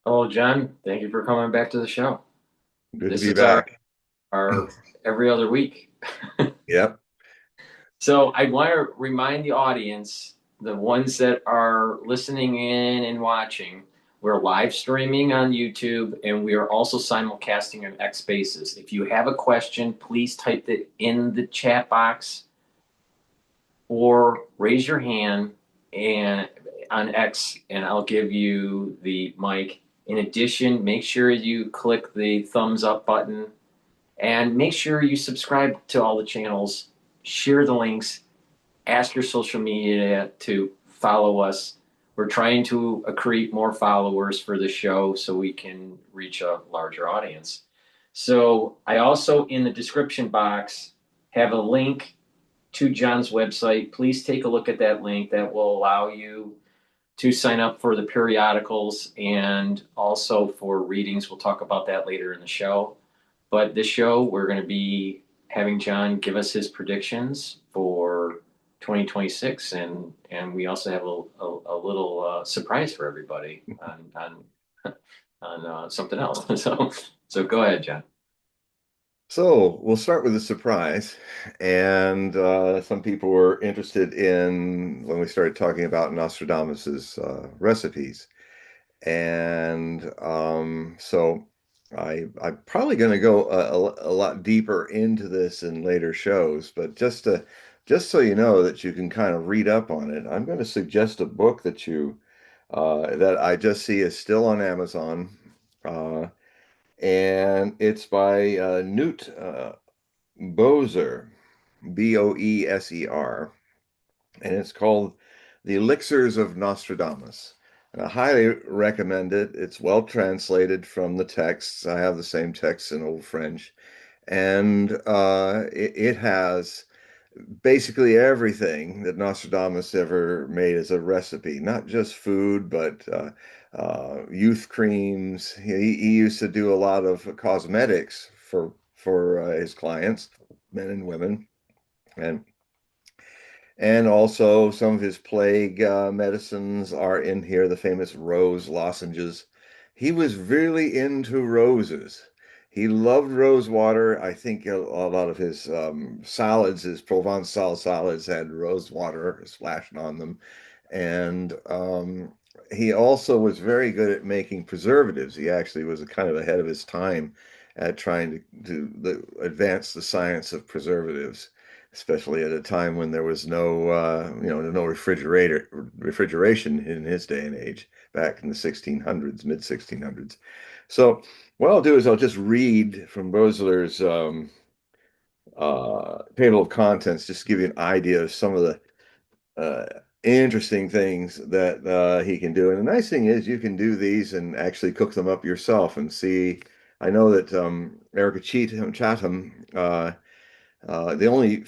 Hello, John. Thank you for coming back to the show. Good to This be is our back. our every other week. Yep. So I want to remind the audience, the ones that are listening in and watching, we're live streaming on YouTube and we are also simulcasting on X Spaces. If you have a question, please type it in the chat box or raise your hand and on X, and I'll give you the mic. In addition, make sure you click the thumbs up button and make sure you subscribe to all the channels, share the links, ask your social media to follow us. We're trying to accrete more followers for the show so we can reach a larger audience. So I also in the description box have a link to John's website. Please take a look at that link. That will allow you to sign up for the periodicals and also for readings. We'll talk about that later in the show. But this show, we're going to be having John give us his predictions for 2026, and we also have a little surprise for everybody on something else. So go ahead, John. So we'll start with a surprise. And some people were interested in when we started talking about Nostradamus's recipes. And so I'm probably going to go a lot deeper into this in later shows, but just so you know that you can kind of read up on it, I'm going to suggest a book that I just see is still on Amazon. Uh, and it's by Newt Boeser, Boeser, and it's called The Elixirs of Nostradamus. And I highly recommend it. It's well translated from the texts. I have the same texts in Old French, and it has basically everything that Nostradamus ever made as a recipe, not just food, but youth creams. He used to do a lot of cosmetics for his clients, men and women, and and also some of his plague medicines are in here, the famous rose lozenges. He was really into roses. He loved rose water. I think a lot of his salads, his Provençal salads, had rose water splashed on them. And he also was very good at making preservatives. He actually was kind of ahead of his time at trying to advance the science of preservatives, especially at a time when there was no refrigeration in his day and age, back in the 1600s, mid 1600s. So what I'll do is I'll just read from Rosler's table of contents, just to give you an idea of some of the interesting things that he can do. And the nice thing is you can do these and actually cook them up yourself and see. I know that Erica Chatham, the only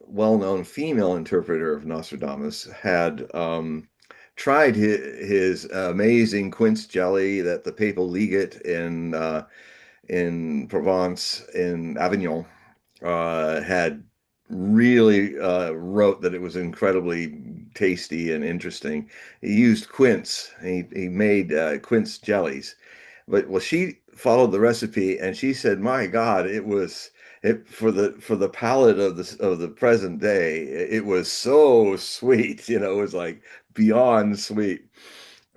well-known female interpreter of Nostradamus, had tried his amazing quince jelly that the papal legate in Provence, in Avignon, had really wrote that it was incredibly tasty and interesting. He used quince. He made quince jellies, but well, she followed the recipe and she said, "My God, it was it for the palate of the present day. It was so sweet. It was like beyond sweet."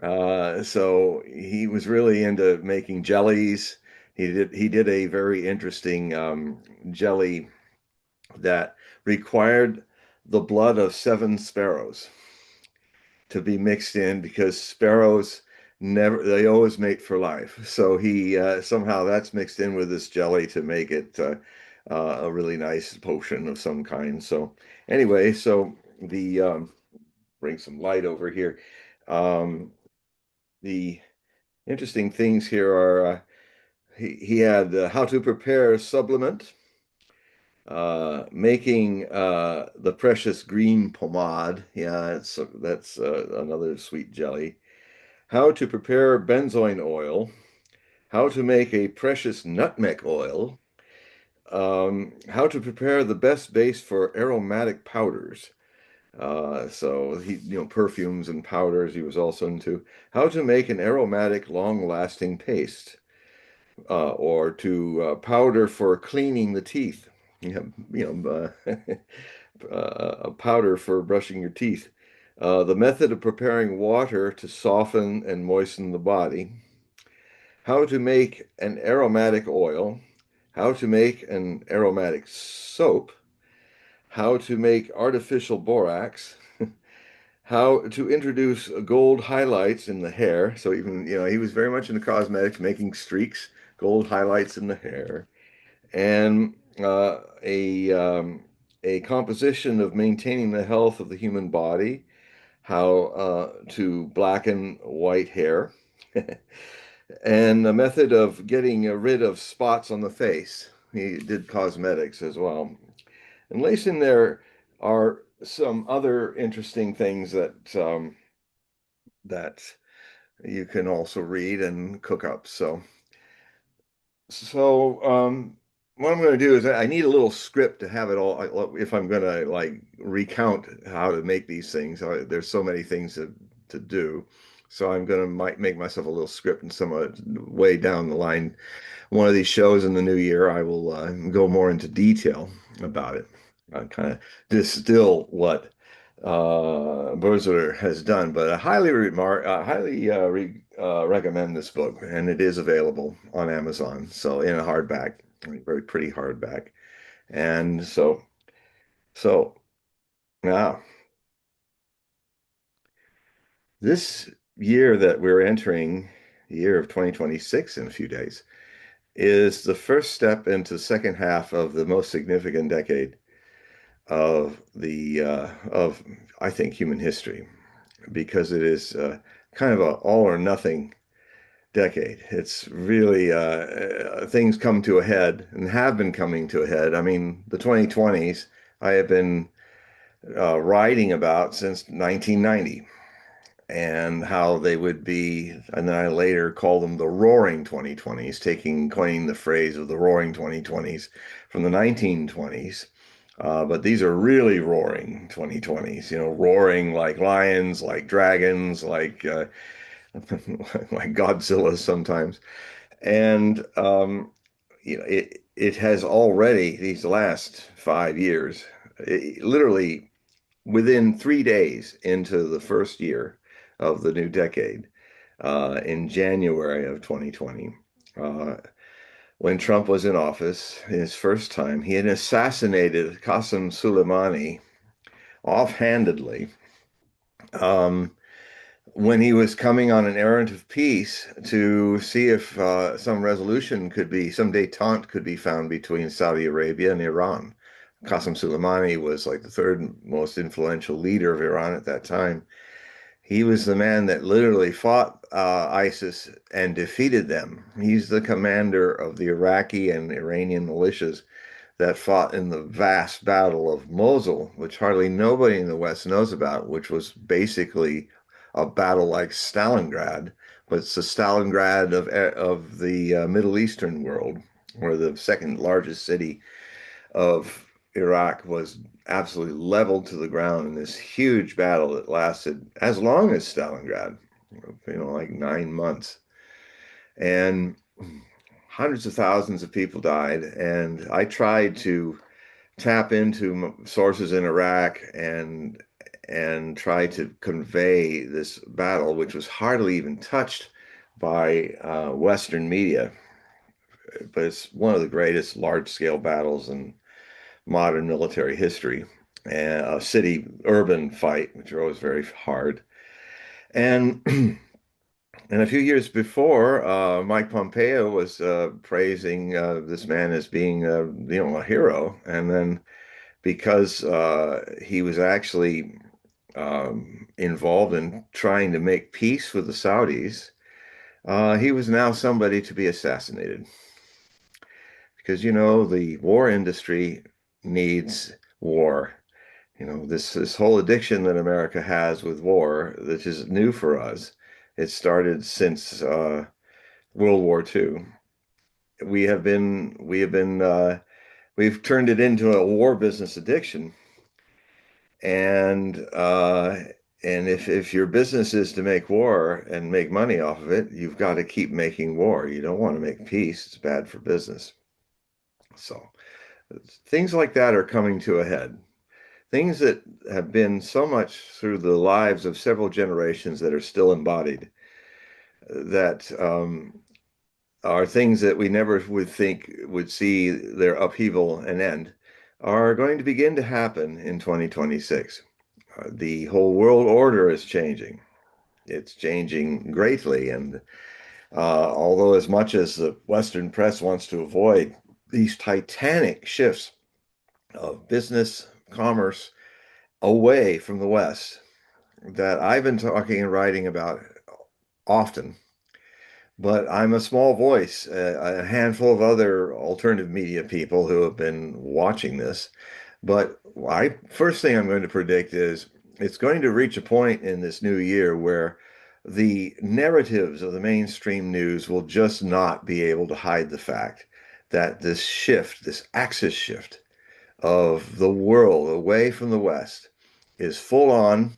So he was really into making jellies. He did a very interesting jelly that required the blood of seven sparrows to be mixed in because sparrows they always mate for life. So he somehow that's mixed in with this jelly to make it a really nice potion of some kind. So anyway, so the bring some light over here. Um, the interesting things here are he had how to prepare a supplement, making the precious green pomade. Yeah, that's another sweet jelly. How to prepare benzoin oil. How to make a precious nutmeg oil. How to prepare the best base for aromatic powders. So perfumes and powders he was also into. How to make an aromatic, long-lasting paste, or to powder for cleaning the teeth. A powder for brushing your teeth. The method of preparing water to soften and moisten the body. How to make an aromatic oil. How to make an aromatic soap. How to make artificial borax. How to introduce gold highlights in the hair. So even, he was very much into cosmetics, making streaks, gold highlights in the hair, and a composition of maintaining the health of the human body, how to blacken white hair, and a method of getting rid of spots on the face. He did cosmetics as well. And laced in there are some other interesting things that you can also read and cook up. So, what I'm going to do is I need a little script to have it all. If I'm going to like recount how to make these things, there's so many things to do. So I'm going to might make myself a little script, and some way down the line, one of these shows in the new year, I will go more into detail about it. Kind of distill what Berzer has done, but I highly recommend this book, and it is available on Amazon. So in a hardback, very pretty hardback, and so now this year that we're entering, the year of 2026 in a few days, is the first step into the second half of the most significant decade of I think human history, because it is kind of a all or nothing decade. It's really things come to a head and have been coming to a head. I mean, the 2020s I have been writing about since 1990, and how they would be, and then I later called them the Roaring 2020s, coining the phrase of the Roaring 2020s from the 1920s. But these are really roaring 2020s, roaring like lions, like dragons, like like Godzilla sometimes. And it has already, these last 5 years, literally within 3 days into the first year of the new decade, in January of 2020, uh, when Trump was in office, his first time, he had assassinated Qasem Soleimani offhandedly, um, when he was coming on an errand of peace to see if some resolution could be, some détente could be found between Saudi Arabia and Iran. Qasem Soleimani was like the third most influential leader of Iran at that time. He was the man that literally fought ISIS and defeated them. He's the commander of the Iraqi and Iranian militias that fought in the vast Battle of Mosul, which hardly nobody in the West knows about, which was basically a battle like Stalingrad, but it's the Stalingrad of the Middle Eastern world, where the second largest city of Iraq was absolutely leveled to the ground in this huge battle that lasted as long as Stalingrad, like 9 months. And hundreds of thousands of people died. And I tried to tap into sources in Iraq and try to convey this battle, which was hardly even touched by Western media. But it's one of the greatest large-scale battles in modern military history, and a city-urban fight, which are always very hard. And and a few years before, Mike Pompeo was praising this man as being, a hero, and then because he was actually involved in trying to make peace with the Saudis, he was now somebody to be assassinated. Because, the war industry needs war. This whole addiction that America has with war, which is new for us. It started since World War II. We've turned it into a war business addiction. And if your business is to make war and make money off of it, you've got to keep making war. You don't want to make peace. It's bad for business. So things like that are coming to a head. Things that have been so much through the lives of several generations that are still embodied, that are things that we never would think would see their upheaval and end, are going to begin to happen in 2026. The whole world order is changing. It's changing greatly. And although, as much as the Western press wants to avoid these titanic shifts of business, commerce away from the West that I've been talking and writing about often, but I'm a small voice, a handful of other alternative media people who have been watching this. But first thing I'm going to predict is it's going to reach a point in this new year where the narratives of the mainstream news will just not be able to hide the fact that this shift, this axis shift of the world away from the West is full on.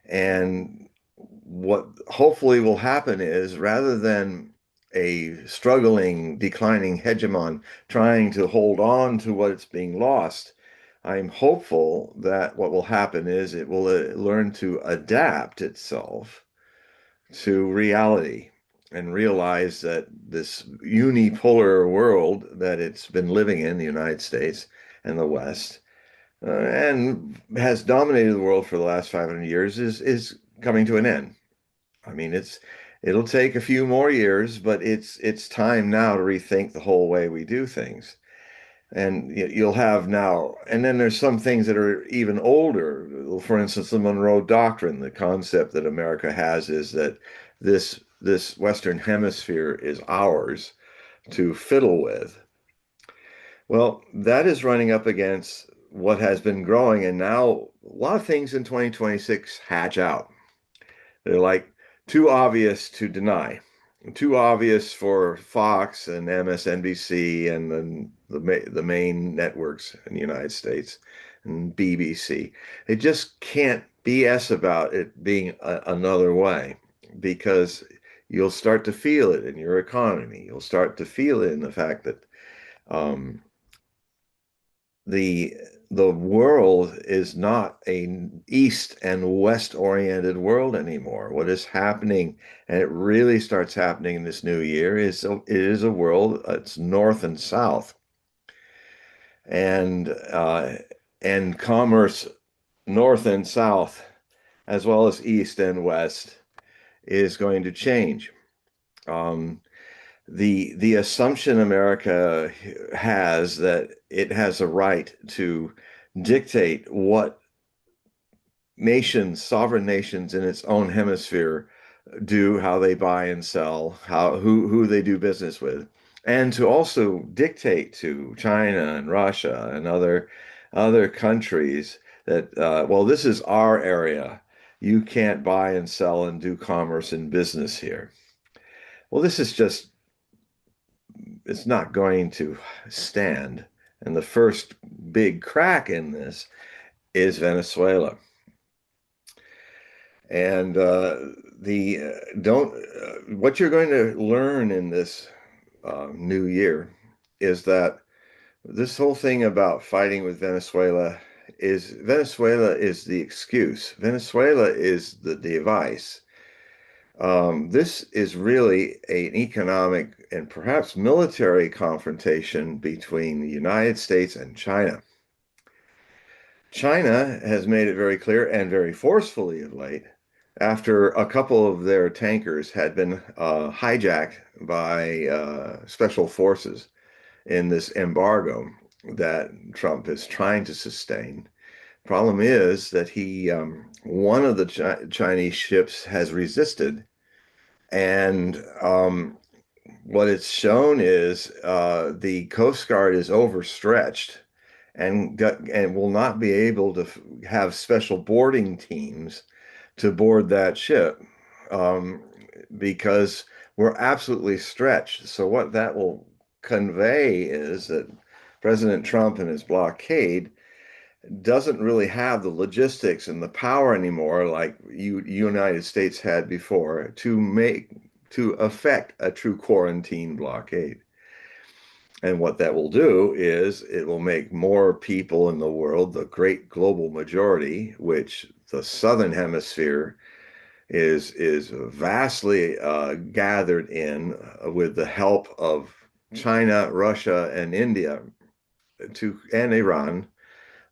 And what hopefully will happen is, rather than a struggling, declining hegemon trying to hold on to what's being lost, I'm hopeful that what will happen is it will learn to adapt itself to reality and realize that this unipolar world that it's been living in, the United States and the West, and has dominated the world for the last 500 years, is coming to an end. I mean, it'll take a few more years, but it's time now to rethink the whole way we do things. And you'll have now, and then there's some things that are even older. For instance, the Monroe Doctrine. The concept that America has is that this Western Hemisphere is ours to fiddle with. Well, that is running up against what has been growing, and now a lot of things in 2026 hatch out. They're like too obvious to deny, too obvious for Fox and MSNBC and the main networks in the United States and BBC. They just can't BS about it being another way, because you'll start to feel it in your economy. You'll start to feel it in the fact that um, the the world is not a east and west oriented world anymore. What is happening, and it really starts happening in this new year, is it is a world, it's north and south, and commerce north and south as well as east and west is going to change. Um, the assumption America has that it has a right to dictate what nations, sovereign nations in its own hemisphere do, how they buy and sell, who they do business with, and to also dictate to China and Russia and other countries that well, this is our area. You can't buy and sell and do commerce and business here. Well, this is just it's not going to stand. And the first big crack in this is Venezuela. And the don't what you're going to learn in this new year is that this whole thing about fighting with Venezuela is the excuse. Venezuela is the device. This is really an economic and perhaps military confrontation between the United States and China. China has made it very clear, and very forcefully of late, after a couple of their tankers had been hijacked by special forces in this embargo that Trump is trying to sustain. Problem is that one of the Chinese ships has resisted, and what it's shown is the Coast Guard is overstretched and will not be able to have special boarding teams to board that ship, um, because we're absolutely stretched. So what that will convey is that President Trump and his blockade doesn't really have the logistics and the power anymore like United States had before to affect a true quarantine blockade. And what that will do is it will make more people in the world, the great global majority, which the southern hemisphere is vastly gathered in with the help of China, Russia, and India and Iran,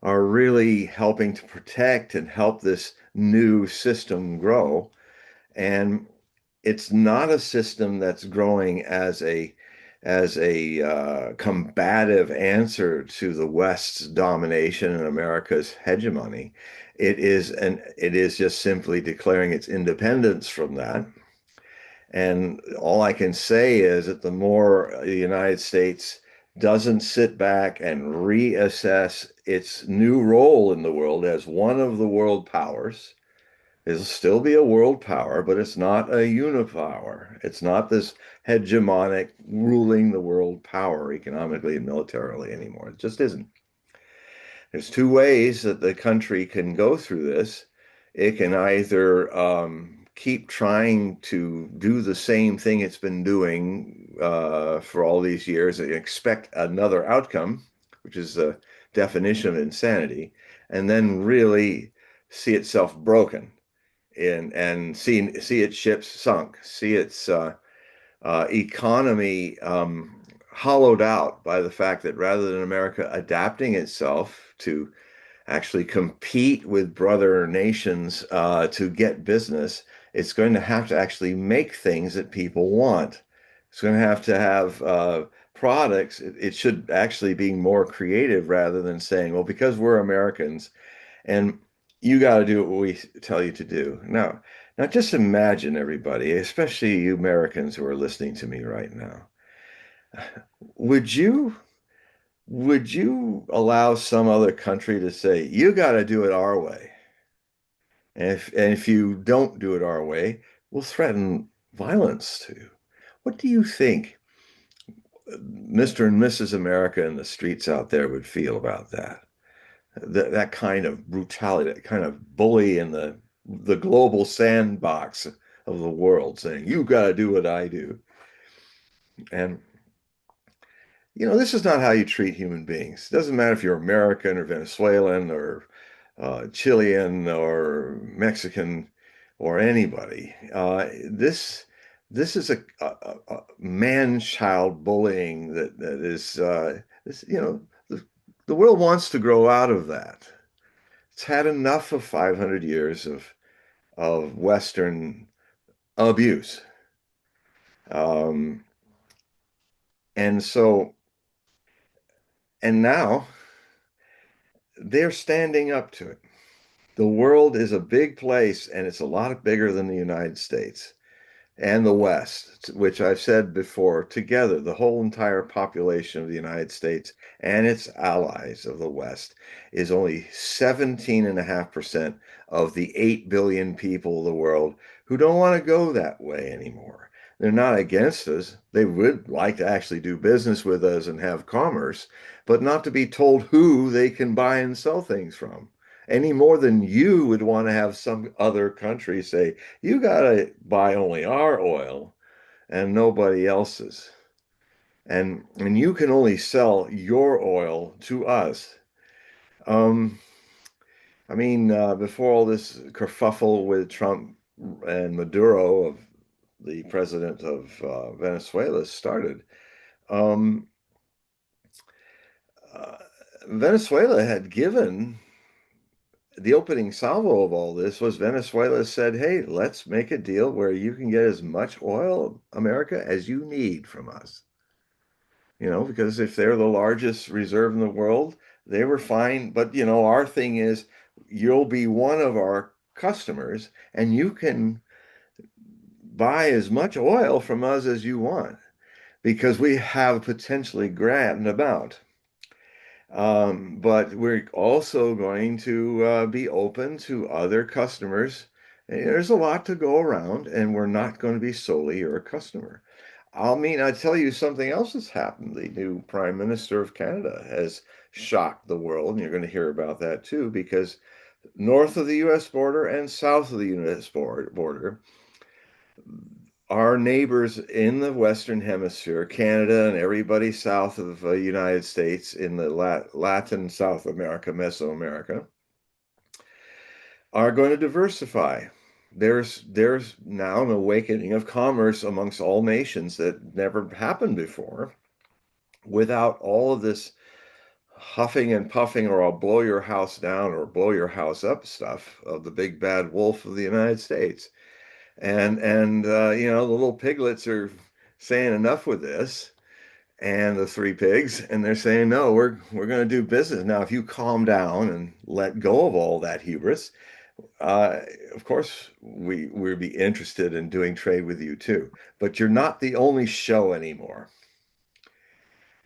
are really helping to protect and help this new system grow. And it's not a system that's growing as a combative answer to the West's domination and America's hegemony. It is just simply declaring its independence from that. And all I can say is that the more the United States doesn't sit back and reassess its new role in the world as one of the world powers, it'll still be a world power, but it's not a unipower. It's not this hegemonic ruling the world power economically and militarily anymore. It just isn't. There's two ways that the country can go through this. It can either keep trying to do the same thing it's been doing for all these years and expect another outcome, which is the definition of insanity, and then really see itself broken and see its ships sunk, see its economy hollowed out by the fact that rather than America adapting itself to actually compete with brother nations to get business, it's going to have to actually make things that people want. It's going to have products. It should actually be more creative rather than saying, well, because we're Americans and you got to do what we tell you to do. Now just imagine everybody, especially you Americans who are listening to me right now. Would you would you allow some other country to say, you got to do it our way? And if you don't do it our way, we'll threaten violence to you. What do you think Mr. and Mrs. America in the streets out there would feel about that? That kind of brutality, that kind of bully in the global sandbox of the world saying, you got to do what I do. And this is not how you treat human beings. It doesn't matter if you're American or Venezuelan or Chilean or Mexican or anybody. This is a man-child bullying that is the world wants to grow out of that. It's had enough of 500 years of Western abuse. Um, and so, and now they're standing up to it. The world is a big place, and it's a lot bigger than the United States and the West, which I've said before, together, the whole entire population of the United States and its allies of the West is only 17.5% of the 8 billion people of the world who don't want to go that way anymore. They're not against us. They would like to actually do business with us and have commerce, but not to be told who they can buy and sell things from any more than you would want to have some other country say, you got to buy only our oil and nobody else's. And you can only sell your oil to us. Um, before all this kerfuffle with Trump and Maduro, of the president of Venezuela, started, um, uh, Venezuela had given the opening salvo of all this was Venezuela said, hey, let's make a deal where you can get as much oil, America, as you need from us. Because if they're the largest reserve in the world, they were fine. But, our thing is you'll be one of our customers and you can buy as much oil from us as you want because we have potentially grand amount. But we're also going to be open to other customers. And there's a lot to go around, and we're not going to be solely your customer. I tell you something else has happened. The new Prime Minister of Canada has shocked the world, and you're going to hear about that too, because north of the U.S. border and south of the U.S. border, our neighbors in the Western Hemisphere, Canada and everybody south of the United States in the Latin South America, Mesoamerica, are going to diversify. There's now an awakening of commerce amongst all nations that never happened before without all of this huffing and puffing or I'll blow your house down or blow your house up stuff of the big bad wolf of the United States. The little piglets are saying enough with this, and the three pigs, and they're saying no, we're going to do business now. If you calm down and let go of all that hubris, uh, of course we'd be interested in doing trade with you too. But you're not the only show anymore,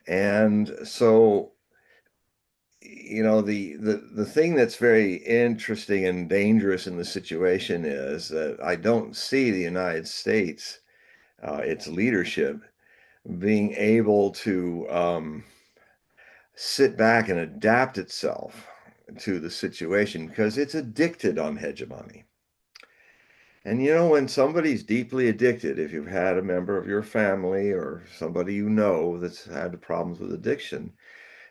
and so the thing that's very interesting and dangerous in the situation is that I don't see the United States, its leadership, being able to sit back and adapt itself to the situation because it's addicted on hegemony. And when somebody's deeply addicted, if you've had a member of your family or somebody you know that's had problems with addiction,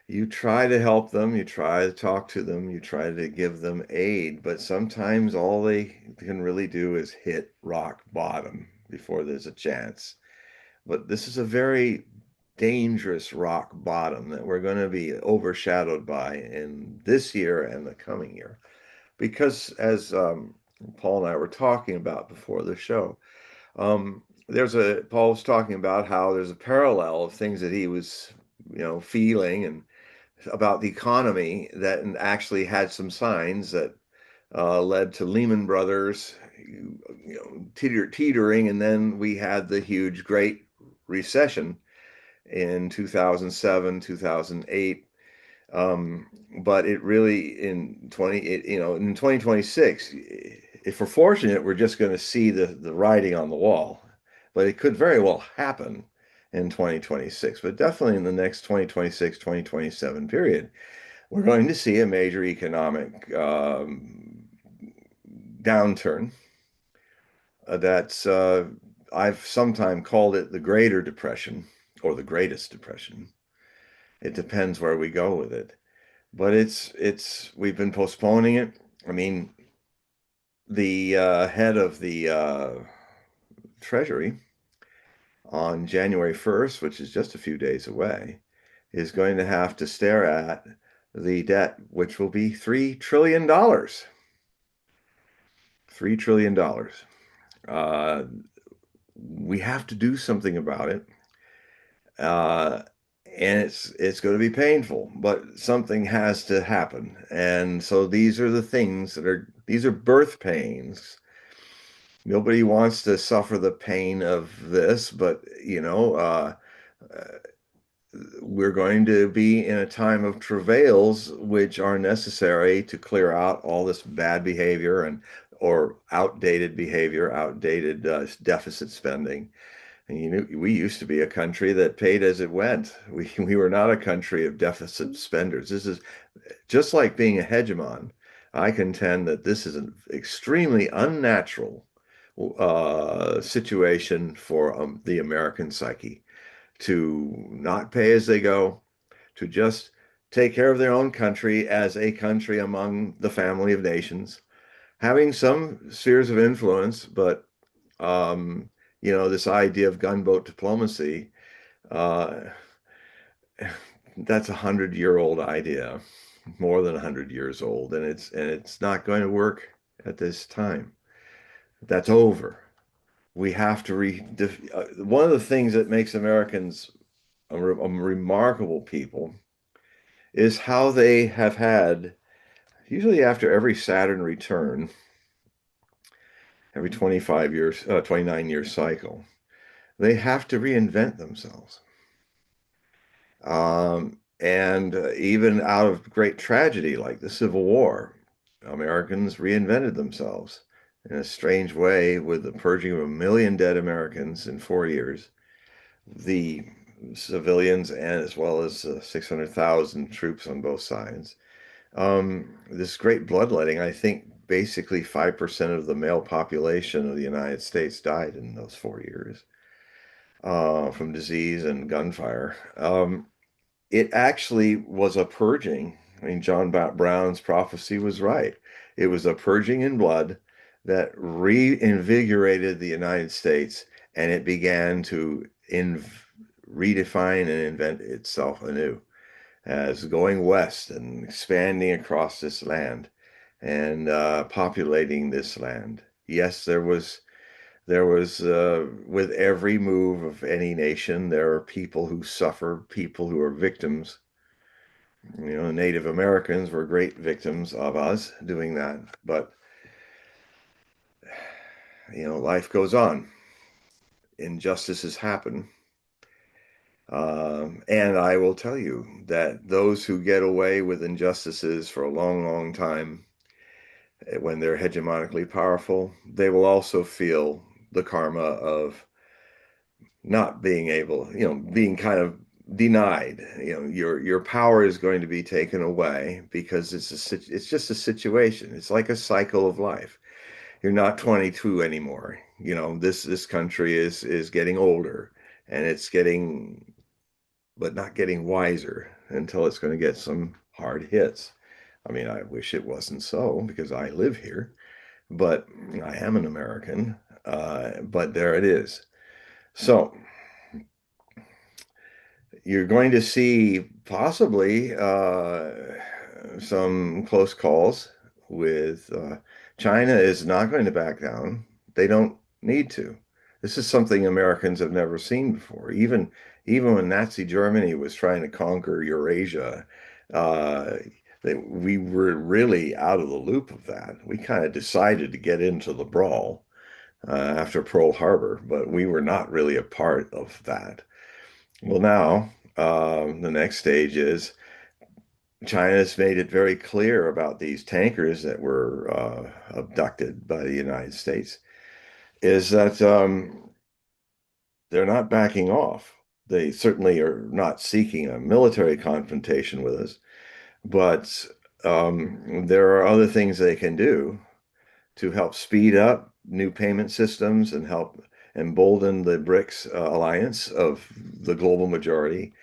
you try to help them, you try to talk to them, you try to give them aid, but sometimes all they can really do is hit rock bottom before there's a chance. But this is a very dangerous rock bottom that we're going to be overshadowed by in this year and the coming year. Because as Paul and I were talking about before the show, Paul was talking about how there's a parallel of things that he was, feeling and about the economy that actually had some signs that led to Lehman Brothers, teetering, and then we had the huge Great Recession in 2007, 2008. But it really in 2026, if we're fortunate, we're just going to see the writing on the wall. But it could very well happen in 2026, but definitely in the next 2026, 2027 period, we're going to see a major economic downturn that's I've sometimes called it the Greater Depression or the Greatest Depression. It depends where we go with it. But it's we've been postponing it. I mean, the head of the Treasury on January 1st, which is just a few days away, is going to have to stare at the debt, which will be $3 trillion. $3 trillion. Uh, we have to do something about it. Uh, and it's going to be painful, but something has to happen. And so these are the things these are birth pains. Nobody wants to suffer the pain of this, but we're going to be in a time of travails which are necessary to clear out all this bad behavior and or outdated behavior, outdated deficit spending. And we used to be a country that paid as it went. We were not a country of deficit spenders. This is just like being a hegemon. I contend that this is an extremely unnatural situation for the American psyche to not pay as they go, to just take care of their own country as a country among the family of nations, having some spheres of influence, but this idea of gunboat diplomacy, uh, that's 100-year-old idea, more than 100 years old, and it's not going to work at this time. That's over. We have to one of the things that makes Americans a remarkable people is how they have had, usually after every Saturn return, every 25 years, 29-year cycle, they have to reinvent themselves. And even out of great tragedy like the Civil War, Americans reinvented themselves in a strange way with the purging of 1 million dead Americans in 4 years. the civilians and as well as 600,000 troops on both sides. This great bloodletting, I think basically 5% of the male population of the United States died in those 4 years from disease and gunfire. It actually was a purging. I mean, John Brown's prophecy was right. It was a purging in blood that reinvigorated the United States, and it began to redefine and invent itself anew as going west and expanding across this land and populating this land. Yes, there was with every move of any nation, there are people who suffer, people who are victims. Native Americans were great victims of us doing that. But, life goes on. Injustices happen. And I will tell you that those who get away with injustices for a long, long time, when they're hegemonically powerful, they will also feel the karma of not being able, being kind of denied. Your power is going to be taken away because it's just a situation. It's like a cycle of life. You're not 22 anymore. This country is getting older and it's getting, but not getting wiser until it's going to get some hard hits. I mean, I wish it wasn't so because I live here, but I am an American. But there it is. So you're going to see possibly some close calls with China is not going to back down. They don't need to. This is something Americans have never seen before. Even when Nazi Germany was trying to conquer Eurasia, uh, we were really out of the loop of that. We kind of decided to get into the brawl after Pearl Harbor, but we were not really a part of that. Well, now the next stage is China's made it very clear about these tankers that were abducted by the United States, is that they're not backing off. They certainly are not seeking a military confrontation with us, but there are other things they can do to help speed up new payment systems and help embolden the BRICS alliance of the global majority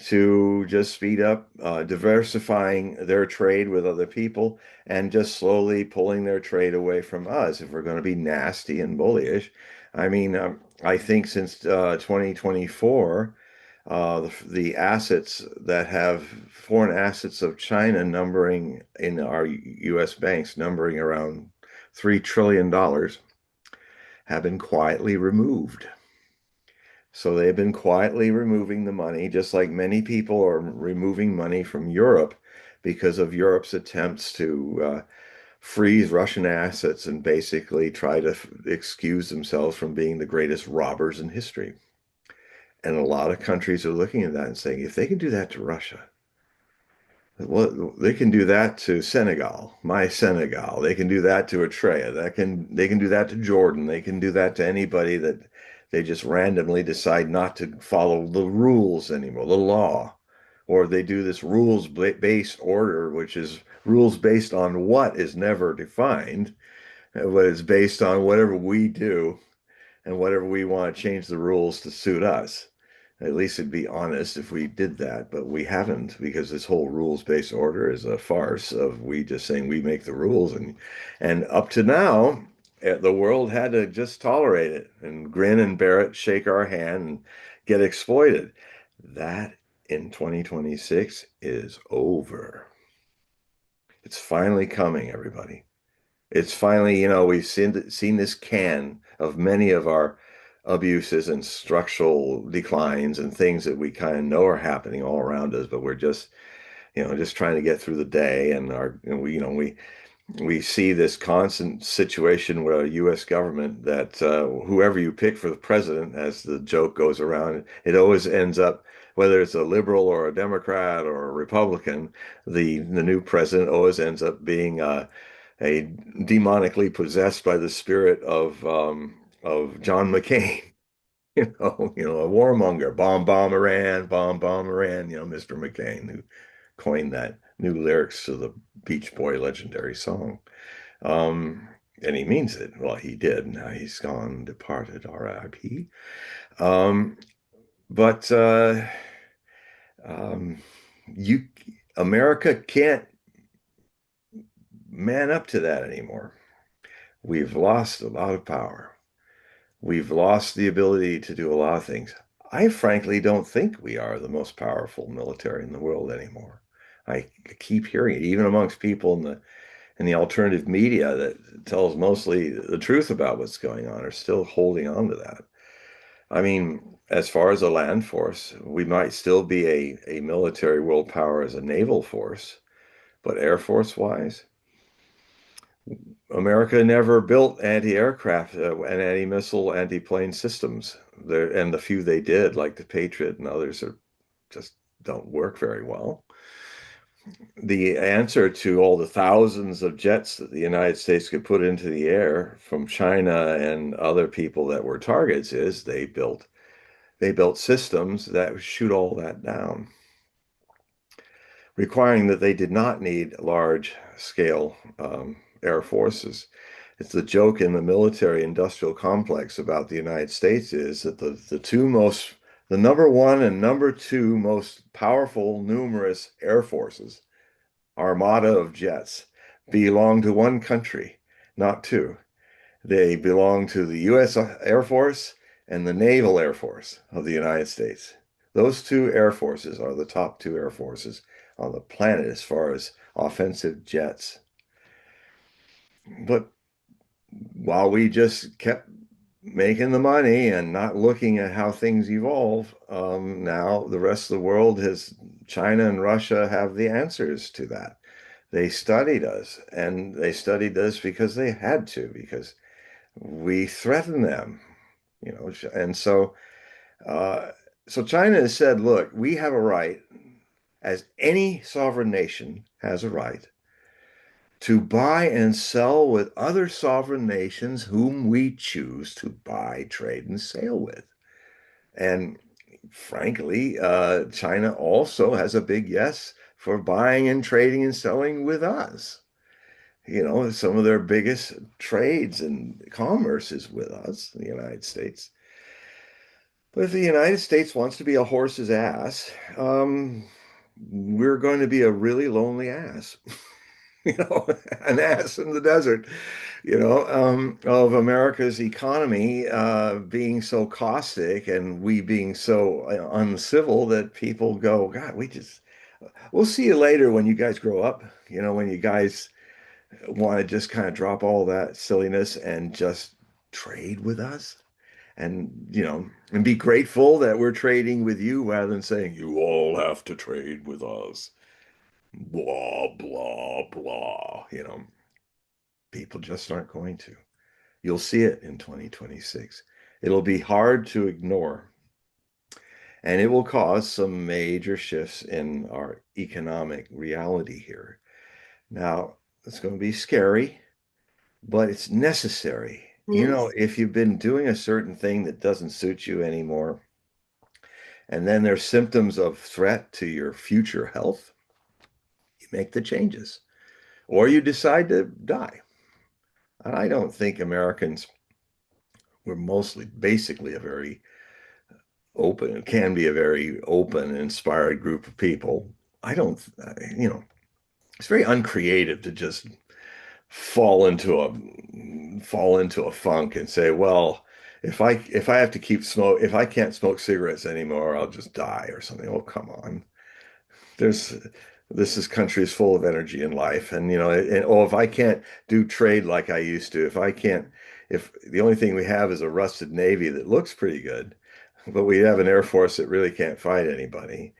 to just speed up diversifying their trade with other people and just slowly pulling their trade away from us if we're going to be nasty and bullyish. I mean, I think since 2024, the assets that have foreign assets of China numbering in our U.S. banks numbering around $3 trillion have been quietly removed. So they've been quietly removing the money, just like many people are removing money from Europe because of Europe's attempts to freeze Russian assets and basically try to excuse themselves from being the greatest robbers in history. And a lot of countries are looking at that and saying, if they can do that to Russia, well, they can do that to Senegal, my Senegal. They can do that to Eritrea. They can do that to Jordan. They can do that to anybody that they just randomly decide not to follow the rules anymore, the law. Or they do this rules-based order, which is rules based on what is never defined, but it's based on whatever we do and whatever we want to change the rules to suit us. At least it'd be honest if we did that, but we haven't because this whole rules-based order is a farce of we just saying we make the rules and up to now the world had to just tolerate it and grin and bear it, shake our hand and get exploited. That in 2026 is over. It's finally coming, everybody. It's finally, we've seen this can of many of our abuses and structural declines and things that we kind of know are happening all around us, but we're just trying to get through the day. And we see this constant situation where a U.S. government that whoever you pick for the president, as the joke goes around, it always ends up, whether it's a liberal or a Democrat or a Republican, the new president always ends up being a demonically possessed by the spirit of John McCain. A warmonger, bomb Iran, bomb Iran, Mr. McCain, who coined that new lyrics to the Beach Boy legendary song. Um, and he means it. Well, he did. Now he's gone, departed, R.I.P. Um, but um, you, America can't man up to that anymore. We've lost a lot of power. We've lost the ability to do a lot of things. I frankly don't think we are the most powerful military in the world anymore. I keep hearing it, even amongst people in the alternative media that tells mostly the truth about what's going on, are still holding on to that. I mean, as far as a land force, we might still be a military world power as a naval force, but Air Force wise, America never built anti-aircraft and anti-missile, anti-plane systems. And the few they did, like the Patriot and others, are just don't work very well. The answer to all the thousands of jets that the United States could put into the air from China and other people that were targets is they built systems that shoot all that down, requiring that they did not need large scale air forces. It's the joke in the military industrial complex about the United States is that the number one and number two most powerful, numerous air forces, armada of jets, belong to one country, not two. They belong to the U.S. Air Force and the Naval Air Force of the United States. Those two air forces are the top two air forces on the planet as far as offensive jets. But while we just kept making the money and not looking at how things evolve, now the rest of the world has, China and Russia have the answers to that. They studied us, and they studied us because they had to, because we threatened them, and uh, so China has said, look, we have a right, as any sovereign nation has a right, to buy and sell with other sovereign nations whom we choose to buy, trade, and sail with. And frankly, China also has a big yes for buying and trading and selling with us. Some of their biggest trades and commerce is with us, the United States. But if the United States wants to be a horse's ass, we're going to be a really lonely ass. you know, an ass in the desert, of America's economy being so caustic and we being so uncivil that people go, God, we'll see you later when you guys grow up, when you guys want to just kind of drop all that silliness and just trade with us and be grateful that we're trading with you rather than saying you all have to trade with us. Blah, blah, blah. People just aren't going to. You'll see it in 2026. It'll be hard to ignore, and it will cause some major shifts in our economic reality here. Now, it's going to be scary, but it's necessary. Mhm. If you've been doing a certain thing that doesn't suit you anymore, and then there's symptoms of threat to your future health, you make the changes, or you decide to die. I don't think Americans were mostly basically a very open, it can be a very open, inspired group of people. I don't, it's very uncreative to just fall into a funk and say, well, if I have to if I can't smoke cigarettes anymore, I'll just die or something. Oh, come on. There's this country is full of energy and life, and if I can't do trade like I used to, if the only thing we have is a rusted Navy that looks pretty good, but we have an Air Force that really can't fight anybody.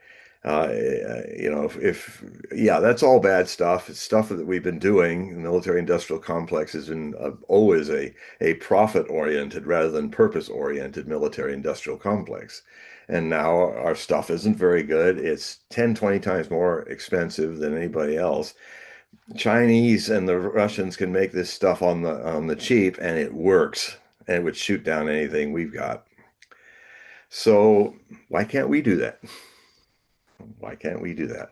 Yeah, that's all bad stuff. It's stuff that we've been doing. The military industrial complex has been always a profit oriented rather than purpose oriented military industrial complex. And now our stuff isn't very good. It's 10, 20 times more expensive than anybody else. Chinese and the Russians can make this stuff on the cheap and it works and it would shoot down anything we've got. So why can't we do that? Why can't we do that?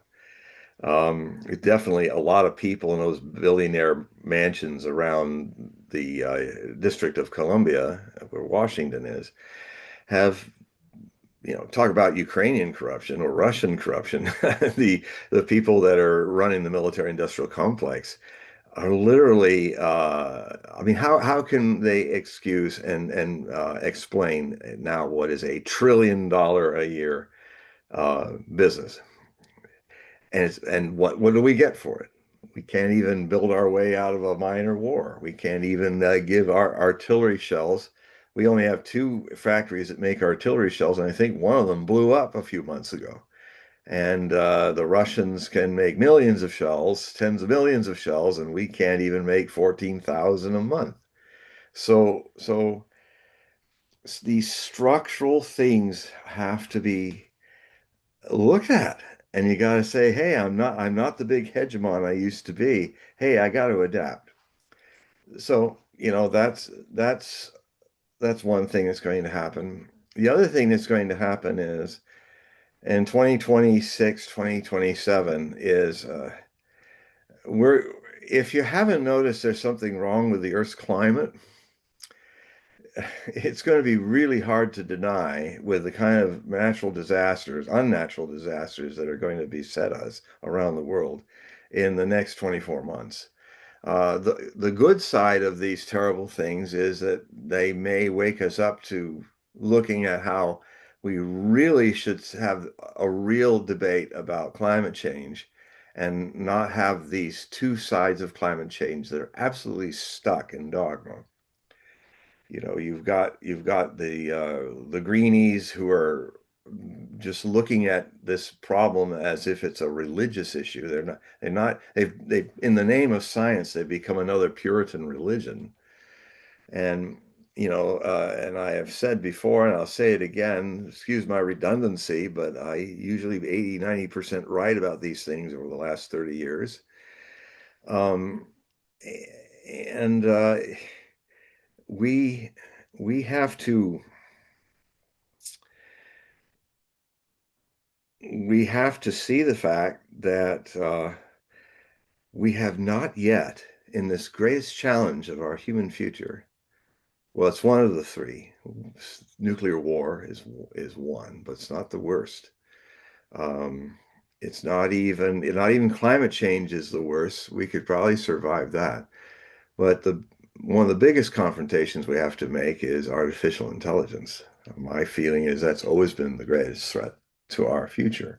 Definitely a lot of people in those billionaire mansions around the District of Columbia, where Washington is, have, talk about Ukrainian corruption or Russian corruption. The people that are running the military-industrial complex are literally, I mean, how can they excuse and explain now what is $1 trillion a year business? And what do we get for it? We can't even build our way out of a minor war. We can't even give our artillery shells. We only have two factories that make artillery shells, and I think one of them blew up a few months ago. And the Russians can make millions of shells, tens of millions of shells, and we can't even make 14,000 a month. So these structural things have to be looked at. And you got to say, hey, I'm not the big hegemon I used to be. Hey, I got to adapt. So, that's one thing that's going to happen. The other thing that's going to happen is in 2026, 2027 is we're if you haven't noticed there's something wrong with the Earth's climate, it's going to be really hard to deny with the kind of natural disasters, unnatural disasters that are going to beset us around the world in the next 24 months. The good side of these terrible things is that they may wake us up to looking at how we really should have a real debate about climate change and not have these two sides of climate change that are absolutely stuck in dogma. You've got the greenies who are just looking at this problem as if it's a religious issue. They're not they've in the name of science they've become another Puritan religion. And and I have said before, and I'll say it again, excuse my redundancy, but I usually 80-90% right about these things over the last 30 years. Um, and we we have to we have to see the fact that we have not yet, in this greatest challenge of our human future, well, it's one of the three. Nuclear war is one, but it's not the worst. It's not even climate change is the worst. We could probably survive that. But the one of the biggest confrontations we have to make is artificial intelligence. My feeling is that's always been the greatest threat to our future.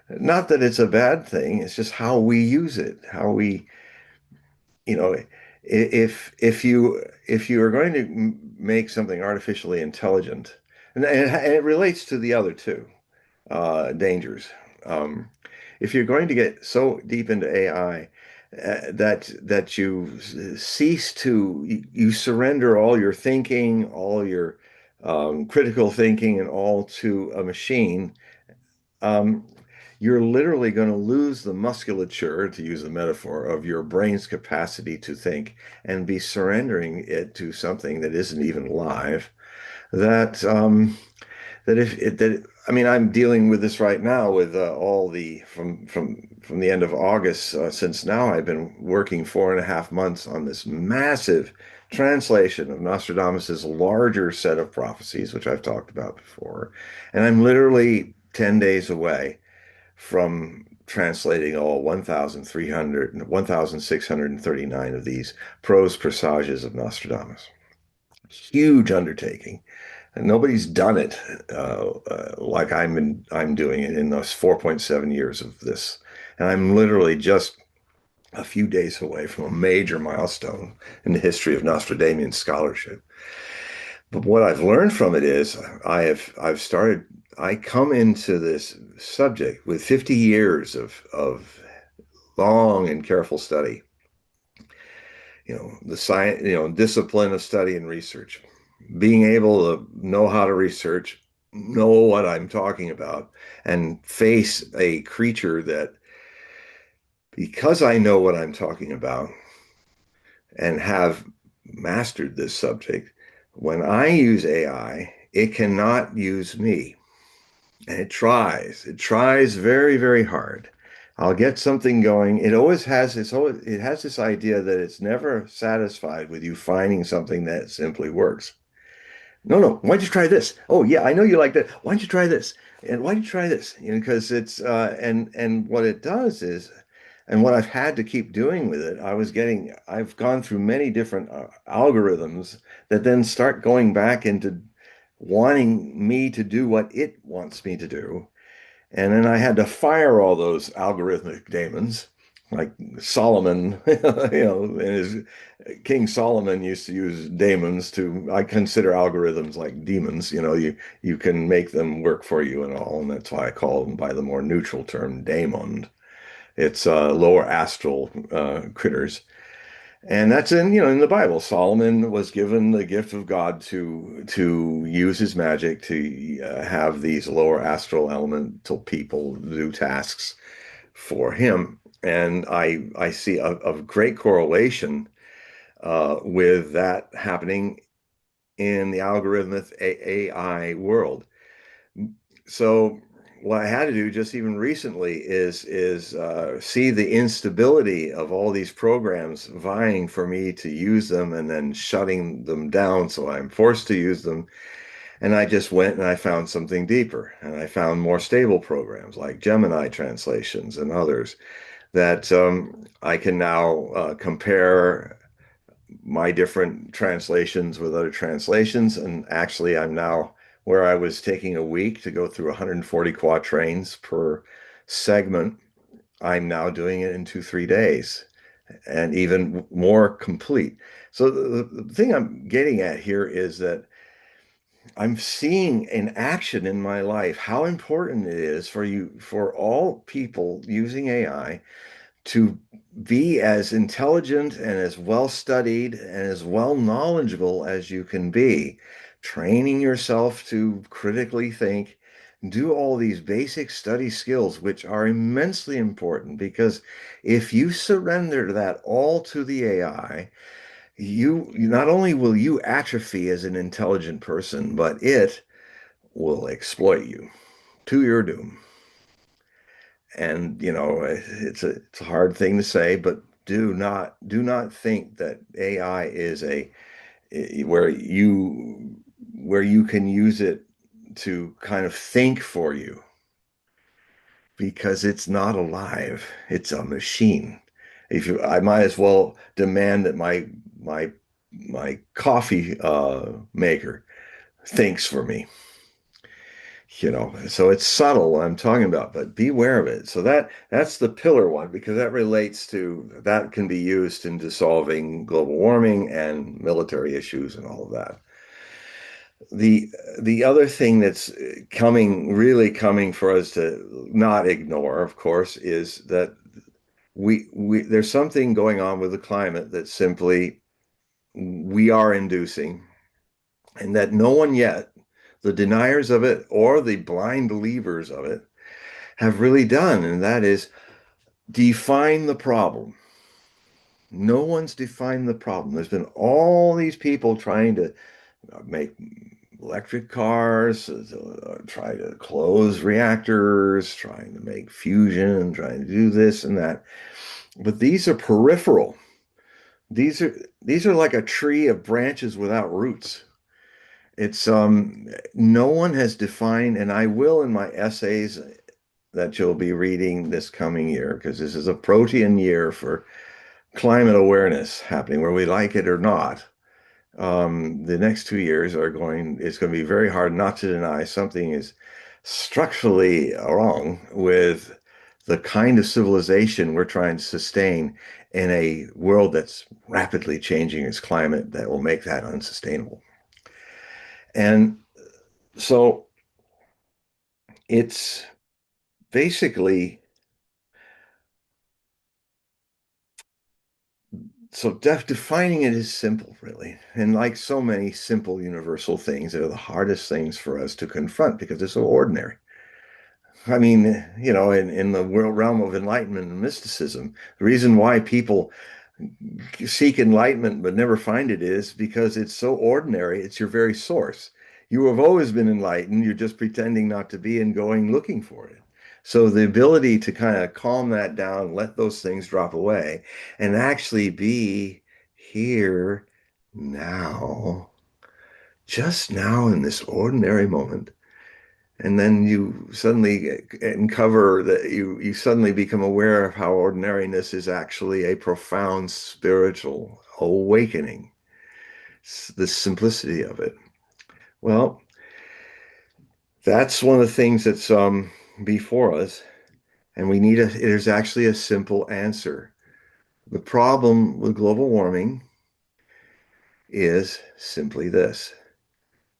Not that it's a bad thing, it's just how we use it, how we, you know, if you are going to make something artificially intelligent, and it relates to the other two dangers. Um, if you're going to get so deep into AI that you cease to you surrender all your thinking, all your critical thinking, and all to a machine, um, you're literally going to lose the musculature, to use a metaphor, of your brain's capacity to think and be surrendering it to something that isn't even live. That that if it that I mean, I'm dealing with this right now with all the from the end of August, since now I've been working 4.5 months on this massive translation of Nostradamus's larger set of prophecies, which I've talked about before, and I'm literally 10 days away from translating all 1,639 of these prose presages of Nostradamus. Huge undertaking. And nobody's done it like I'm doing it in those 4.7 years of this. And I'm literally just a few days away from a major milestone in the history of Nostradamian scholarship. But what I've learned from it is I come into this subject with 50 years of long and careful study, the science, discipline of study and research, being able to know how to research, know what I'm talking about, and face a creature that, because I know what I'm talking about and have mastered this subject, when I use AI, It cannot use me. And it tries very, very hard. I'll get something going. It has this idea that it's never satisfied with you finding something that simply works. No, no. Why don't you try this? Oh, yeah, I know you like that. Why don't you try this? And why don't you try this? You know, because and what it does is, and what I've had to keep doing with it, I've gone through many different algorithms that then start going back into wanting me to do what it wants me to do. And then I had to fire all those algorithmic daemons, like Solomon, and his King Solomon used to use daemons I consider algorithms like demons. You can make them work for you and all, and that's why I call them by the more neutral term daemon. It's lower astral critters. And that's in the Bible. Solomon was given the gift of God to use his magic to have these lower astral elemental people do tasks for him. And I see a great correlation with that happening in the algorithmic AI world. So what I had to do just even recently is see the instability of all these programs vying for me to use them and then shutting them down. So I'm forced to use them. And I just went and I found something deeper. And I found more stable programs like Gemini translations and others that I can now compare my different translations with other translations. And actually, I'm now where I was taking a week to go through 140 quatrains per segment. I'm now doing it in 2, 3 days and even more complete. So the thing I'm getting at here is that I'm seeing in action in my life how important it is for all people using AI to be as intelligent and as well studied and as well knowledgeable as you can be, training yourself to critically think, do all these basic study skills, which are immensely important because if you surrender that all to the AI, you not only will you atrophy as an intelligent person, but it will exploit you to your doom. And it's a hard thing to say, but do not think that AI is where you can use it to kind of think for you because it's not alive. It's a machine. I might as well demand that my coffee maker thinks for me. So it's subtle what I'm talking about, but beware of it. So that's the pillar one because that can be used in dissolving global warming and military issues and all of that. The other thing that's really coming for us to not ignore, of course, is that we there's something going on with the climate that simply we are inducing, and that no one yet, the deniers of it or the blind believers of it, have really done, and that is define the problem. No one's defined the problem. There's been all these people trying to make electric cars, try to close reactors, trying to make fusion, trying to do this and that. But these are peripheral. These are like a tree of branches without roots. It's no one has defined, and I will in my essays that you'll be reading this coming year, because this is a protean year for climate awareness happening, whether we like it or not. The next 2 years it's going to be very hard not to deny something is structurally wrong with the kind of civilization we're trying to sustain in a world that's rapidly changing its climate that will make that unsustainable. And so it's basically defining it is simple, really. And like so many simple universal things, they're the hardest things for us to confront because they're so ordinary. I mean, in the world realm of enlightenment and mysticism, the reason why people seek enlightenment but never find it is because it's so ordinary. It's your very source. You have always been enlightened. You're just pretending not to be and going looking for it. So the ability to kind of calm that down, let those things drop away, and actually be here now, just now in this ordinary moment. And then you suddenly uncover that you suddenly become aware of how ordinariness is actually a profound spiritual awakening, the simplicity of it. Well, that's one of the things that's before us, and we need there's actually a simple answer. The problem with global warming is simply this.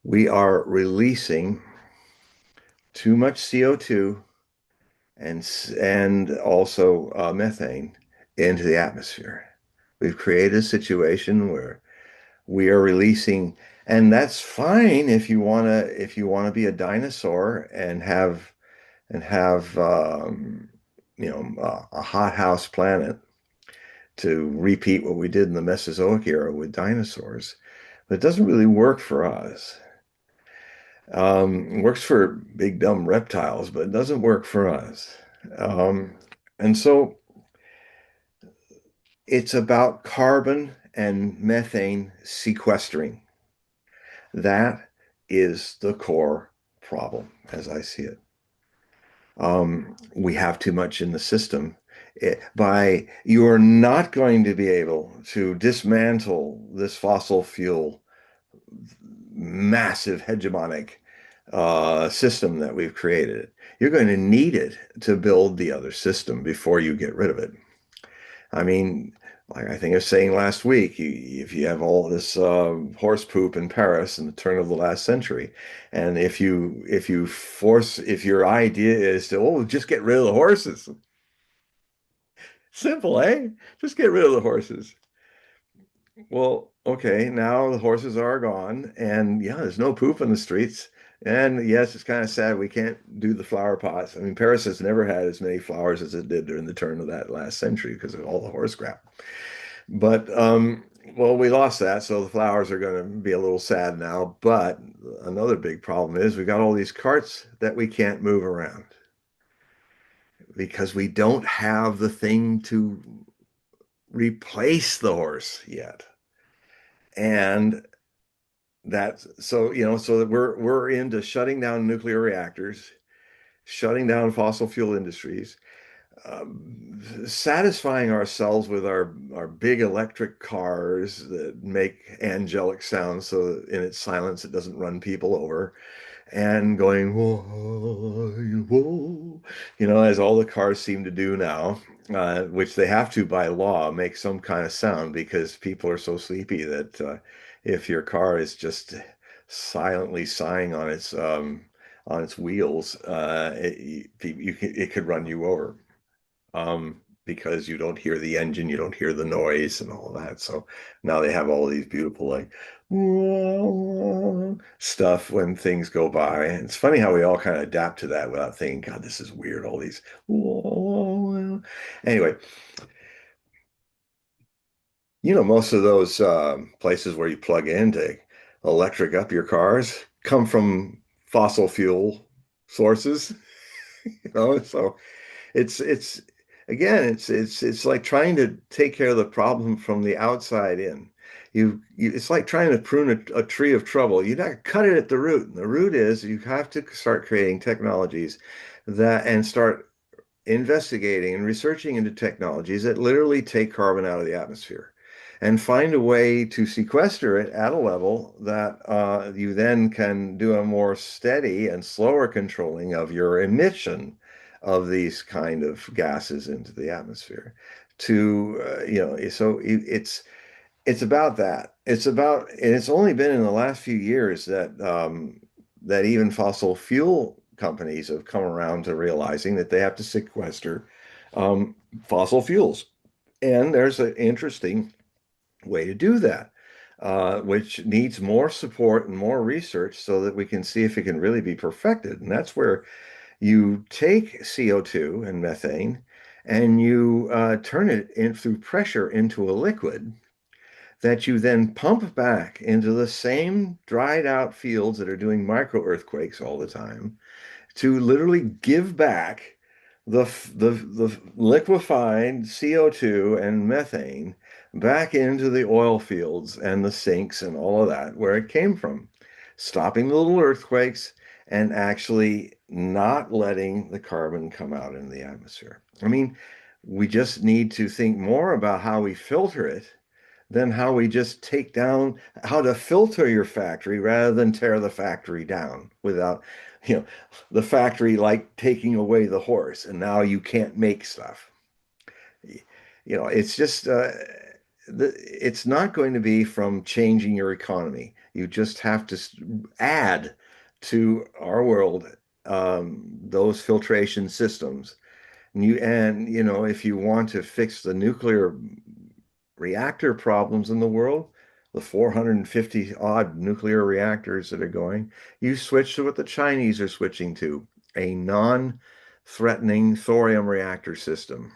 We are releasing too much CO2 and also methane into the atmosphere. We've created a situation where we are releasing, and that's fine if you wanna be a dinosaur and have a hothouse planet to repeat what we did in the Mesozoic era with dinosaurs. But it doesn't really work for us. It works for big dumb reptiles, but it doesn't work for us. Um, and so it's about carbon and methane sequestering. That is the core problem, as I see it. We have too much in the system. You are not going to be able to dismantle this fossil fuel massive hegemonic system that we've created. You're going to need it to build the other system before you get rid of it. I mean, like I think I was saying last week, if you have all this horse poop in Paris in the turn of the last century, and if your idea is to just get rid of the horses, simple, eh? Just get rid of the horses. Well, okay, now the horses are gone, and yeah, there's no poop in the streets. And yes, it's kind of sad we can't do the flower pots. I mean, Paris has never had as many flowers as it did during the turn of that last century because of all the horse crap. But well, we lost that, so the flowers are going to be a little sad now. But another big problem is we got all these carts that we can't move around because we don't have the thing to replace the horse yet. And that's so, so that we're into shutting down nuclear reactors, shutting down fossil fuel industries, satisfying ourselves with our big electric cars that make angelic sounds so that in its silence it doesn't run people over, and going whoa, whoa, as all the cars seem to do now, which they have to by law make some kind of sound because people are so sleepy that if your car is just silently sighing on its wheels, it could run you over because you don't hear the engine, you don't hear the noise and all that. So now they have all these beautiful like stuff when things go by. And it's funny how we all kind of adapt to that without thinking, God, this is weird. All these anyway, most of those places where you plug in to electric up your cars come from fossil fuel sources, so it's again, it's like trying to take care of the problem from the outside in. It's like trying to prune a tree of trouble. You got to cut it at the root. And the root is you have to start creating technologies and start investigating and researching into technologies that literally take carbon out of the atmosphere and find a way to sequester it at a level that you then can do a more steady and slower controlling of your emission of these kind of gases into the atmosphere to so it's about that. And it's only been in the last few years that that even fossil fuel companies have come around to realizing that they have to sequester um, fossil fuels. And there's an interesting way to do that, which needs more support and more research so that we can see if it can really be perfected. And that's where you take CO2 and methane and you turn it in through pressure into a liquid that you then pump back into the same dried out fields that are doing micro earthquakes all the time to literally give back the liquefied CO2 and methane back into the oil fields and the sinks and all of that where it came from, stopping the little earthquakes and actually not letting the carbon come out into the atmosphere. I mean, we just need to think more about how we filter it than how we just take down how to filter your factory rather than tear the factory down without, you know, the factory like taking away the horse and now you can't make stuff. It's just it's not going to be from changing your economy. You just have to add to our world those filtration systems. If you want to fix the nuclear reactor problems in the world, the 450 odd nuclear reactors that are going, you switch to what the Chinese are switching to, a non-threatening thorium reactor system,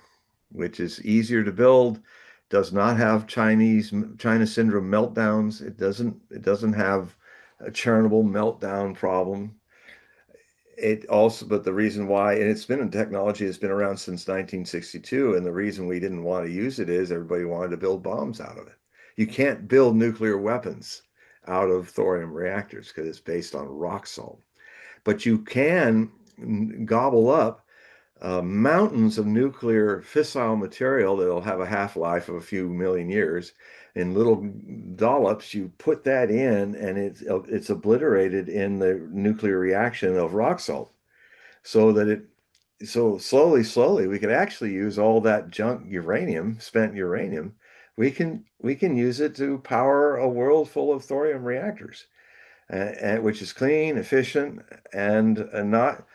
which is easier to build, does not have China syndrome meltdowns. It doesn't have a Chernobyl meltdown problem. But the reason why, and it's been a technology that's been around since 1962, and the reason we didn't want to use it is everybody wanted to build bombs out of it. You can't build nuclear weapons out of thorium reactors because it's based on rock salt. But you can gobble up mountains of nuclear fissile material that'll have a half-life of a few million years in little dollops. You put that in, and it's obliterated in the nuclear reaction of rock salt, so that so slowly we could actually use all that junk uranium, spent uranium. We can use it to power a world full of thorium reactors, which is clean, efficient, and not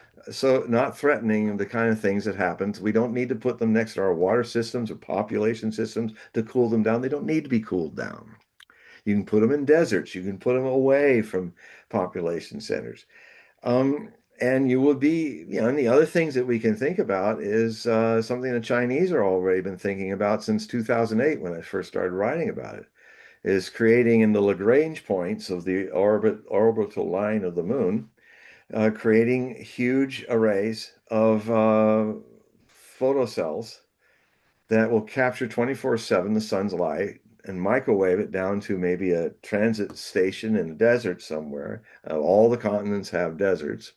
threatening the kind of things that happens. We don't need to put them next to our water systems or population systems to cool them down. They don't need to be cooled down. You can put them in deserts. You can put them away from population centers. Um, and you would be, and the other things that we can think about is something the Chinese are already been thinking about since 2008 when I first started writing about it, is creating in the Lagrange points of the orbital line of the moon, creating huge arrays of photocells that will capture 24/7 the sun's light and microwave it down to maybe a transit station in a desert somewhere. All the continents have deserts.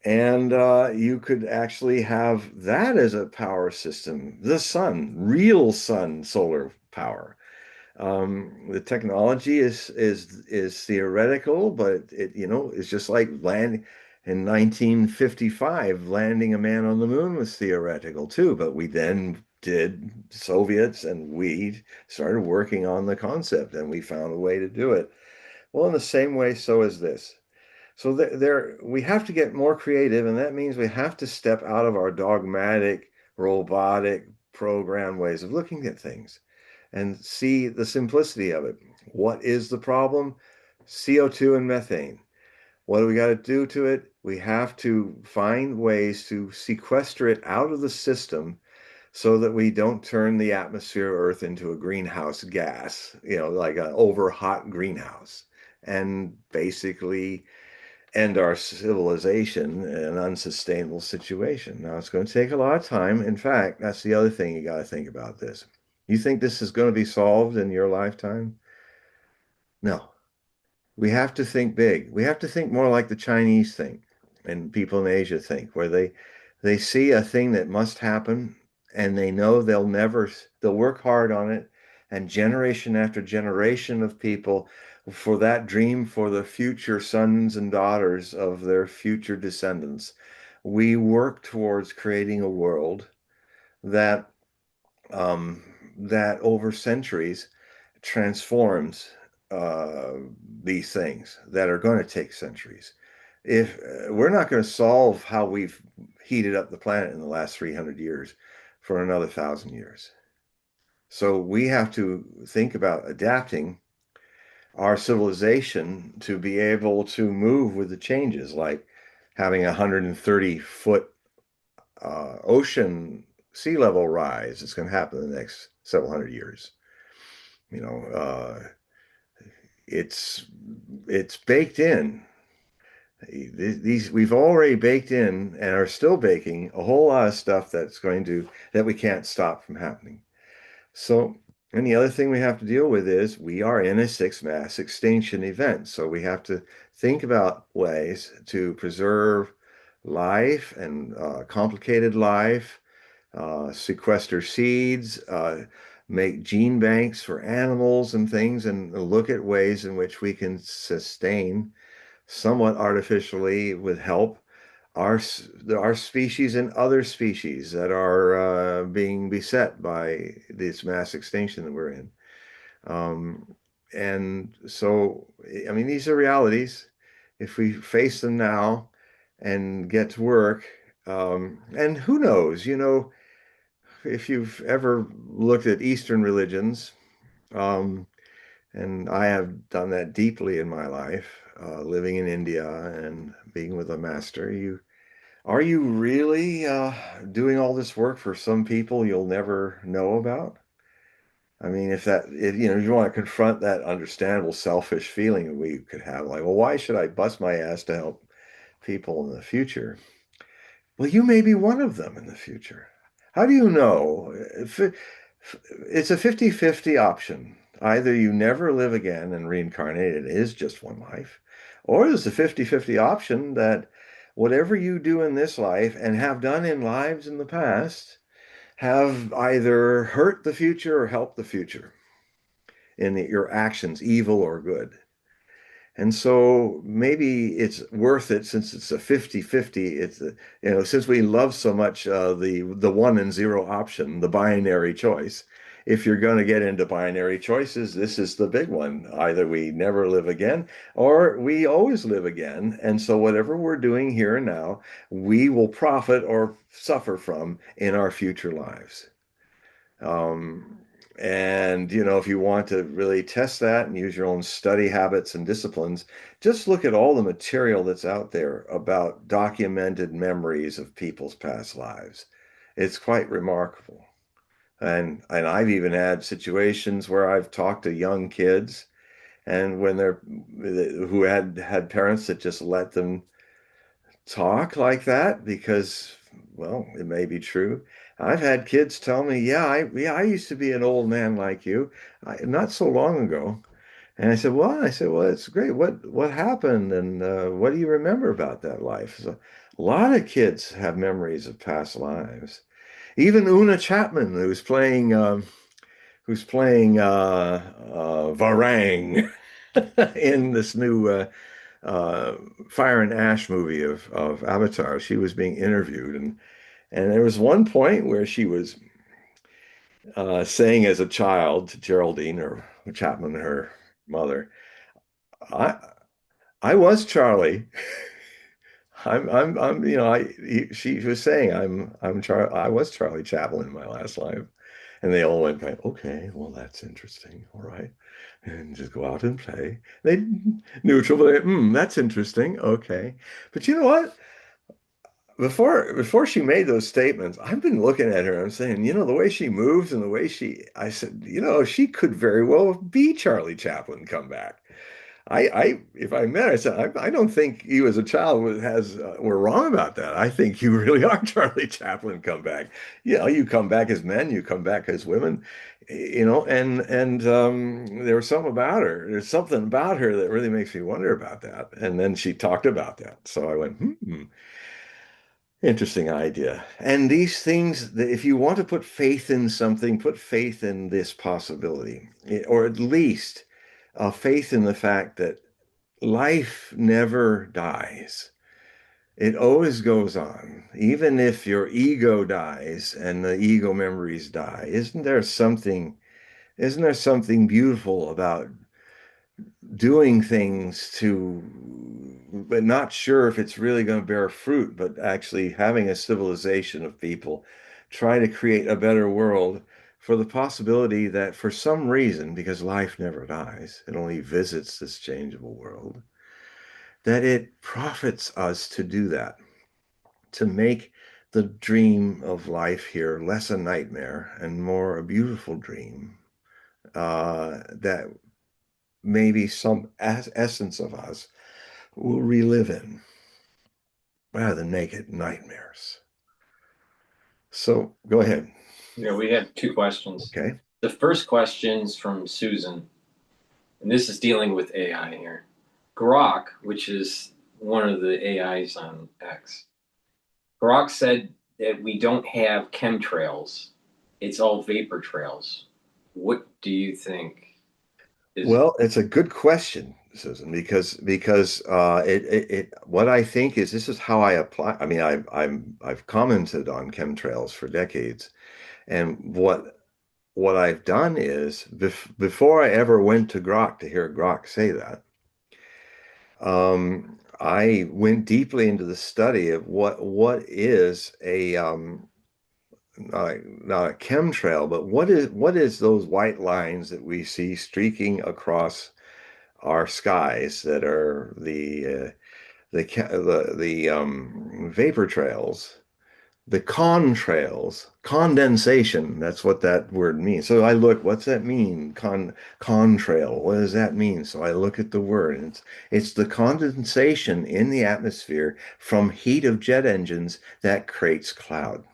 And you could actually have that as a power system, the sun, real sun solar power. The technology is theoretical, but it's just like land in 1955, landing a man on the moon was theoretical too. But we then did Soviets and we started working on the concept and we found a way to do it. Well, in the same way, so is this. So we have to get more creative, and that means we have to step out of our dogmatic, robotic, program ways of looking at things and see the simplicity of it. What is the problem? CO2 and methane. What do we got to do to it? We have to find ways to sequester it out of the system so that we don't turn the atmosphere Earth into a greenhouse gas, like an over hot greenhouse, and basically end our civilization in an unsustainable situation. Now, it's going to take a lot of time. In fact, that's the other thing you got to think about this. You think this is going to be solved in your lifetime? No. We have to think big. We have to think more like the Chinese think and people in Asia think, where they see a thing that must happen and they know they'll work hard on it, and generation after generation of people for that dream for the future sons and daughters of their future descendants. We work towards creating a world that that over centuries transforms uh, these things that are going to take centuries. If we're not going to solve how we've heated up the planet in the last 300 years for another 1,000 years. So we have to think about adapting our civilization to be able to move with the changes, like having a 130-foot ocean sea level rise. It's going to happen in the next several hundred years. You know, it's it's baked in. These we've already baked in and are still baking a whole lot of stuff that we can't stop from happening. So, and the other thing we have to deal with is we are in a sixth mass extinction event. So we have to think about ways to preserve life and complicated life, sequester seeds, make gene banks for animals and things, and look at ways in which we can sustain somewhat artificially with help our our species and other species that are being beset by this mass extinction that we're in. Um, and so, I mean, these are realities. If we face them now and get to work, and who knows, if you've ever looked at Eastern religions, um, and I have done that deeply in my life, living in India and being with a master, are you really doing all this work for some people you'll never know about? I mean, if you want to confront that understandable selfish feeling that we could have, like, well, why should I bust my ass to help people in the future? Well, you may be one of them in the future. How do you know? It's a 50-50 option. Either you never live again and reincarnate, it is just one life, or there's a 50-50 option that whatever you do in this life and have done in lives in the past have either hurt the future or helped the future in your actions, evil or good. And so maybe it's worth it since it's a 50-50. Since we love so much the one and zero option, the binary choice. If you're going to get into binary choices, this is the big one. Either we never live again or we always live again. And so whatever we're doing here and now, we will profit or suffer from in our future lives. Um, if you want to really test that and use your own study habits and disciplines, just look at all the material that's out there about documented memories of people's past lives. It's quite remarkable. And I've even had situations where I've talked to young kids and when they're who had parents that just let them talk like that because, well, it may be true. I've had kids tell me, I used to be an old man like you, not so long ago. And I said, well, it's great. What happened, and what do you remember about that life? So, a lot of kids have memories of past lives. Even Una Chapman, who's playing Varang in this new uh, Fire and Ash movie of Avatar. She was being interviewed, and there was one point where she was saying as a child to Geraldine or Chapman, her mother, "I I was Charlie. I'm she was saying I was Charlie Chaplin in my last life." And they all went like, okay, well, that's interesting. All right. And just go out and play. They neutral, but that's interesting. Okay. But you know what? Before she made those statements, I've been looking at her. I'm saying, the way she moves and the way I said, she could very well be Charlie Chaplin come back. If I met her, I said, I don't think you as a child were wrong about that. I think you really are Charlie Chaplin come back. You come back as men, you come back as women, and there was something about her. There's something about her that really makes me wonder about that. And then she talked about that. So I went, interesting idea. And these things, if you want to put faith in something, put faith in this possibility, or at least faith in the fact that life never dies. It always goes on. Even if your ego dies and the ego memories die, isn't there something beautiful about doing things but not sure if it's really going to bear fruit, but actually having a civilization of people try to create a better world for the possibility that for some reason, because life never dies, it only visits this changeable world, that it profits us to do that, to make the dream of life here less a nightmare and more a beautiful dream. that maybe some essence of us will relive in rather than naked nightmares. So go ahead. Yeah, we have two questions. Okay. The first question's from Susan, and this is dealing with AI here. Grok, which is one of the AIs on X, Grok said that we don't have chemtrails. It's all vapor trails. What do you think is Well, it's a good question, Susan, because it what I think is this is how I apply. I mean, I've commented on chemtrails for decades, and what I've done is before I ever went to Grok to hear Grok say that, I went deeply into the study of what is a not a chemtrail, but what is those white lines that we see streaking across our skies that are the vapor trails, the contrails, condensation. That's what that word means. So I look, what's that mean? Contrail. What does that mean? So I look at the word, and it's the condensation in the atmosphere from heat of jet engines that creates cloud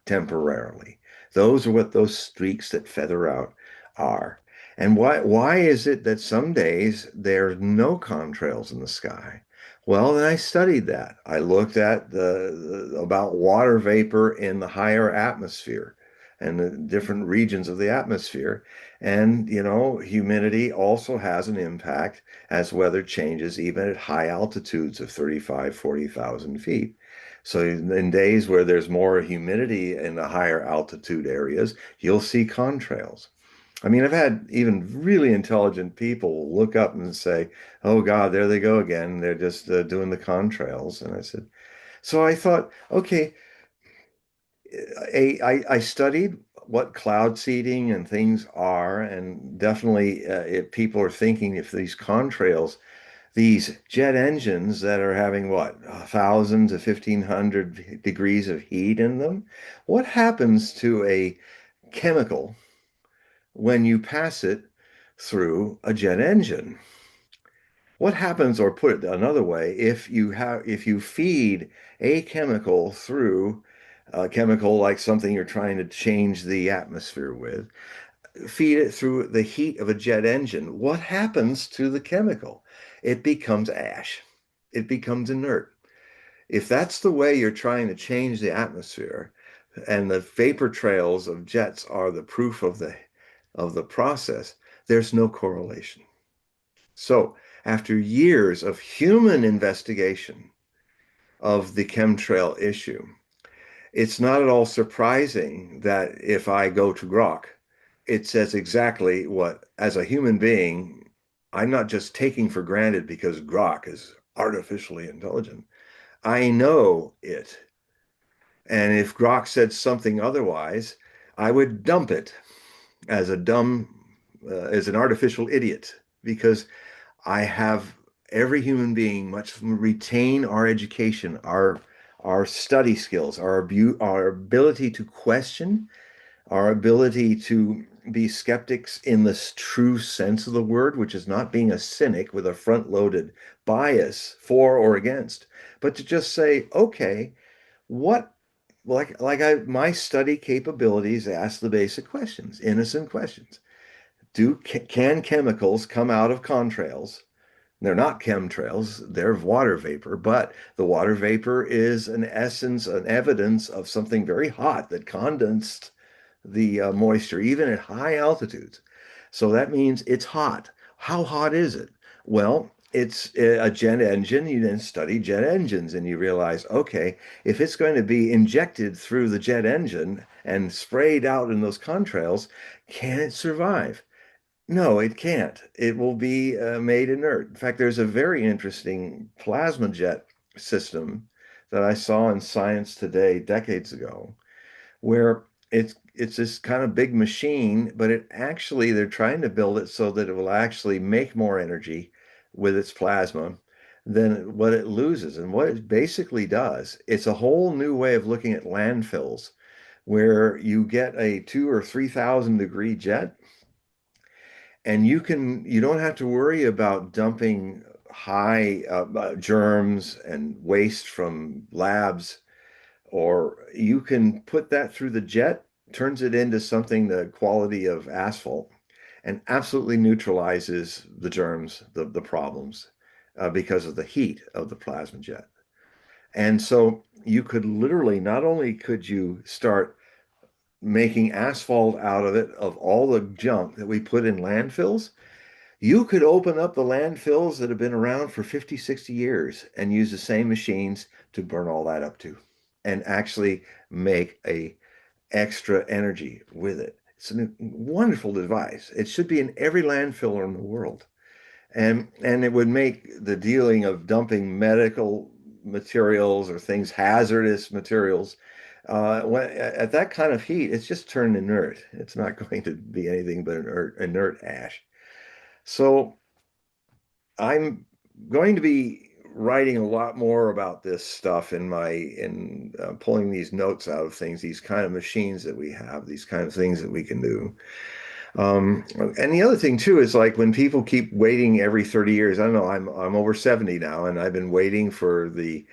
temporarily. Those are what those streaks that feather out are. And why is it that some days there's no contrails in the sky? Well, then I studied that. I looked at the about water vapor in the higher atmosphere and the different regions of the atmosphere. And, humidity also has an impact as weather changes, even at high altitudes of 35, 40,000 feet. So in days where there's more humidity in the higher altitude areas, you'll see contrails. I mean, I've had even really intelligent people look up and say, "Oh God, there they go again. They're just doing the contrails." And I said, so I thought, okay, I studied what cloud seeding and things are, and definitely if people are thinking if these contrails, these jet engines that are having what, 1,000 to 1,500 degrees of heat in them, what happens to a chemical when you pass it through a jet engine? What happens, or put it another way, if you feed a chemical through a chemical like something you're trying to change the atmosphere with, feed it through the heat of a jet engine, what happens to the chemical? It becomes ash. It becomes inert. If that's the way you're trying to change the atmosphere, and the vapor trails of jets are the proof of the process, there's no correlation. So, after years of human investigation of the chemtrail issue, it's not at all surprising that if I go to Grok, it says exactly what, as a human being, I'm not just taking for granted because Grok is artificially intelligent. I know it. And if Grok said something otherwise, I would dump it as as an artificial idiot because I have every human being much retain our education, our study skills, our ability to question, our ability to be skeptics in the true sense of the word, which is not being a cynic with a front-loaded bias for or against, but to just say, okay, what my study capabilities ask the basic questions, innocent questions. Can chemicals come out of contrails? They're not chemtrails, they're water vapor, but the water vapor is an essence, an evidence of something very hot that condensed the moisture, even at high altitudes. So that means it's hot. How hot is it? Well, it's a jet engine. You then study jet engines and you realize, okay, if it's going to be injected through the jet engine and sprayed out in those contrails, can it survive? No, it can't. It will be made inert. In fact, there's a very interesting plasma jet system that I saw in Science Today decades ago, where it's this kind of big machine, but it actually they're trying to build it so that it will actually make more energy with its plasma than what it loses. And what it basically does, it's a whole new way of looking at landfills, where you get a 2 or 3,000 degree jet And you don't have to worry about dumping high germs and waste from labs, or you can put that through the jet, turns it into something the quality of asphalt, and absolutely neutralizes the germs, the problems, because of the heat of the plasma jet. And so you could literally, not only could you start making asphalt out of it, of all the junk that we put in landfills, you could open up the landfills that have been around for 50, 60 years and use the same machines to burn all that up to and actually make a extra energy with it. It's a wonderful device. It should be in every landfill in the world. And it would make the dealing of dumping medical materials or things, hazardous materials, at that kind of heat, it's just turned inert. It's not going to be anything but inert ash. So I'm going to be writing a lot more about this stuff in pulling these notes out of things, these kind of machines that we have, these kind of things that we can do. And the other thing too is like when people keep waiting every 30 years. I don't know, I'm over 70 now, and I've been waiting for the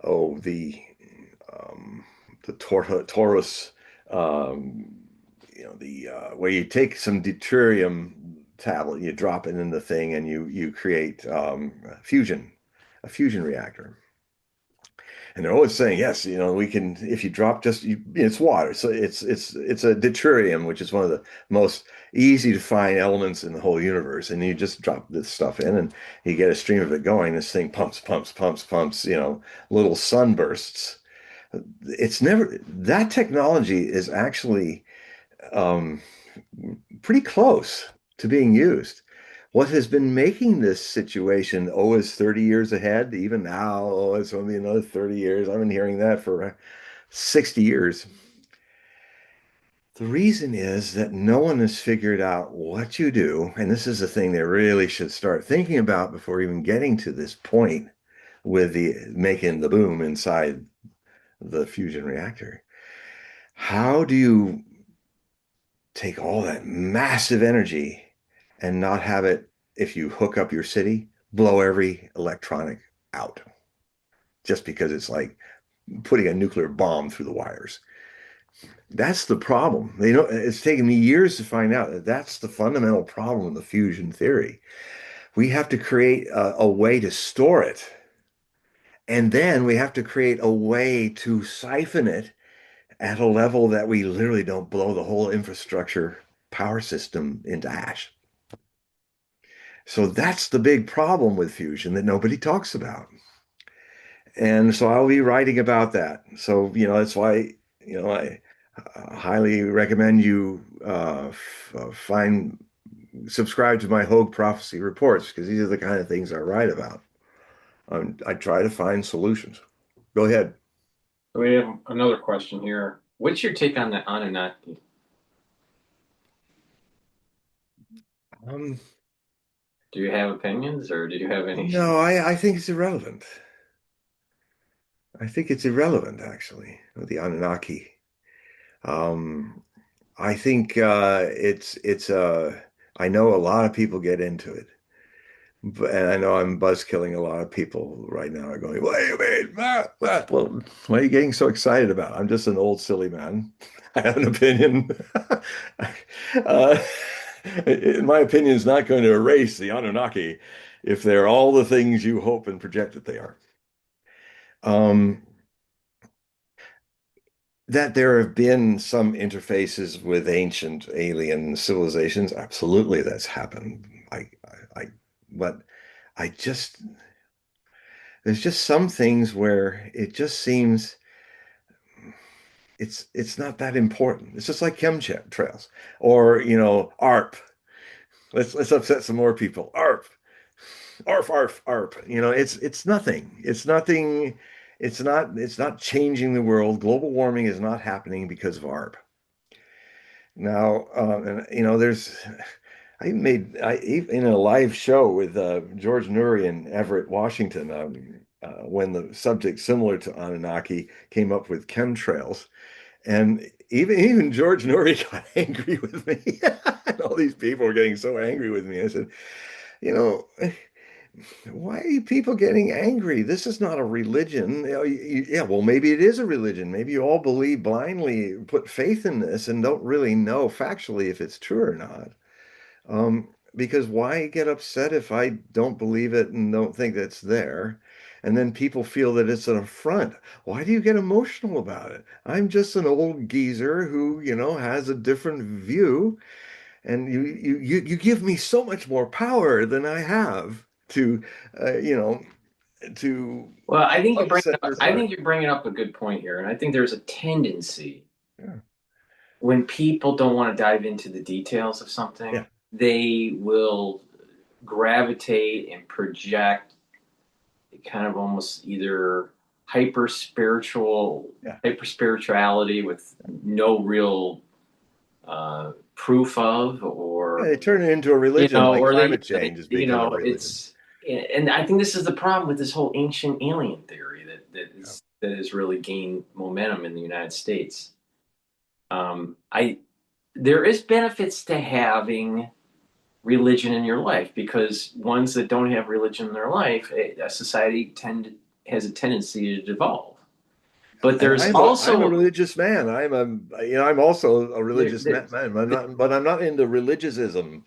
oh the Taurus, um, the where you take some deuterium tablet, you drop it in the thing, and you create a fusion reactor. And they're always saying, yes, we can, if you drop it's water. So it's a deuterium, which is one of the most easy to find elements in the whole universe. And you just drop this stuff in and you get a stream of it going. This thing pumps, pumps, pumps, pumps, little sunbursts. It's never, that technology is actually um, pretty close to being used. What has been making this situation, oh, is 30 years ahead, even now, oh, it's only another 30 years. I've been hearing that for 60 years. The reason is that no one has figured out what you do, and this is the thing they really should start thinking about before even getting to this point with the making the boom inside the fusion reactor. How do you take all that massive energy and not have it, if you hook up your city, blow every electronic out just because it's like putting a nuclear bomb through the wires? That's the problem. It's taken me years to find out that that's the fundamental problem in the fusion theory. We have to create a way to store it, and then we have to create a way to siphon it at a level that we literally don't blow the whole infrastructure power system into ash. So that's the big problem with fusion that nobody talks about. And so I'll be writing about that. So, that's why, I highly recommend you subscribe to my Hogue Prophecy reports, because these are the kind of things I write about. I try to find solutions. Go ahead. We have another question here. What's your take on the Anunnaki? Um, Do you have opinions or do you have any? no, I think it's irrelevant. I think it's irrelevant, actually, the Anunnaki. Um, I think I know a lot of people get into it, and I know I'm buzzkilling a lot of people right now are going, what do you mean? Well, what are you getting so excited about? I'm just an old silly man. I have an opinion. uh, my opinion is not going to erase the Anunnaki if they're all the things you hope and project that they are. Um, that there have been some interfaces with ancient alien civilizations, absolutely, that's happened. I, but I just, there's just some things where it just seems it's not that important. It's just like chemtrails or ARP. Let's upset some more people. ARP, ARP, ARP, ARP. It's nothing. It's nothing. It's not changing the world. Global warming is not happening because of ARP. Now, and I in a live show with George Noory in Everett, Washington, when the subject similar to Anunnaki came up with chemtrails, And even George Norrie got angry with me. And all these people were getting so angry with me. I said, you know, why are you people getting angry? This is not a religion. Yeah, well, maybe it is a religion. Maybe you all believe blindly, put faith in this, and don't really know factually if it's true or not. Because why get upset if I don't believe it and don't think that's there? And then people feel that it's an affront. Why do you get emotional about it? I'm just an old geezer who, has a different view, and you give me so much more power than I have to, uh, you know, to Well, upset your I heart. think you're bringing up a good point here, and I think there's a tendency Yeah, when people don't want to dive into the details of yeah, something, they will gravitate and project kind of almost either hyper spiritual, yeah. hyper spirituality with no real proof of, Yeah, or they turn it into a religion, like or climate change has become a religion. it's, and I think this is the problem with this whole ancient alien theory Yeah, that has really gained momentum in the United States. I There is benefits to having religion in your life, because ones that don't have religion in their life, a society has a tendency to devolve. But and there's I'm a also religious man. I'm also a there, religious there, man. But I'm not into religiosism.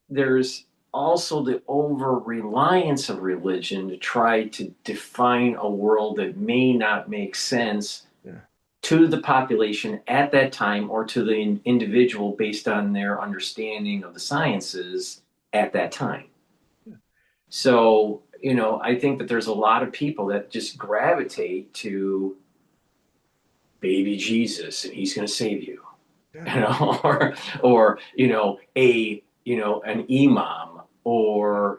there's also the over reliance of religion to try to define a world that may not make sense Yeah, to the population at that time, or to the individual based on their understanding of the sciences at that time. So, I think that there's a lot of people that just gravitate to baby Jesus and he's going to save you, yeah, or an imam,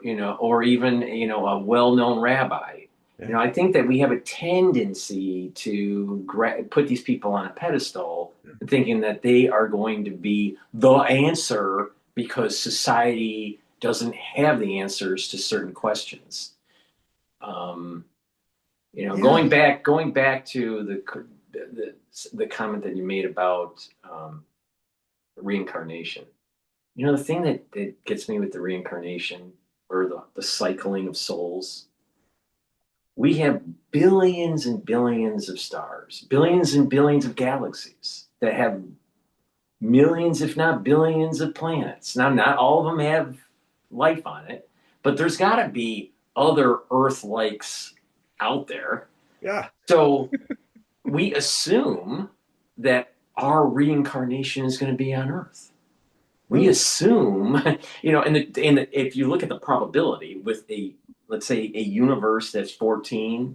yeah, or even, a well-known rabbi. yeah, I think that we have a tendency to put these people on a pedestal, thinking that they are going to be the answer because society doesn't have the answers to certain questions. Um, yeah. going back to the comment that you made about reincarnation. The thing that gets me with the reincarnation, or the cycling of souls, we have billions and billions of stars, billions and billions of galaxies that have millions, if not billions, of planets. Now, not all of them have life on it, but there's got to be other Earth likes out there. Yeah. So we assume that our reincarnation is going to be on Earth. We Oh, assume, if you look at the probability with let's say, a universe that's 14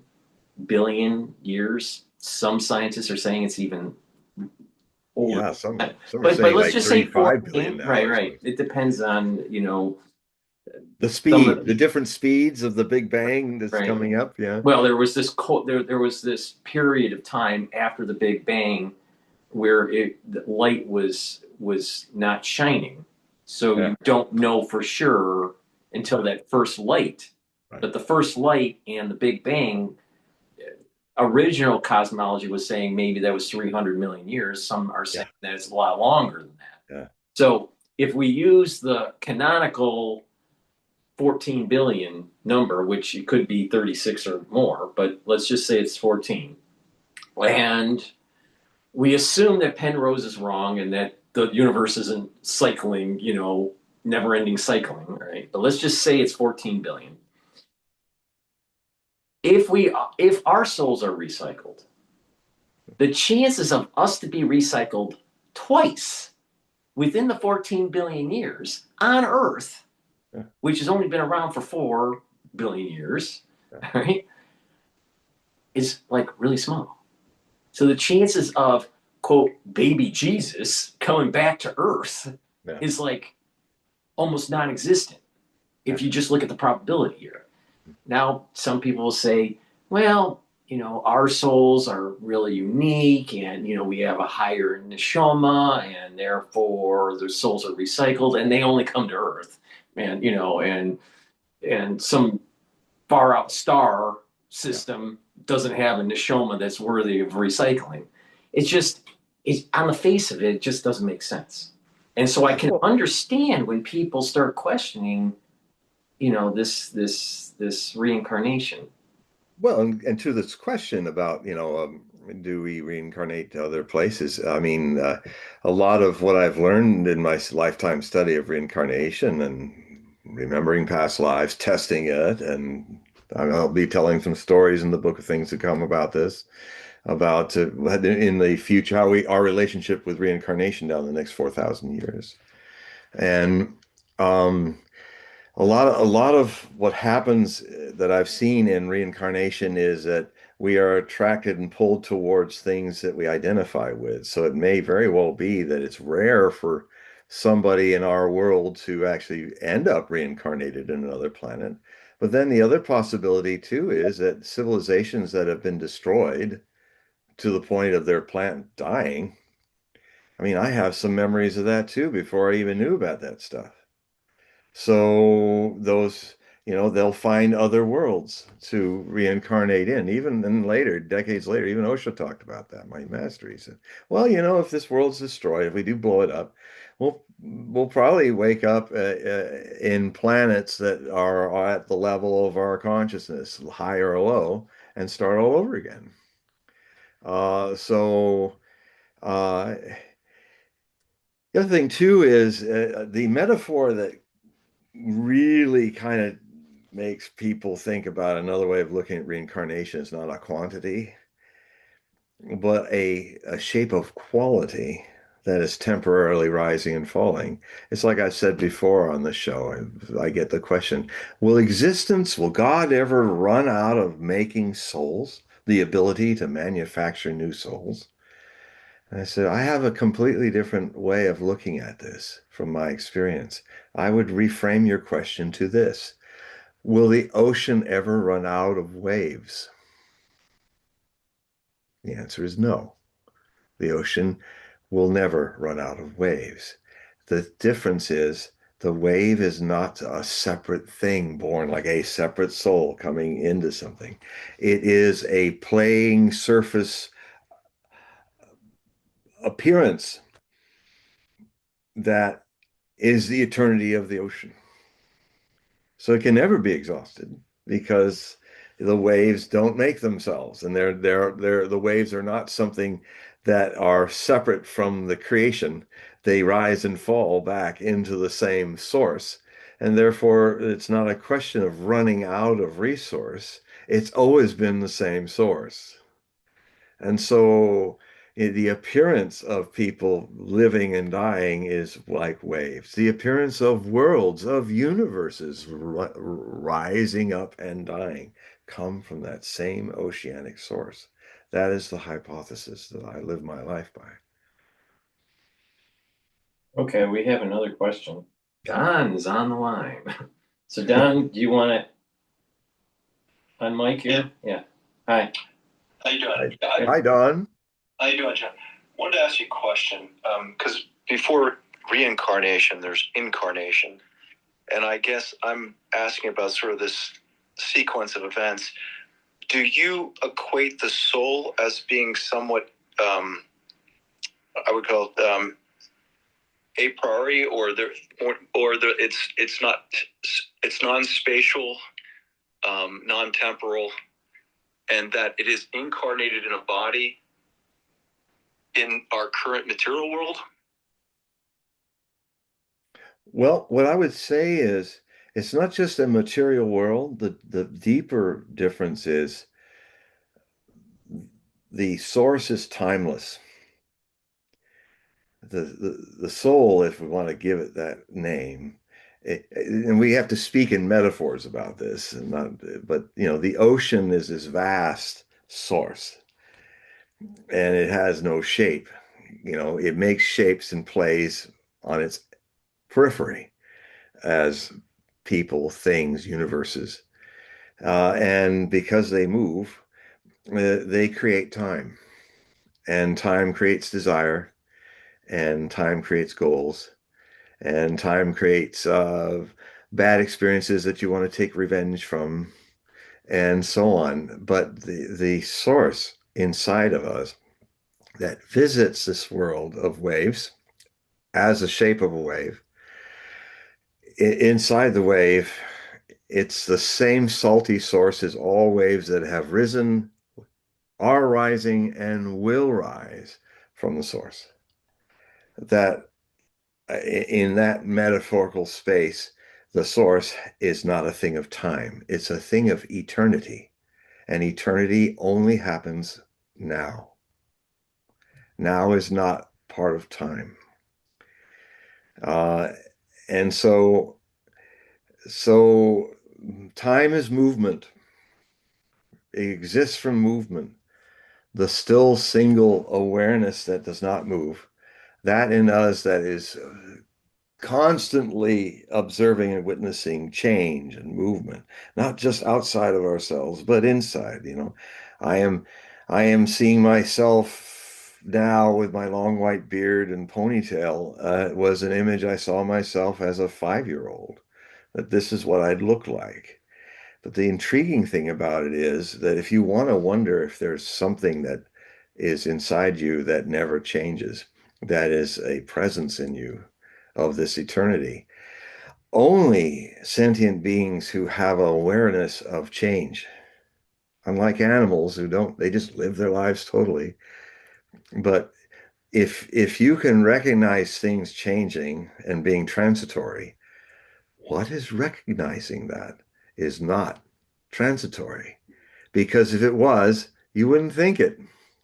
billion years, some scientists are saying it's even older. yeah. Some are But saying let's like just say 35 billion 14. now Right, or right. something. It depends on, The some speed, of the different speeds of the Big Bang that's right. coming up. Yeah. Well, there was this period of time after the Big Bang where the light was not shining. So Yeah. you don't know for sure until that first light. Right. But the first light and the Big Bang, original cosmology was saying maybe that was 300 million years. Some are saying Yeah. that it's a lot longer than that. Yeah. So if we use the canonical 14 billion number, which it could be 36 or more, but let's just say it's 14. And we assume that Penrose is wrong and that the universe isn't cycling, never ending cycling, right? But let's just say it's 14 billion. If our souls are recycled, the chances of us to be recycled twice within the 14 billion years on Earth, Yeah. which has only been around for 4 billion years, Yeah. right, is like really small. So the chances of, quote, baby Jesus coming back to Earth Yeah. is like almost non existent Yeah. if you just look at the probability here. Now, some people will say, well, our souls are really unique, and, we have a higher neshama, and therefore their souls are recycled and they only come to Earth. And, and some far out star Yeah. system doesn't have a neshama that's worthy of recycling. It's just, it's on the face of it, it just doesn't make sense. And so I can Well, understand when people start questioning, this reincarnation. well, and to this question about, do we reincarnate to other places? I mean, a lot of what I've learned in my lifetime study of reincarnation and remembering past lives, testing it, and I'll be telling some stories in the book of things to come about this, about in the future how our relationship with reincarnation down the next 4,000 years, and um, a lot of what happens that I've seen in reincarnation is that we are attracted and pulled towards things that we identify with. So it may very well be that it's rare for somebody in our world to actually end up reincarnated in another planet. But then the other possibility too is that civilizations that have been destroyed to the point of their planet dying. I mean, I have some memories of that too before I even knew about that stuff. So those, they'll find other worlds to reincarnate in. Even then later, decades later, even Osho talked about that, my master. He said, well, if this world's destroyed, if we do blow it up, we'll probably wake up in planets that are at the level of our consciousness, high or low, and start all over again. So uh, the other thing too is the metaphor that really kind of makes people think about another way of looking at reincarnation is not a quantity, but a shape of quality that is temporarily rising and falling. It's like I said before on the show, I get the question, will God ever run out of making souls, the ability to manufacture new souls? And I said, I have a completely different way of looking at this from my experience. I would reframe your question to this. Will the ocean ever run out of waves? The answer is no. The ocean will never run out of waves. The difference is the wave is not a separate thing born like a separate soul coming into something. It is a playing surface appearance that is the eternity of the ocean. So it can never be exhausted because the waves don't make themselves, and the waves are not something that are separate from the creation. They rise and fall back into the same source, and therefore it's not a question of running out of resource. It's always been the same source. And so the appearance of people living and dying is like waves. The appearance of worlds, of universes rising up and dying come from that same oceanic source. That is the hypothesis that I live my life by. Okay, we have another question. Don is on the line. So Don, do you want to unmic here? Yeah. Hi. How you doing? Hi, hi, Don. How you doing, John? Wanted to ask you a question because before reincarnation, there's incarnation, and I guess I'm asking about sort of this sequence of events. Do you equate the soul as being somewhat, I would call it, a priori, it's non-spatial, non-temporal, and that it is incarnated in a body in our current material world? Well, what I would say is it's not just a material world. The deeper difference is the source is timeless. The soul, if we want to give it that name, and we have to speak in metaphors about this, and not, but the ocean is this vast source, and it has no shape. It makes shapes and plays on its periphery as people, things, universes, and because they move, they create time, and time creates desire, and time creates goals, and time creates bad experiences that you want to take revenge from, and so on. But the source inside of us that visits this world of waves as a shape of a wave, inside the wave, it's the same salty source as all waves that have risen, are rising, and will rise from the source. That in that metaphorical space, the source is not a thing of time, it's a thing of eternity. And eternity only happens now. Now is not part of time. Uh, and so time is movement. It exists from movement. The still single awareness that does not move, that in us that is constantly observing and witnessing change and movement, not just outside of ourselves, but inside, you know. I am I am seeing myself now with my long white beard and ponytail. It was an image I saw myself as a 5-year old, that this is what I'd look like. But the intriguing thing about it is that if you want to wonder if there's something that is inside you that never changes, that is a presence in you of this eternity, only sentient beings who have awareness of change, unlike animals who don't, they just live their lives totally. But if you can recognize things changing and being transitory, what is recognizing that is not transitory. Because if it was, you wouldn't think it.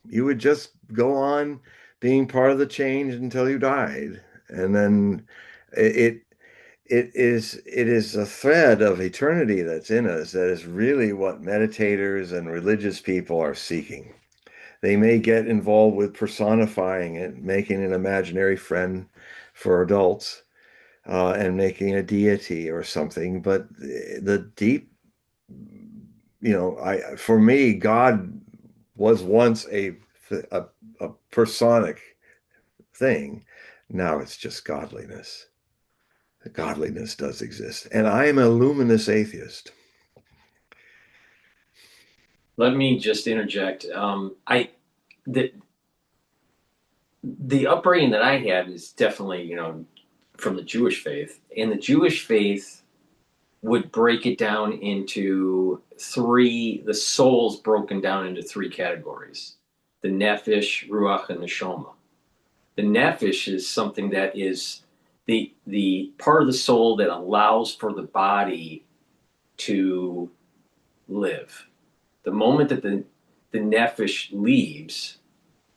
You would just go on being part of the change until you died. And then it it is a thread of eternity that's in us that is really what meditators and religious people are seeking. They may get involved with personifying it, making an imaginary friend for adults, and making a deity or something. But the deep, I for me, God was once a, a personic thing. Now it's just godliness. Godliness does exist, and I am a luminous atheist. Let me just interject. The upbringing that I had is definitely, from the Jewish faith, and the Jewish faith would break it down into three. The soul's broken down into three categories: the nefesh, ruach, and the neshama. The nefesh is something that is the part of the soul that allows for the body to live. The moment that the nefesh leaves,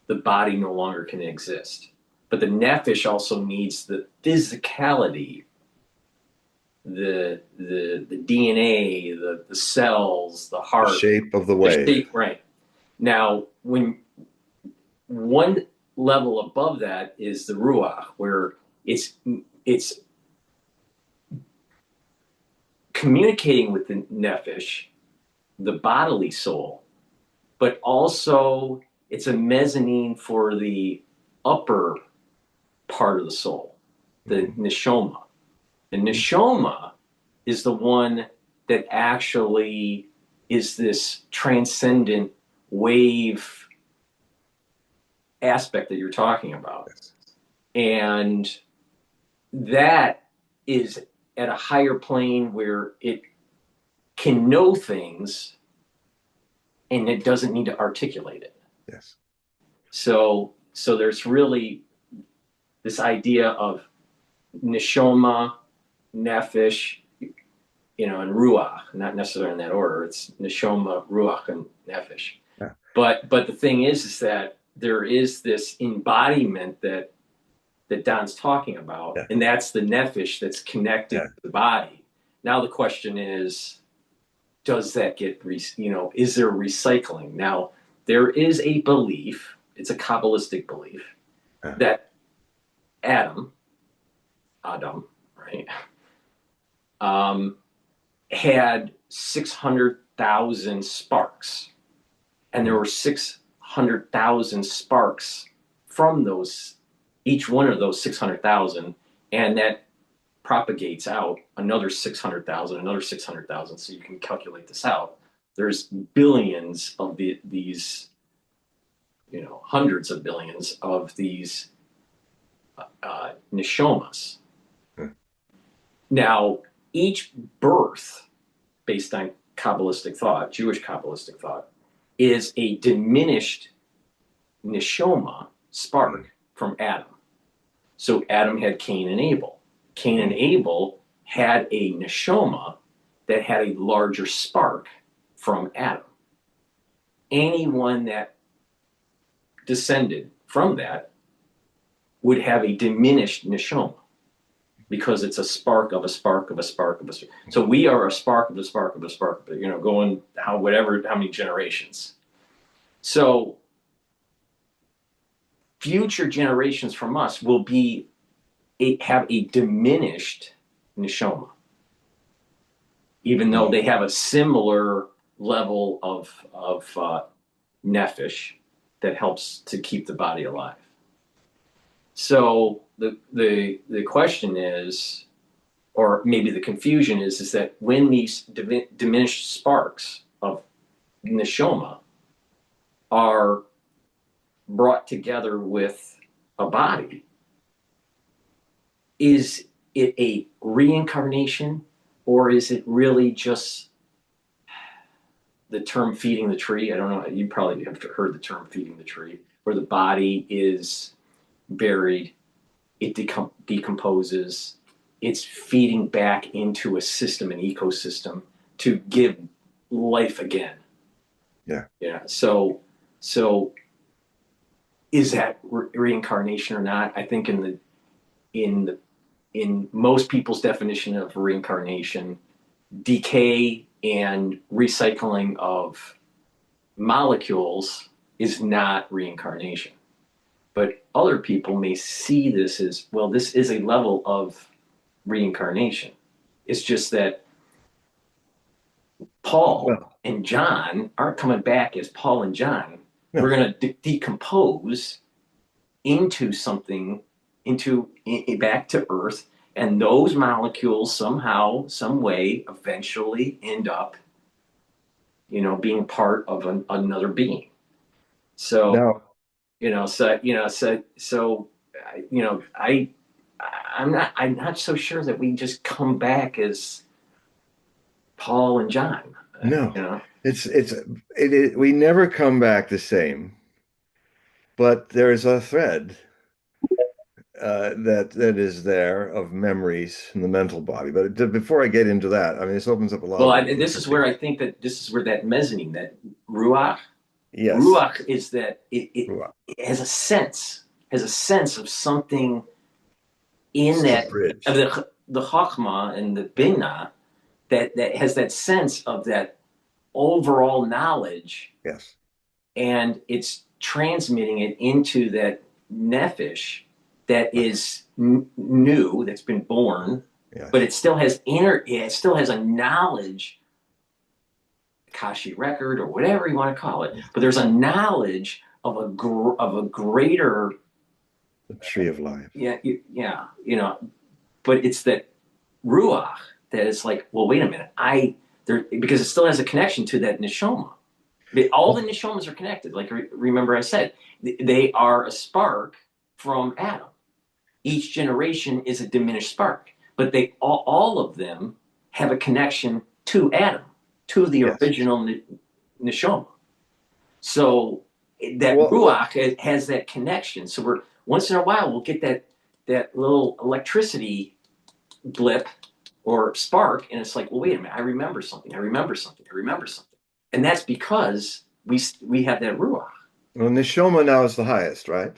the body no longer can exist. But the nefesh also needs the physicality, the DNA, the cells, the The heart, shape of the the wave. shape. Right. Now, when one level above that is the ruach, where it's communicating with the nefesh, the bodily soul, but also it's a mezzanine for the upper part of the soul, the neshama. The neshama is the one that actually is this transcendent wave aspect that you're talking about. And that is at a higher plane where it can know things and it doesn't need to articulate it. Yes. So there's really this idea of neshama, nefesh, and ruach, not necessarily in that order. It's neshama, ruach, and nefesh. Yeah. But the thing is that there is this embodiment that Don's talking about, Yeah. and that's the nefesh that's connected Yeah. to the body. Now the question is, does that get, is there recycling? Now, there is a belief, it's a Kabbalistic belief, that Adam, right, had 600,000 sparks. And there were 600,000 sparks from those, each one of those 600,000. And that propagates out another 600,000, another 600,000. So you can calculate this out. There's billions of these, hundreds of billions of these neshomas. Hmm. Now, each birth, based on Kabbalistic thought, Jewish Kabbalistic thought, is a diminished neshoma spark from Adam. So Adam had Cain and Abel. Cain and Abel had a neshoma that had a larger spark from Adam. Anyone that descended from that would have a diminished neshoma because it's a spark of a spark of a spark of a spark. So we are a spark of a spark of a spark, going how many generations. So future generations from us will have a diminished neshoma, even though they have a similar level of nefesh that helps to keep the body alive. So the question is, or maybe the confusion is that when these diminished sparks of neshoma are brought together with a body, is it a reincarnation, or is it really just the term feeding the tree? I don't know. You probably have heard the term feeding the tree, where the body is buried, it decomposes, it's feeding back into a system, an ecosystem, to give life again. Yeah. Yeah. So is that reincarnation or not? I think in most people's definition of reincarnation, decay and recycling of molecules is not reincarnation. But other people may see this as, well, this is a level of reincarnation. It's just that Paul and John aren't coming back as Paul and John. No. We're going to decompose into something, back to Earth, and those molecules somehow, some way, eventually end up, being part of another being. So, no. I'm not so sure that we just come back as Paul and John. No, we never come back the same, but there's a thread that is there of memories in the mental body. But before I get into that, I mean, this opens up a lot. Well, and this is where I think that mezzanine, that ruach. Yes. Ruach is that it has a sense of something in that bridge of the chachma and the binah that has that sense of that overall knowledge. Yes. And it's transmitting it into that nefesh that is new, that's been born, yes. But it still has a knowledge, Kashi record or whatever you want to call it. But there's a knowledge of a greater, the tree of life. Yeah. But it's that ruach that is like, well, wait a minute, because it still has a connection to that neshoma. All the neshomas are connected. Like, remember I said, they are a spark from Adam. Each generation is a diminished spark, but all of them have a connection to Adam, to the original neshoma. So that ruach has that connection. So once in a while we'll get that little electricity blip or spark, and it's like, well, wait a minute, I remember something. And that's because we have that ruach. Well, neshoma now is the highest, right?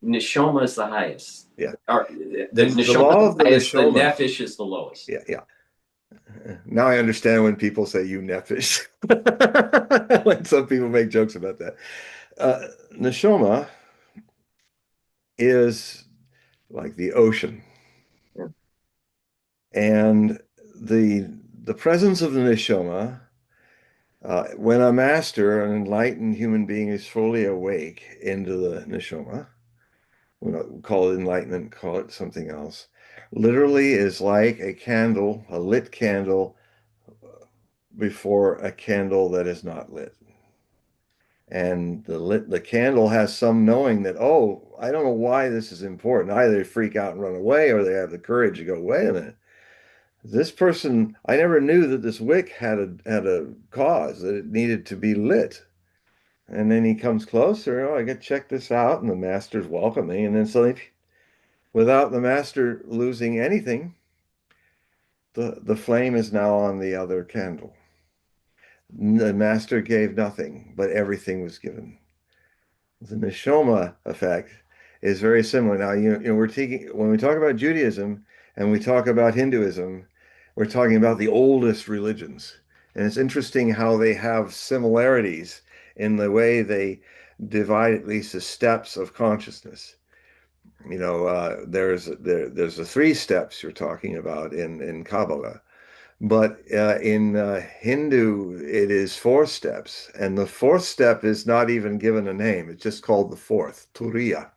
Neshoma is the highest. Yeah. The neshoma is the highest, the nefesh is the lowest. Yeah. Now I understand when people say you nefesh. When some people make jokes about that. Neshoma is like the ocean. Yeah. And the presence of the neshoma, when a master, an enlightened human being, is fully awake into the neshoma, we'll call it enlightenment, call it something else, literally is like a candle, a lit candle, before a candle that is not lit. And the candle has some knowing that, oh, I don't know why this is important. Either they freak out and run away, or they have the courage to go, wait a minute. This person, I never knew that this wick had a cause, that it needed to be lit. And then he comes closer, oh, I got to check this out, and the master's welcoming. And then suddenly, without the master losing anything, the flame is now on the other candle. The master gave nothing, but everything was given. The neshama effect is very similar. Now, we're taking when we talk about Judaism and we talk about Hinduism, we're talking about the oldest religions. And it's interesting how they have similarities in the way they divide at least the steps of consciousness. There's the three steps you're talking about in Kabbalah. But in Hindu, it is four steps. And the fourth step is not even given a name. It's just called the fourth, Turiya.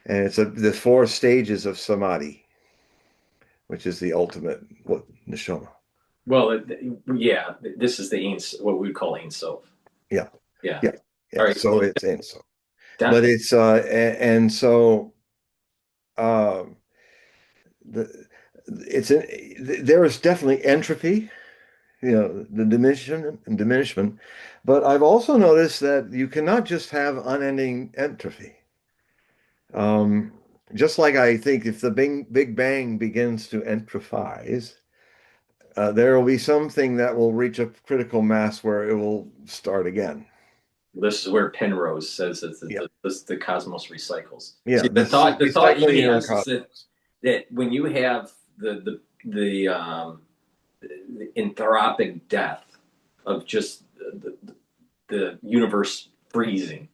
And it's the four stages of Samadhi, which is the ultimate neshama. Well, yeah, this is what we call Ein Sof. Yeah. Yeah. Yeah. Yeah. All right. So it's Ein Sof. That, But it's, and so, the, there is definitely entropy, the diminishment. But I've also noticed that you cannot just have unending entropy. Just like I think if the Big Bang begins to entropize, there will be something that will reach a critical mass where it will start again. this is where Penrose says that Yeah. the cosmos recycles. Yeah, See, the thought he has is cosmos. that when you have the anthropic death of just the universe freezing,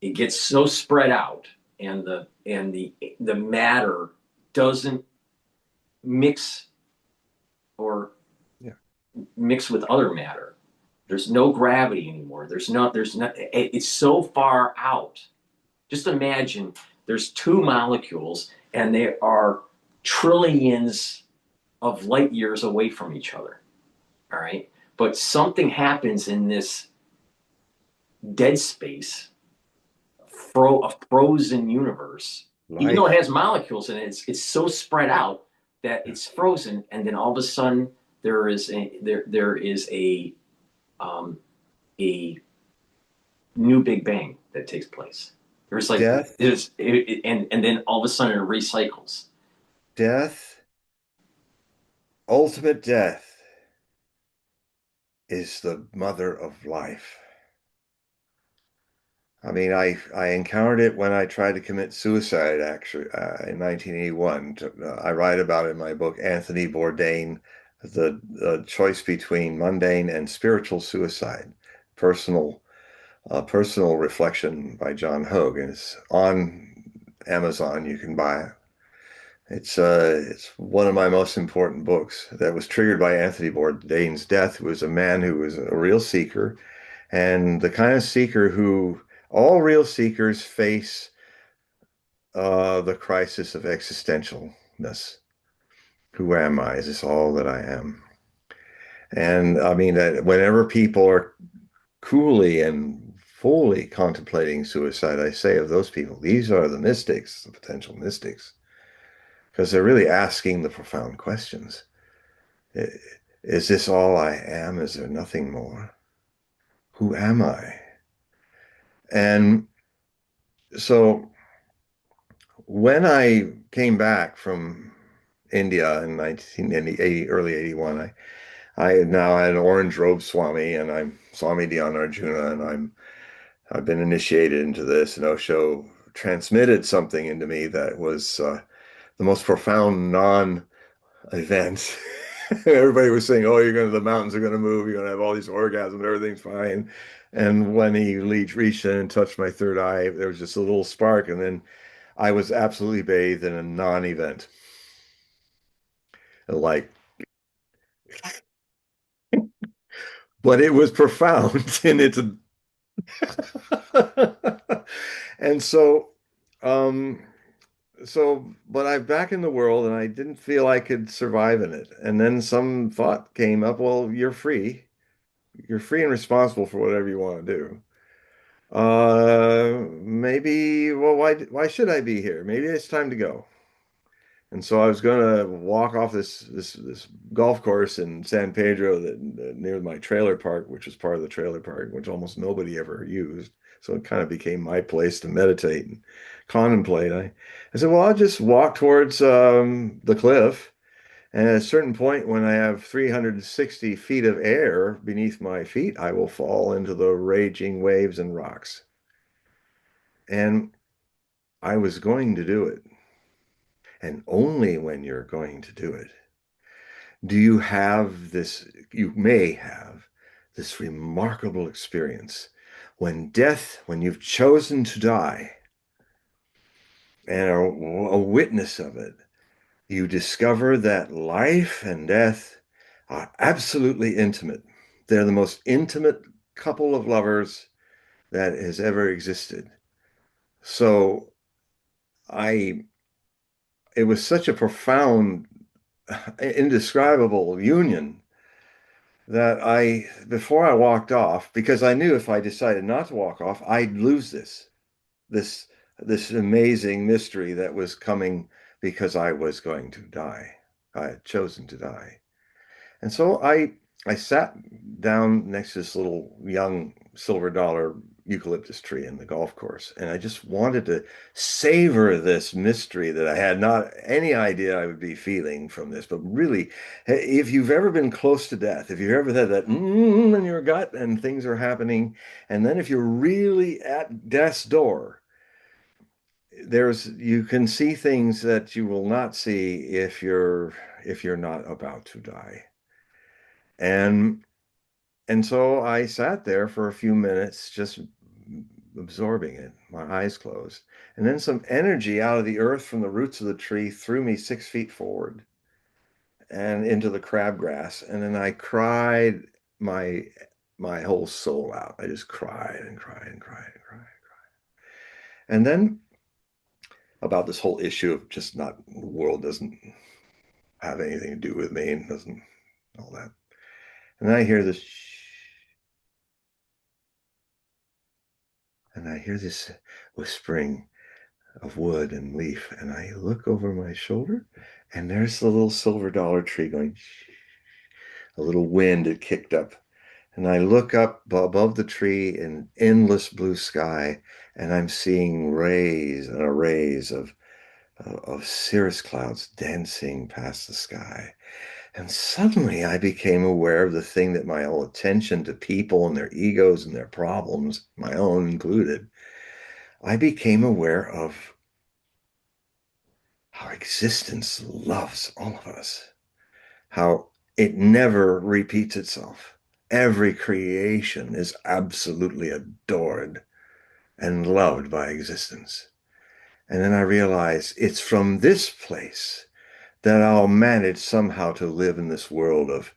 it gets so spread out, and the matter doesn't mix or mix with other matter. There's no gravity anymore. There's not. It's so far out. Just imagine there's two molecules and they are trillions of light years away from each other. All right. But something happens in this dead space, a frozen universe. Even though it has molecules in it, it's so spread out that it's frozen, and then all of a sudden there is a new Big Bang that takes place. There's like Death. And then all of a sudden it recycles. Death, ultimate death, is the mother of life. I mean, I encountered it when I tried to commit suicide, actually, in 1981. I write about it in my book, Anthony Bourdain, the choice between mundane and spiritual suicide, personal reflection by John Hogue, and it's on Amazon. You can buy it. It's one of my most important books that was triggered by Anthony Bourdain's death. Who was a man who was a real seeker, and the kind of seeker who all real seekers face the crisis of existentialness. Who am I? Is this all that I am? And I mean, whenever people are coolly and fully contemplating suicide, I say of those people, these are the mystics, the potential mystics, because they're really asking the profound questions. Is this all I am? Is there nothing more? Who am I? And so when I came back from India in 1980, early 81, I now had an orange robe Swami, and I'm Swami Dhyan Arjuna, and I've been initiated into this, and Osho transmitted something into me that was the most profound non-event. Everybody was saying, "Oh, the mountains are going to move. You're going to have all these orgasms. Everything's fine." And when he reached in and touched my third eye, there was just a little spark, and then I was absolutely bathed in a non-event. Like, but it was profound, and it's and so but I'm back in the world and I didn't feel I could survive in it. And then some thought came up, well, you're free. You're free and responsible for whatever you want to do. Maybe, well, why should I be here? Maybe it's time to go. And so I was going to walk off this golf course in San Pedro that near my trailer park, which was part of the trailer park, which almost nobody ever used. So it kind of became my place to meditate and contemplate. I said, well, I'll just walk towards the cliff. And at a certain point, when I have 360 feet of air beneath my feet, I will fall into the raging waves and rocks. And I was going to do it. And only when you're going to do it do you have this, you may have this remarkable experience when you've chosen to die and are a witness of it, you discover that life and death are absolutely intimate. They're the most intimate couple of lovers that has ever existed. So I, it was such a profound, indescribable union that before I walked off, because I knew if I decided not to walk off, I'd lose this, this amazing mystery that was coming because I was going to die. I had chosen to die. And so I sat down next to this little young silver dollar eucalyptus tree in the golf course, and I just wanted to savor this mystery that I had not any idea I would be feeling from this. But really, if you've ever been close to death, if you've ever had that in your gut and things are happening, and then if you're really at death's door, you can see things that you will not see if you're not about to die. And and so I sat there for a few minutes, just absorbing it, my eyes closed. And then some energy out of the earth from the roots of the tree threw me 6 feet forward and into the crabgrass. And then I cried my my whole soul out. I just cried and cried and cried and cried. And then about this whole issue of just not the world doesn't have anything to do with me and doesn't all that. And then I hear this and I hear this whispering of wood and leaf, and I look over my shoulder, and there's the little silver dollar tree going. A little wind had kicked up, and I look up above the tree in endless blue sky, and I'm seeing rays and arrays of cirrus clouds dancing past the sky. And suddenly I became aware of the thing that my whole attention to people and their egos and their problems, my own included, I became aware of how existence loves all of us, how it never repeats itself. Every creation is absolutely adored and loved by existence. And then I realized it's from this place that I'll manage somehow to live in this world of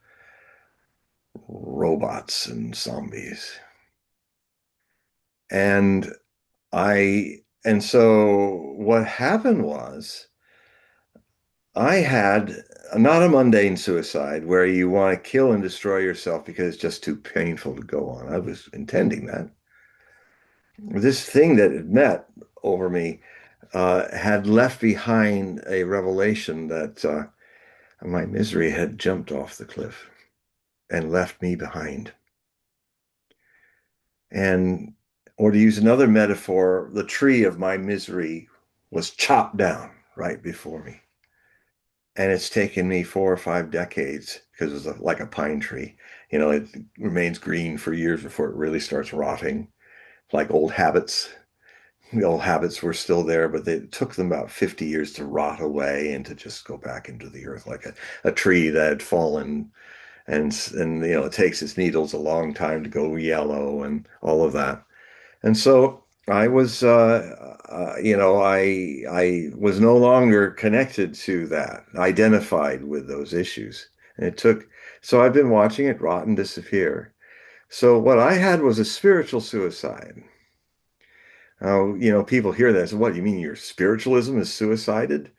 robots and zombies. And and so what happened was I had not a mundane suicide where you want to kill and destroy yourself because it's just too painful to go on. I was intending that. This thing that had met over me had left behind a revelation that my misery had jumped off the cliff and left me behind. And, or to use another metaphor, the tree of my misery was chopped down right before me. And it's taken me 4 or 5 decades because it's like a pine tree. You know, it remains green for years before it really starts rotting, like old habits. The old habits were still there, but it took them about 50 years to rot away and to just go back into the earth like a tree that had fallen. And you know, it takes its needles a long time to go yellow and all of that. And so I was, I was no longer connected to that, identified with those issues. And so I've been watching it rot and disappear. So what I had was a spiritual suicide People hear that. So what, you mean your spiritualism is suicided?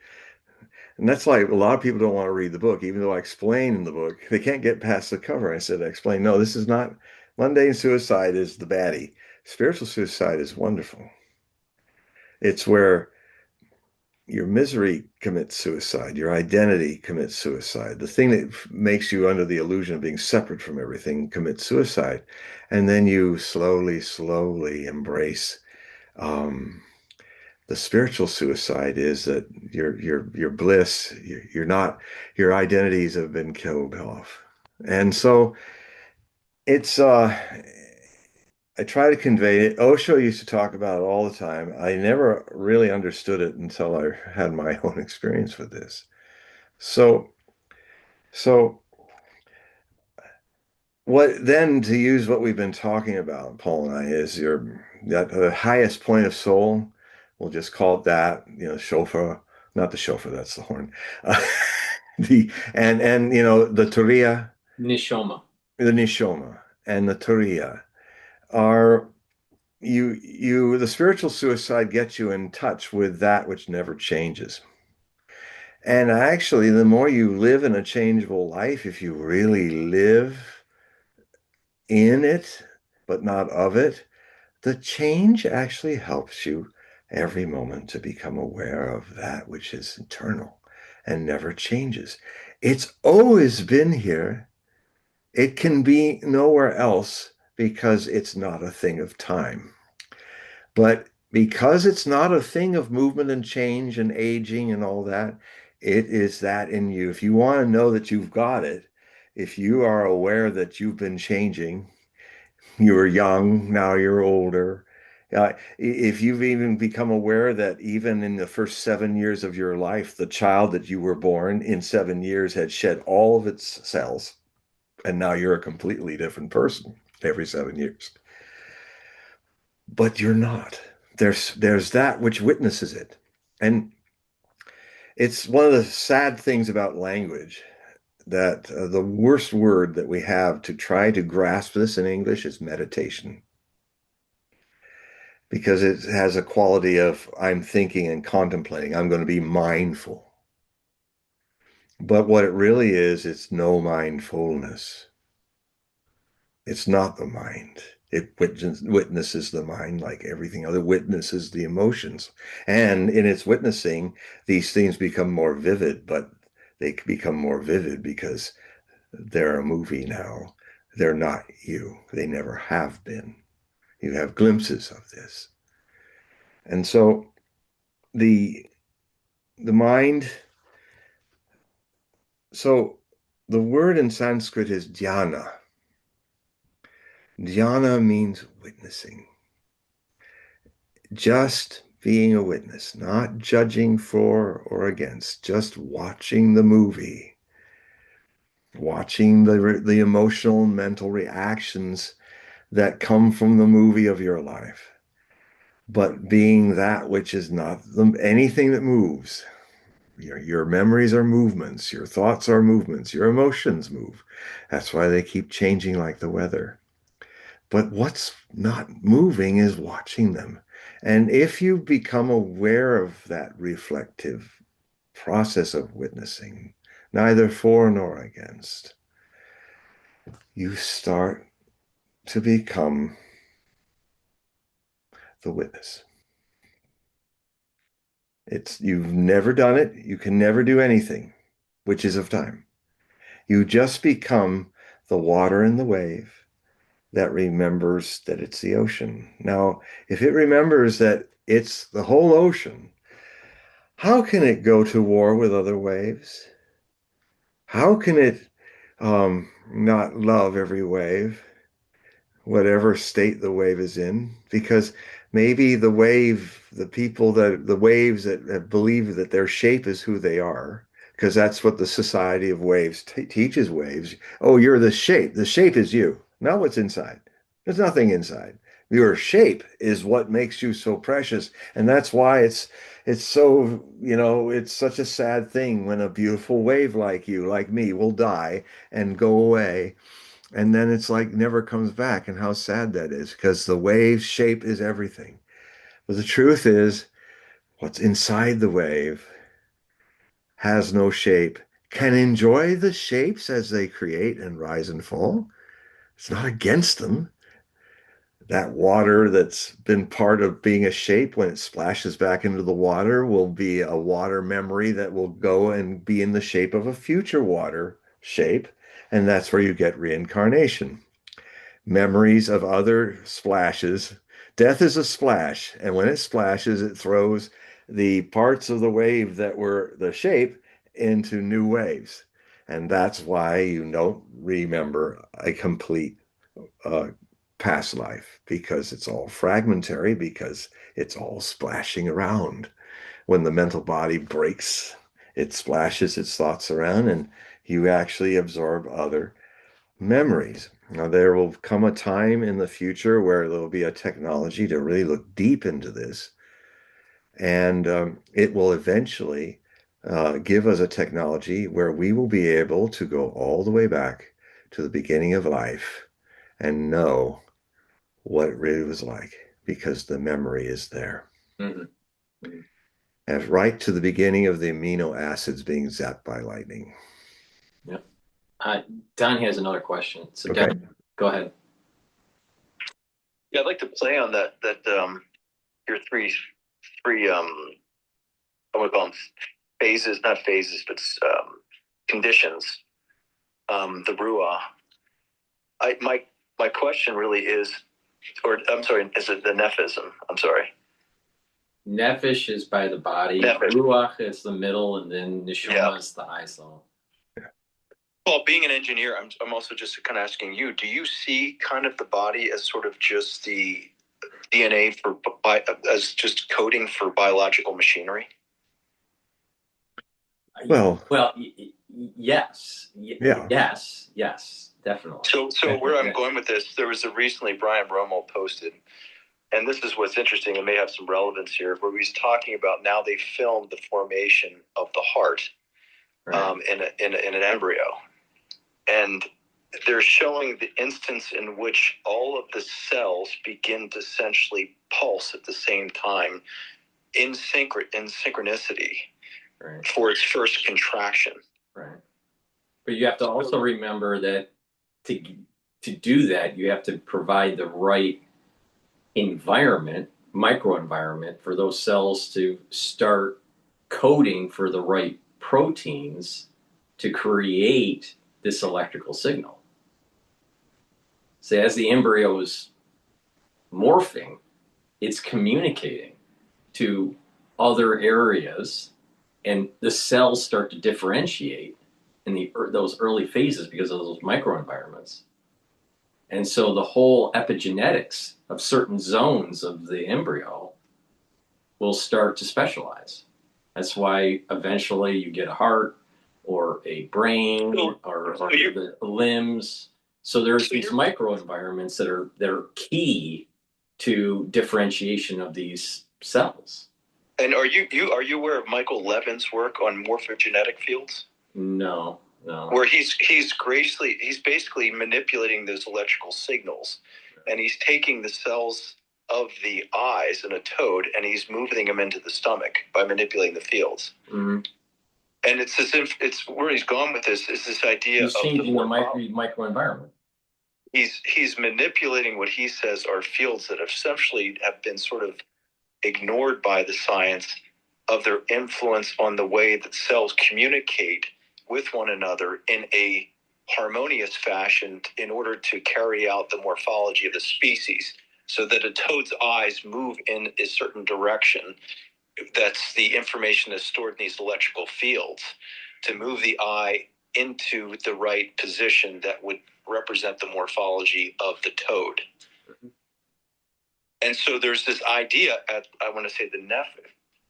And that's why a lot of people don't want to read the book, even though I explain in the book. They can't get past the cover. I said, I explain, no, this is not, mundane suicide is the baddie. Spiritual suicide is wonderful. It's where your misery commits suicide, your identity commits suicide. The thing that makes you under the illusion of being separate from everything commits suicide. And then you slowly, slowly embrace um, the spiritual suicide is that your bliss, you're not, your identities have been killed off. And so it's I try to convey it. Osho used to talk about it all the time. I never really understood it until I had my own experience with this. So so what then, to use what we've been talking about, Paul and I, is that the highest point of soul. We'll just call it that. Shofar, not the shofar. That's the horn. And the Turiya, Nishoma. the Nishoma, and the Turiya are the spiritual suicide gets you in touch with that which never changes. And actually, the more you live in a changeable life, if you really live in it, but not of it, the change actually helps you every moment to become aware of that which is eternal and never changes. It's always been here. It can be nowhere else because it's not a thing of time. But because it's not a thing of movement and change and aging and all that, it is that in you. If you want to know that you've got it, if you are aware that you've been changing, you were young, now you're older. If you've even become aware that even in the first 7 years of your life, the child that you were born in 7 years had shed all of its cells, and now you're a completely different person every 7 years. But you're not. There's that which witnesses it. And it's one of the sad things about language that the worst word that we have to try to grasp this in English is meditation. Because it has a quality of I'm thinking and contemplating. I'm going to be mindful. But what it really is, it's no mindfulness. It's not the mind. It witnesses the mind like everything other, witnesses the emotions. And in its witnessing, these things become more vivid, but they become more vivid because they're a movie now. They're not you. They never have been. You have glimpses of this. And so the mind, so the word in Sanskrit is dhyana. Dhyana means witnessing. Just being a witness, not judging for or against, just watching the movie, watching the emotional and mental reactions that come from the movie of your life, but being that which is not anything that moves. Your memories are movements, your thoughts are movements, your emotions move. That's why they keep changing like the weather. But what's not moving is watching them. And if you become aware of that reflective process of witnessing, neither for nor against, you start to become the witness. You've never done it. You can never do anything, which is of time. You just become the water in the wave that remembers that it's the ocean. Now, if it remembers that it's the whole ocean, how can it go to war with other waves? How can it not love every wave, whatever state the wave is in? Because maybe the waves that believe that their shape is who they are, because that's what the Society of Waves teaches waves. Oh, you're the shape. The shape is you, not what's inside. There's nothing inside. Your shape is what makes you so precious. And that's why it's so, it's such a sad thing when a beautiful wave like you, like me, will die and go away. And then it's like never comes back. And how sad that is, because the wave's shape is everything. But the truth is, what's inside the wave has no shape, can enjoy the shapes as they create and rise and fall. It's not against them. That water that's been part of being a shape, when it splashes back into the water, will be a water memory that will go and be in the shape of a future water shape. And that's where you get reincarnation. Memories of other splashes. Death is a splash, and when it splashes, it throws the parts of the wave that were the shape into new waves. And that's why you don't remember a complete uh, past life, because it's all fragmentary, because it's all splashing around. When the mental body breaks, it splashes its thoughts around, and you actually absorb other memories. Now, there will come a time in the future where there'll be a technology to really look deep into this, and it will eventually give us a technology where we will be able to go all the way back to the beginning of life and know what it really was like, because the memory is there. Mm-hmm. Mm-hmm. And right to the beginning of the amino acids being zapped by lightning. Yep. Don has another question. So Okay. Don, go ahead. Yeah, I'd like to play on that your three I would call them phases, not phases, but conditions. The Ruah. My question really is, or I'm sorry, is it the Nephism? I'm sorry. Nefesh is by the body. Nefesh. Ruach is the middle, and then Neshama is the eye soul. Well, being an engineer, I'm also just kind of asking you, do you see kind of the body as sort of just the DNA as just coding for biological machinery? Well, yes. Yeah. Yes, definitely. So where I'm going with this, there was recently Brian Rommel posted, and this is what's interesting, it may have some relevance here, where he's talking about now they filmed the formation of the heart in an embryo. And they're showing the instance in which all of the cells begin to essentially pulse at the same time in synchronicity for its first contraction. Right. But you have to also remember that to do that, you have to provide the right environment, microenvironment, for those cells to start coding for the right proteins to create this electrical signal. So as the embryo is morphing, it's communicating to other areas, and the cells start to differentiate in those early phases because of those microenvironments. And so the whole epigenetics of certain zones of the embryo will start to specialize. That's why eventually you get a heart or a brain or the limbs. So there's these microenvironments that are key to differentiation of these cells. And are you aware of Michael Levin's work on morphogenetic fields? No. Where he's basically manipulating those electrical signals, and he's taking the cells of the eyes in a toad and he's moving them into the stomach by manipulating the fields. Mm-hmm. And it's as if it's where he's gone with this is this idea he's of changing the microenvironment. He's manipulating what he says are fields that essentially have been sort of ignored by the science of their influence on the way that cells communicate with one another in a harmonious fashion in order to carry out the morphology of the species, so that a toad's eyes move in a certain direction. That's the information that's stored in these electrical fields to move the eye into the right position that would represent the morphology of the toad. And so there's this idea at, I want to say, the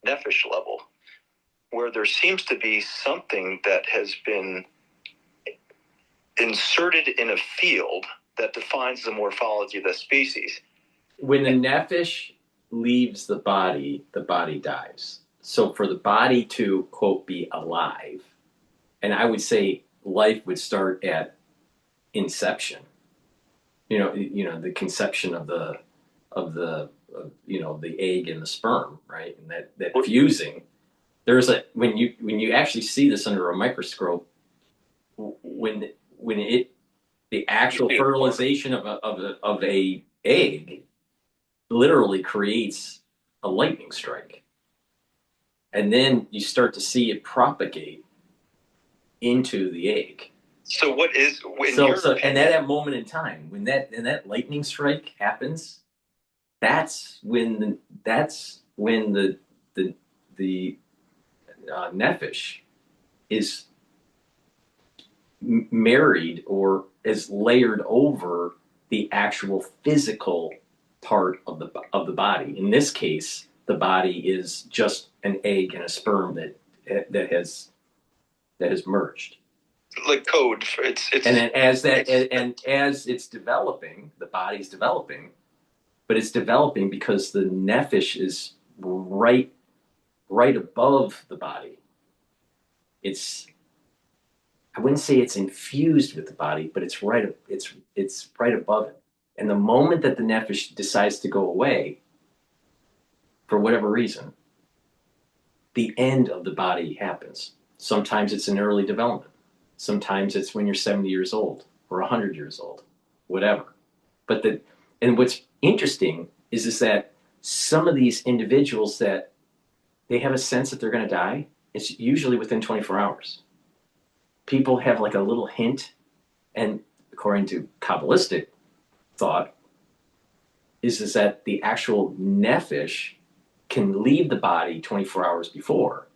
nephish level, where there seems to be something that has been inserted in a field that defines the morphology of the species. When the nephish leaves the body dies. So for the body to, quote, be alive, and I would say life would start at inception. You know, the conception of the the egg and the sperm, right? And that fusing. When you actually see this under a microscope, when the actual fertilization of a egg literally creates a lightning strike, and then you start to see it propagate into the egg. So what is when and that moment in time when that lightning strike happens, that's when the nephesh is married or is layered over the actual physical part of the body. In this case, the body is just an egg and a sperm that has merged. Like code for it's and then as it's developing, the body's developing, but it's developing because the nephesh is right above the body. I wouldn't say it's infused with the body, but it's right above it. And the moment that the nephesh decides to go away, for whatever reason, the end of the body happens. Sometimes it's in early development. Sometimes it's when you're 70 years old or 100 years old, whatever. And what's interesting is that some of these individuals that they have a sense that they're going to die, it's usually within 24 hours. People have like a little hint, and according to Kabbalistic thought, is that the actual nephesh can leave the body 24 hours before.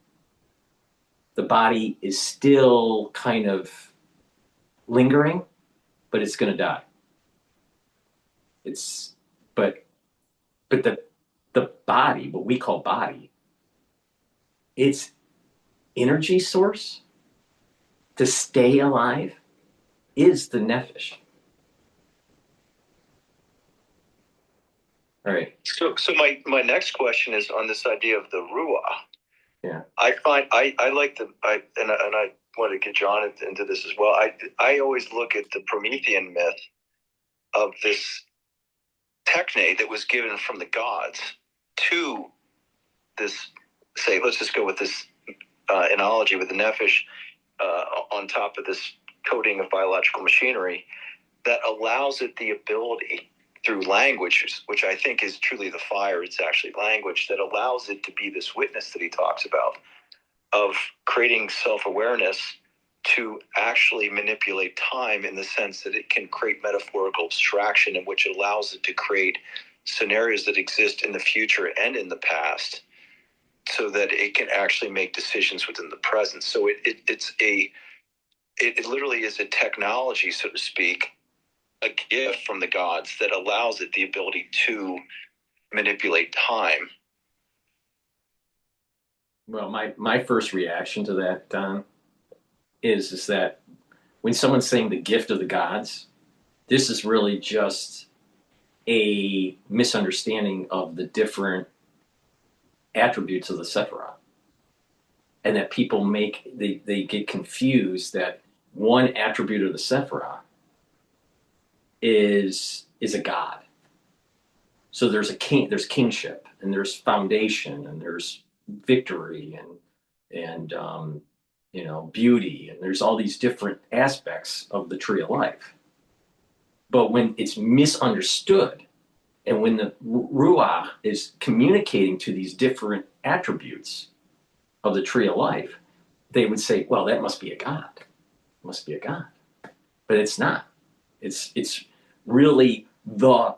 The body is still kind of lingering, but it's going to die. But the body, what we call body, its energy source to stay alive is the nephesh. All right. So my next question is on this idea of the ruah. Yeah. I find I like I want to get John into this as well. I always look at the Promethean myth of this techne that was given from the gods to this, say, let's just go with this analogy with the nephesh on top of this coating of biological machinery that allows it the ability through language, which I think is truly the fire. It's actually language that allows it to be this witness that he talks about of creating self-awareness to actually manipulate time in the sense that it can create metaphorical abstraction in which it allows it to create scenarios that exist in the future and in the past so that it can actually make decisions within the present. So it literally is a technology, so to speak, a gift from the gods that allows it the ability to manipulate time. Well, my first reaction to that, Don, is that when someone's saying the gift of the gods, this is really just a misunderstanding of the different attributes of the Sephiroth. And that people they get confused that one attribute of the Sephiroth is a god. So there's kingship, and there's foundation, and there's victory, and beauty, and there's all these different aspects of the tree of life. But when it's misunderstood, and when the Ruach is communicating to these different attributes of the tree of life, they would say, well, that must be a god. It must be a god. But it's not. It's really the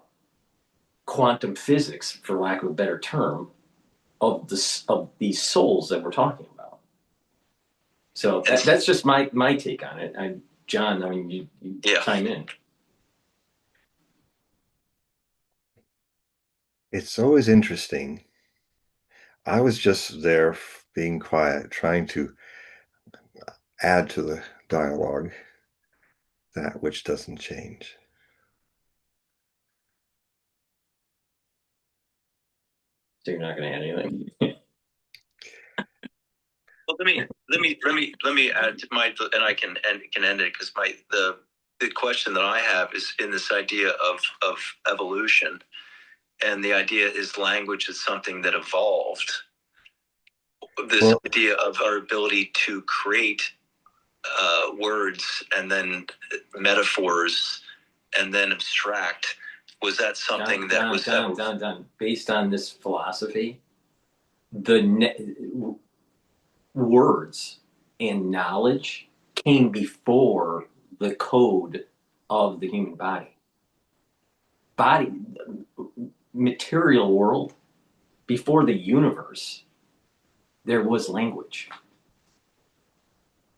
quantum physics, for lack of a better term, of these souls that we're talking about. So that's just my take on it. John, I mean, you chime in. It's always interesting. I was just there being quiet, trying to add to the dialogue that which doesn't change. So you're not going to add anything? Well, let me add to and I can end it because the question that I have is in this idea of evolution And the idea is language is something that evolved. This idea of our ability to create words and then metaphors and then abstract, was that something done based on this philosophy, words and knowledge came before the code of the human body, material world. Before the universe, there was language,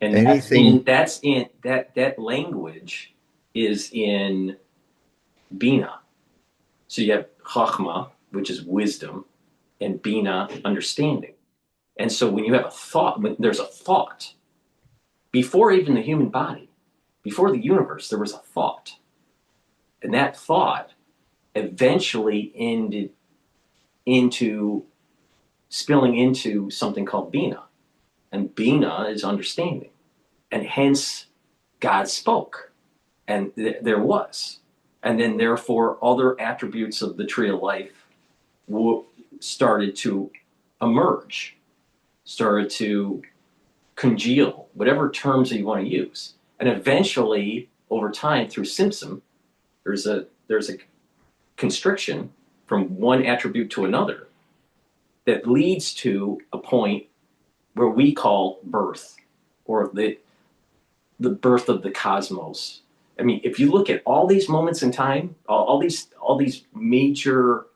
and that language is in Bina. So you have Chachma, which is wisdom, and Bina, understanding. And so when you have a thought, when there's a thought, before even the human body, before the universe, there was a thought. And that thought eventually ended into spilling into something called Bina. And Bina is understanding. And hence, God spoke. And there was. And then, therefore, other attributes of the tree of life started to emerge, started to congeal, whatever terms that you want to use. And eventually, over time, through Simpson, there's a constriction from one attribute to another that leads to a point where we call birth, or the birth of the cosmos. I mean, if you look at all these moments in time, all these major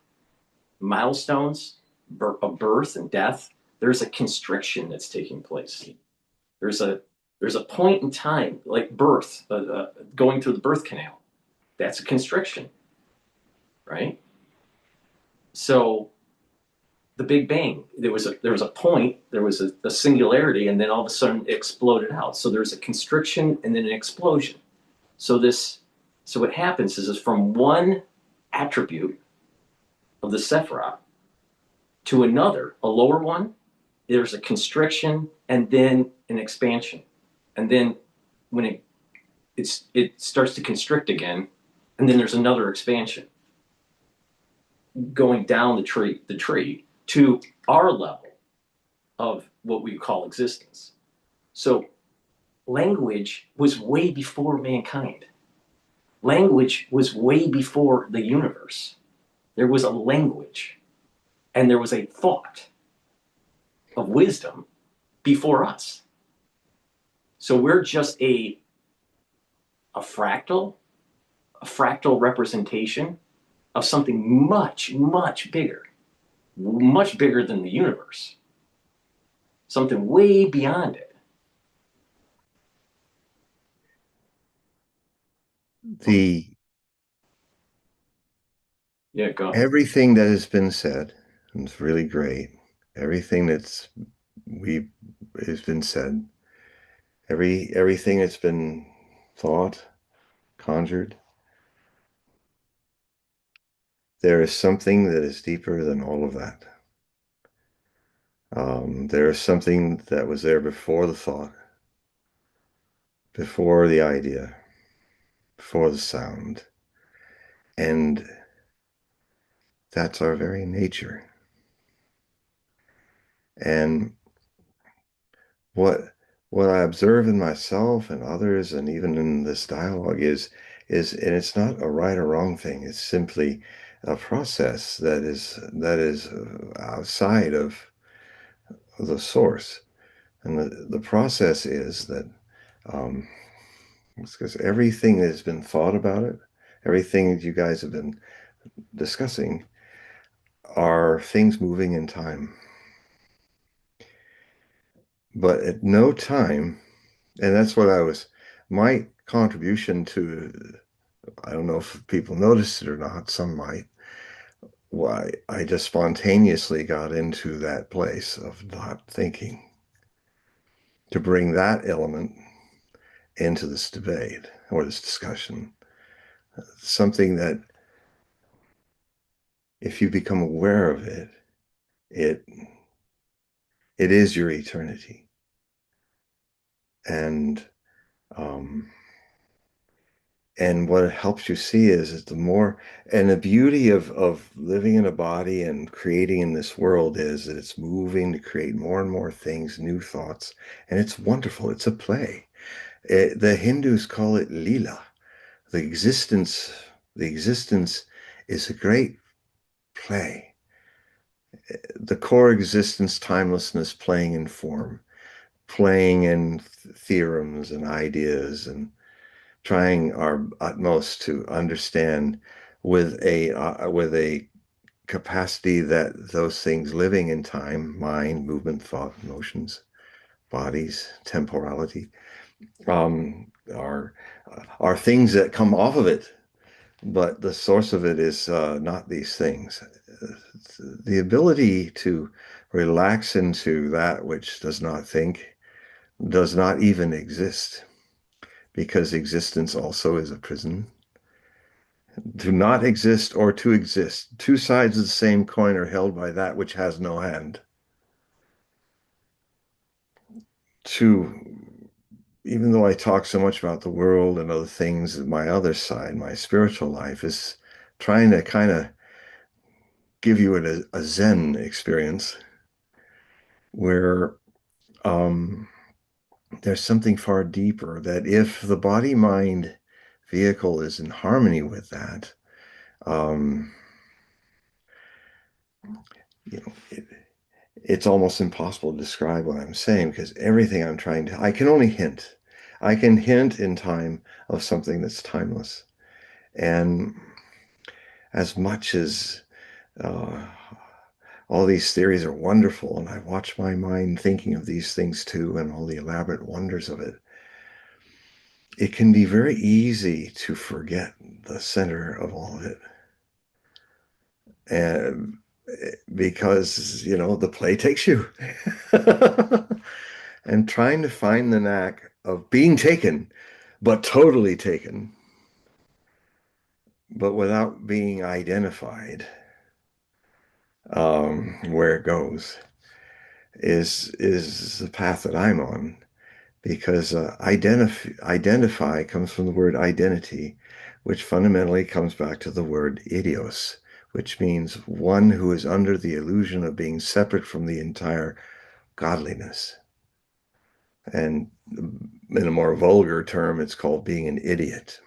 milestones of birth and death, there's a constriction that's taking place. There's a point in time, like birth, going through the birth canal. That's a constriction, right? So the Big Bang, there was a point, there was a singularity, and then all of a sudden it exploded out. So there's a constriction and then an explosion. So what happens is from one attribute of the Sephiroth to another, a lower one, there's a constriction and then an expansion. And then when it starts to constrict again, and then there's another expansion going down the tree to our level of what we call existence. So language was way before mankind. Language was way before the universe. There was a language and there was a thought of wisdom before us. So we're just a fractal representation of something much, much bigger than the universe, something way beyond it. Everything that has been said is really great. Everything has been said. Everything that's been thought, conjured. There is something that is deeper than all of that. There is something that was there before the thought, before the idea, before the sound. And that's our very nature. And what I observe in myself and others, and even in this dialogue, is and it's not a right or wrong thing. It's simply a process that is outside of the source. And the process is that it's because everything that has been thought about it, everything that you guys have been discussing, are things moving in time. But at no time, and that's what my contribution to, I don't know if people noticed it or not, some might, why I just spontaneously got into that place of not thinking, to bring that element into this debate or this discussion. Something that, if you become aware of it, it is your eternity. And And what it helps you see is the more, and the beauty of living in a body and creating in this world is that it's moving to create more and more things, new thoughts, and it's wonderful. It's a play. The Hindus call it lila. The existence, the existence is a great play. The core existence, timelessness, playing in form, playing in theorems and ideas, and trying our utmost to understand with a capacity that those things living in time, mind, movement, thought, emotions, bodies, temporality, are things that come off of it, but the source of it is not these things. The ability to relax into that which does not think, does not even exist, because existence also is a prison. To not exist or to exist, two sides of the same coin are held by that which has no hand. To Even though I talk so much about the world and other things, my other side, my spiritual life, is trying to kind of give you a Zen experience where um, there's something far deeper, that if the body mind vehicle is in harmony with that, um, you know, it's almost impossible to describe what I'm saying, because everything I can only hint. I can hint in time of something that's timeless. And as much as uh, all these theories are wonderful, and I watch my mind thinking of these things too, and all the elaborate wonders of it, it can be very easy to forget the center of all of it. And because, the play takes you. And trying to find the knack of being taken, but totally taken, but without being identified, where it goes, is the path that I'm on. Because identify comes from the word identity, which fundamentally comes back to the word idios, which means one who is under the illusion of being separate from the entire godliness. And in a more vulgar term, it's called being an idiot.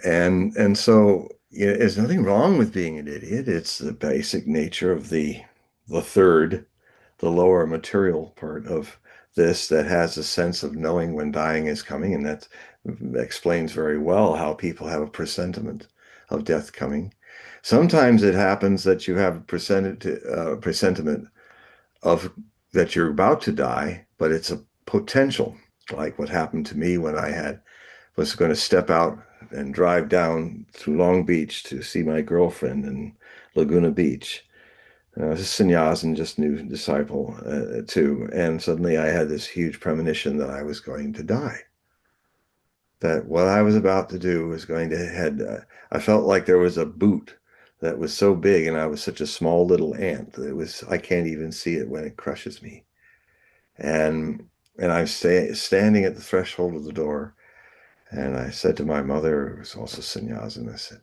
And so, there's nothing wrong with being an idiot. It's the basic nature of the third, the lower material part of this, that has a sense of knowing when dying is coming, and that explains very well how people have a presentiment of death coming. Sometimes it happens that you have a presentiment of that you're about to die, but it's a potential, like what happened to me when I was going to step out and drive down to Long Beach to see my girlfriend in Laguna Beach. I was a sannyas, just new disciple too, and suddenly I had this huge premonition that I was going to die. That what I was about to do was going to head. I felt like there was a boot that was so big, and I was such a small little ant that I can't even see it when it crushes me. And I'm standing at the threshold of the door, and I said to my mother, who was also sannyas, and I said,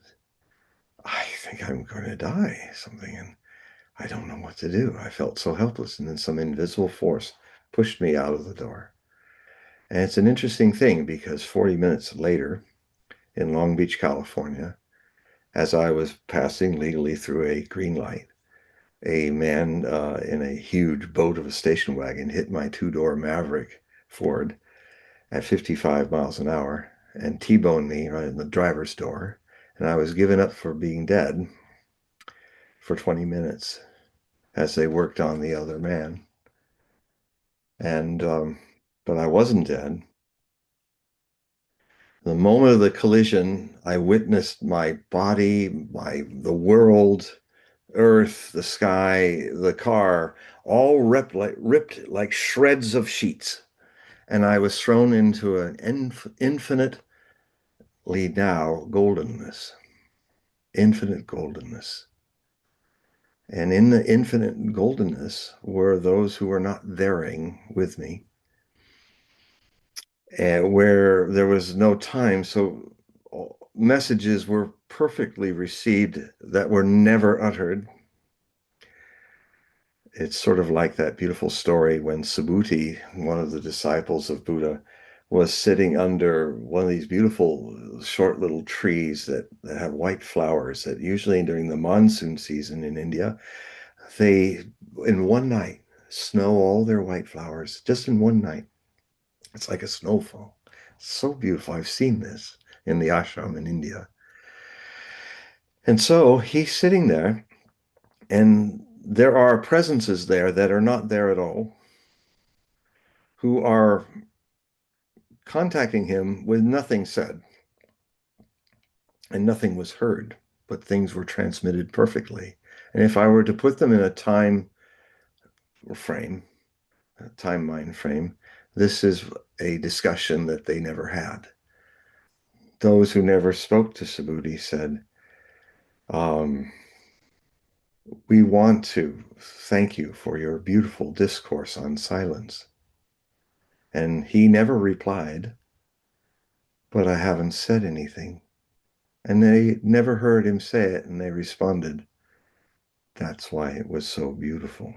I think I'm going to die, something, and I don't know what to do. I felt so helpless, and then some invisible force pushed me out of the door. And it's an interesting thing, because 40 minutes later, in Long Beach, California, as I was passing legally through a green light, a man in a huge boat of a station wagon hit my two-door Maverick Ford at 55 miles an hour and T-boned me right in the driver's door. And I was given up for being dead for 20 minutes as they worked on the other man. And but I wasn't dead. The moment of the collision, I witnessed my body, the world, earth, the sky, the car, all ripped like shreds of sheets. And I was thrown into an infinitely now goldenness, infinite goldenness. And in the infinite goldenness were those who were not thereing with me. where there was no time. So messages were perfectly received that were never uttered. It's sort of like that beautiful story when Subhuti, one of the disciples of Buddha, was sitting under one of these beautiful short little trees that have white flowers that usually during the monsoon season in India, they, in one night, snow all their white flowers just in one night. It's like a snowfall. So beautiful. I've seen this in the ashram in India. And so he's sitting there, and there are presences there that are not there at all, who are contacting him with nothing said, and nothing was heard, but things were transmitted perfectly. And if I were to put them in a time frame, a time mind frame, this is a discussion that they never had. Those who never spoke to Subhuti said, um, we want to thank you for your beautiful discourse on silence. And he never replied, but I haven't said anything. And they never heard him say it, and they responded, that's why it was so beautiful.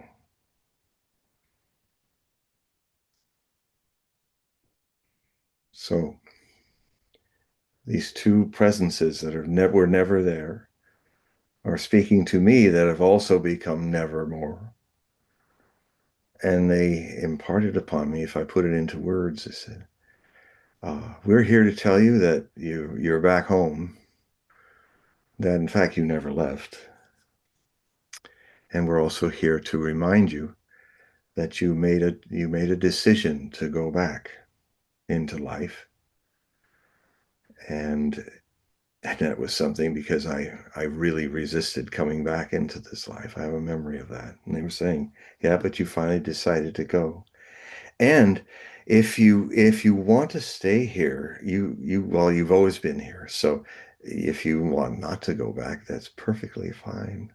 So these two presences that were never there are speaking to me that have also become nevermore. And they imparted upon me, if I put it into words, they said, we're here to tell you that you're back home, that in fact you never left. And we're also here to remind you that you made a decision to go back into life. And that was something because I really resisted coming back into this life. I have a memory of that. And they were saying, yeah, but you finally decided to go. And if you want to stay here, well, you've always been here. So if you want not to go back, that's perfectly fine.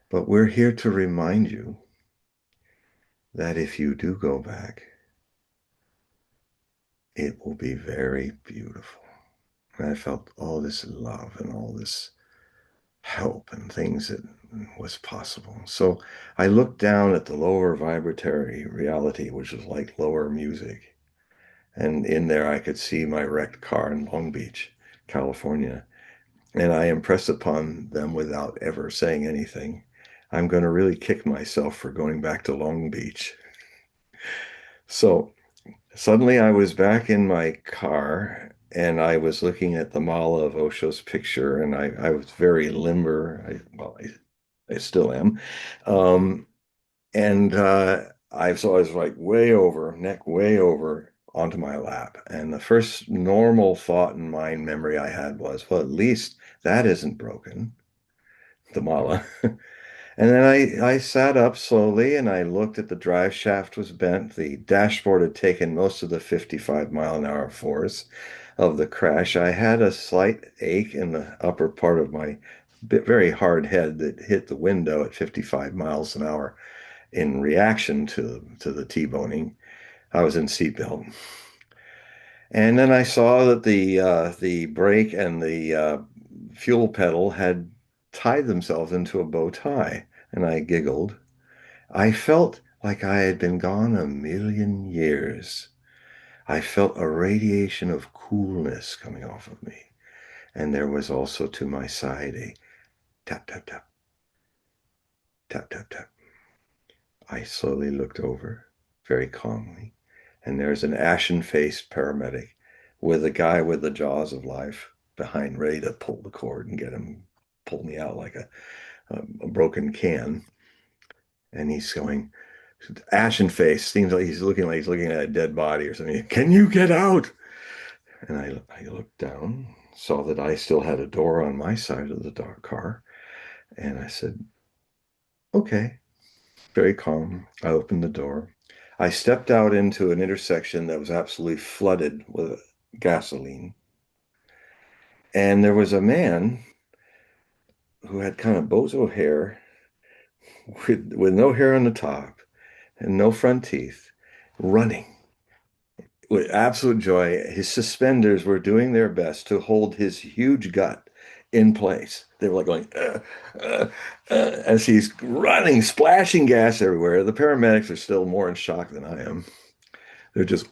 But we're here to remind you that if you do go back, it will be very beautiful. And I felt all this love and all this help and things that was possible. So I looked down at the lower vibratory reality, which was like lower music. And in there, I could see my wrecked car in Long Beach, California. And I impressed upon them without ever saying anything, I'm going to really kick myself for going back to Long Beach. So suddenly I was back in my car and I was looking at the Mala of Osho's picture, and I was very limber. I still am. Um, and so I was like way over, neck way over onto my lap. And the first normal thought in mind memory I had was, well, at least that isn't broken, the Mala. And then I sat up slowly and I looked at the drive shaft was bent. The dashboard had taken most of the 55-mile-an-hour force of the crash. I had a slight ache in the upper part of my very hard head that hit the window at 55 miles an hour in reaction to the T-boning. I was in seatbelt. And then I saw that the brake and the fuel pedal had tied themselves into a bow tie, and I giggled. I felt like I had been gone a million years. I felt a radiation of coolness coming off of me. And there was also to my side a tap, tap, tap, tap, tap, tap. I slowly looked over very calmly, and there's an ashen-faced paramedic with a guy with the jaws of life behind, ready to pull the cord and pull me out like a broken can. And he's going, ashen face, seems like he's looking at a dead body or something. Can you get out? And I looked down, saw that I still had a door on my side of the dark car, and I said, okay, very calm. I opened the door. I stepped out into an intersection that was absolutely flooded with gasoline. And there was a man who had kind of bozo hair with no hair on the top and no front teeth running with absolute joy. His suspenders were doing their best to hold his huge gut in place. They were like going, as he's running, splashing gas everywhere. The paramedics are still more in shock than I am. They're just,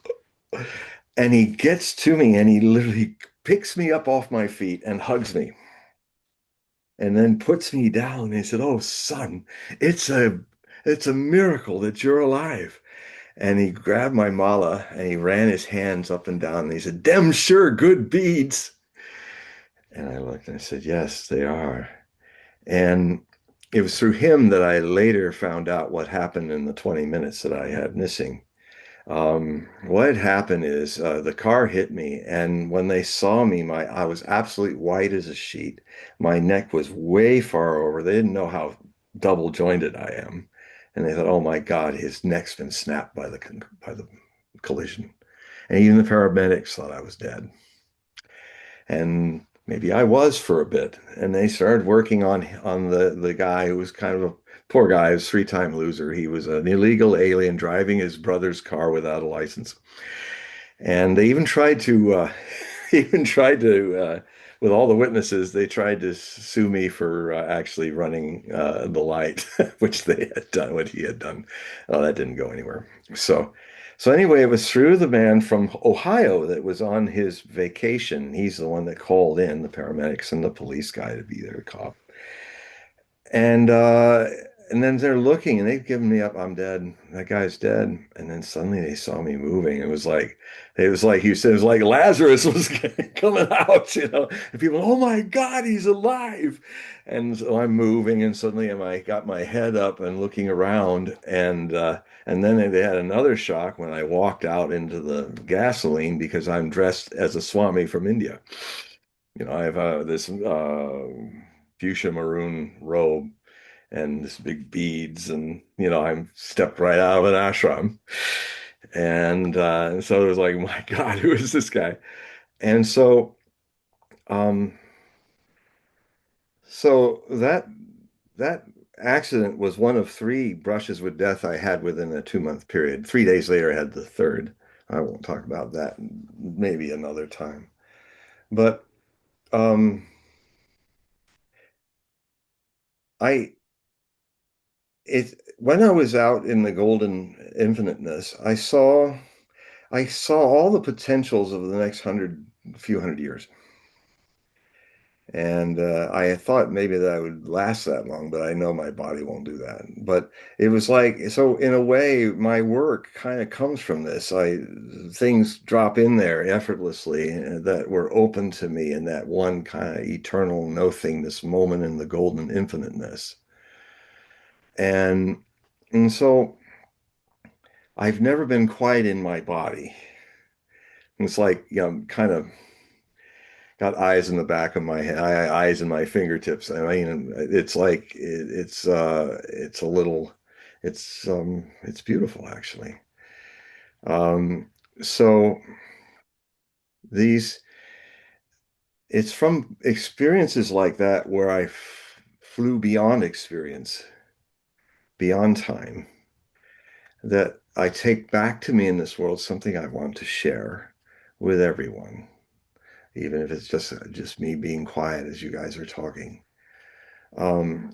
and he gets to me and he literally picks me up off my feet and hugs me and then puts me down. And he said, "Oh, son, it's a it's a miracle that you're alive." And he grabbed my mala and he ran his hands up and down and he said, "Dem sure good beads." And I looked and I said, "Yes, they are." And it was through him that I later found out what happened in the 20 minutes that I had missing. What had happened is the car hit me, and when they saw me, my I was absolutely white as a sheet. My neck was way far over. They didn't know how double jointed I am, and they thought, "Oh my God, his neck's been snapped by the collision." And even the paramedics thought I was dead, and maybe I was for a bit. And they started working on the guy who was kind of a poor guy, he was a three-time loser. He was an illegal alien driving his brother's car without a license. And they even tried to, even tried to, with all the witnesses, they tried to sue me for actually running the light, which they had done, what he had done. That didn't go anywhere. So, so anyway, it was through the man from Ohio that was on his vacation. He's the one that called in the paramedics and the police guy to be there, a cop. And uh and then they're looking and they've given me up. I'm dead. That guy's dead. And then suddenly they saw me moving. It was like you said, it was like Lazarus was coming out, you know. And people, oh my God, he's alive. And so I'm moving and suddenly I got my head up and looking around and then they had another shock when I walked out into the gasoline because I'm dressed as a Swami from India. You know, I have this fuchsia maroon robe and this big beads, and you know, I'm stepped right out of an ashram, and so it was like, my God, who is this guy? And um, so that accident was one of three brushes with death I had within a 2 month period. 3 days later, I had the third. I won't talk about that, maybe another time. But um, I it when I was out in the golden infiniteness, I saw all the potentials of the next few hundred years. And I thought maybe that I would last that long, but I know my body won't do that. But it was like, so in a way, my work kind of comes from this. Things drop in there effortlessly that were open to me in that one kind of eternal nothingness moment in the golden infiniteness. And and so I've never been quite in my body. It's like, you know, kind of got eyes in the back of my head, eyes in my fingertips. I mean, it's like it's a little, it's beautiful actually. Um, so these, it's from experiences like that where flew beyond experience, beyond time, that I take back to me in this world something I want to share with everyone, even if it's just me being quiet as you guys are talking.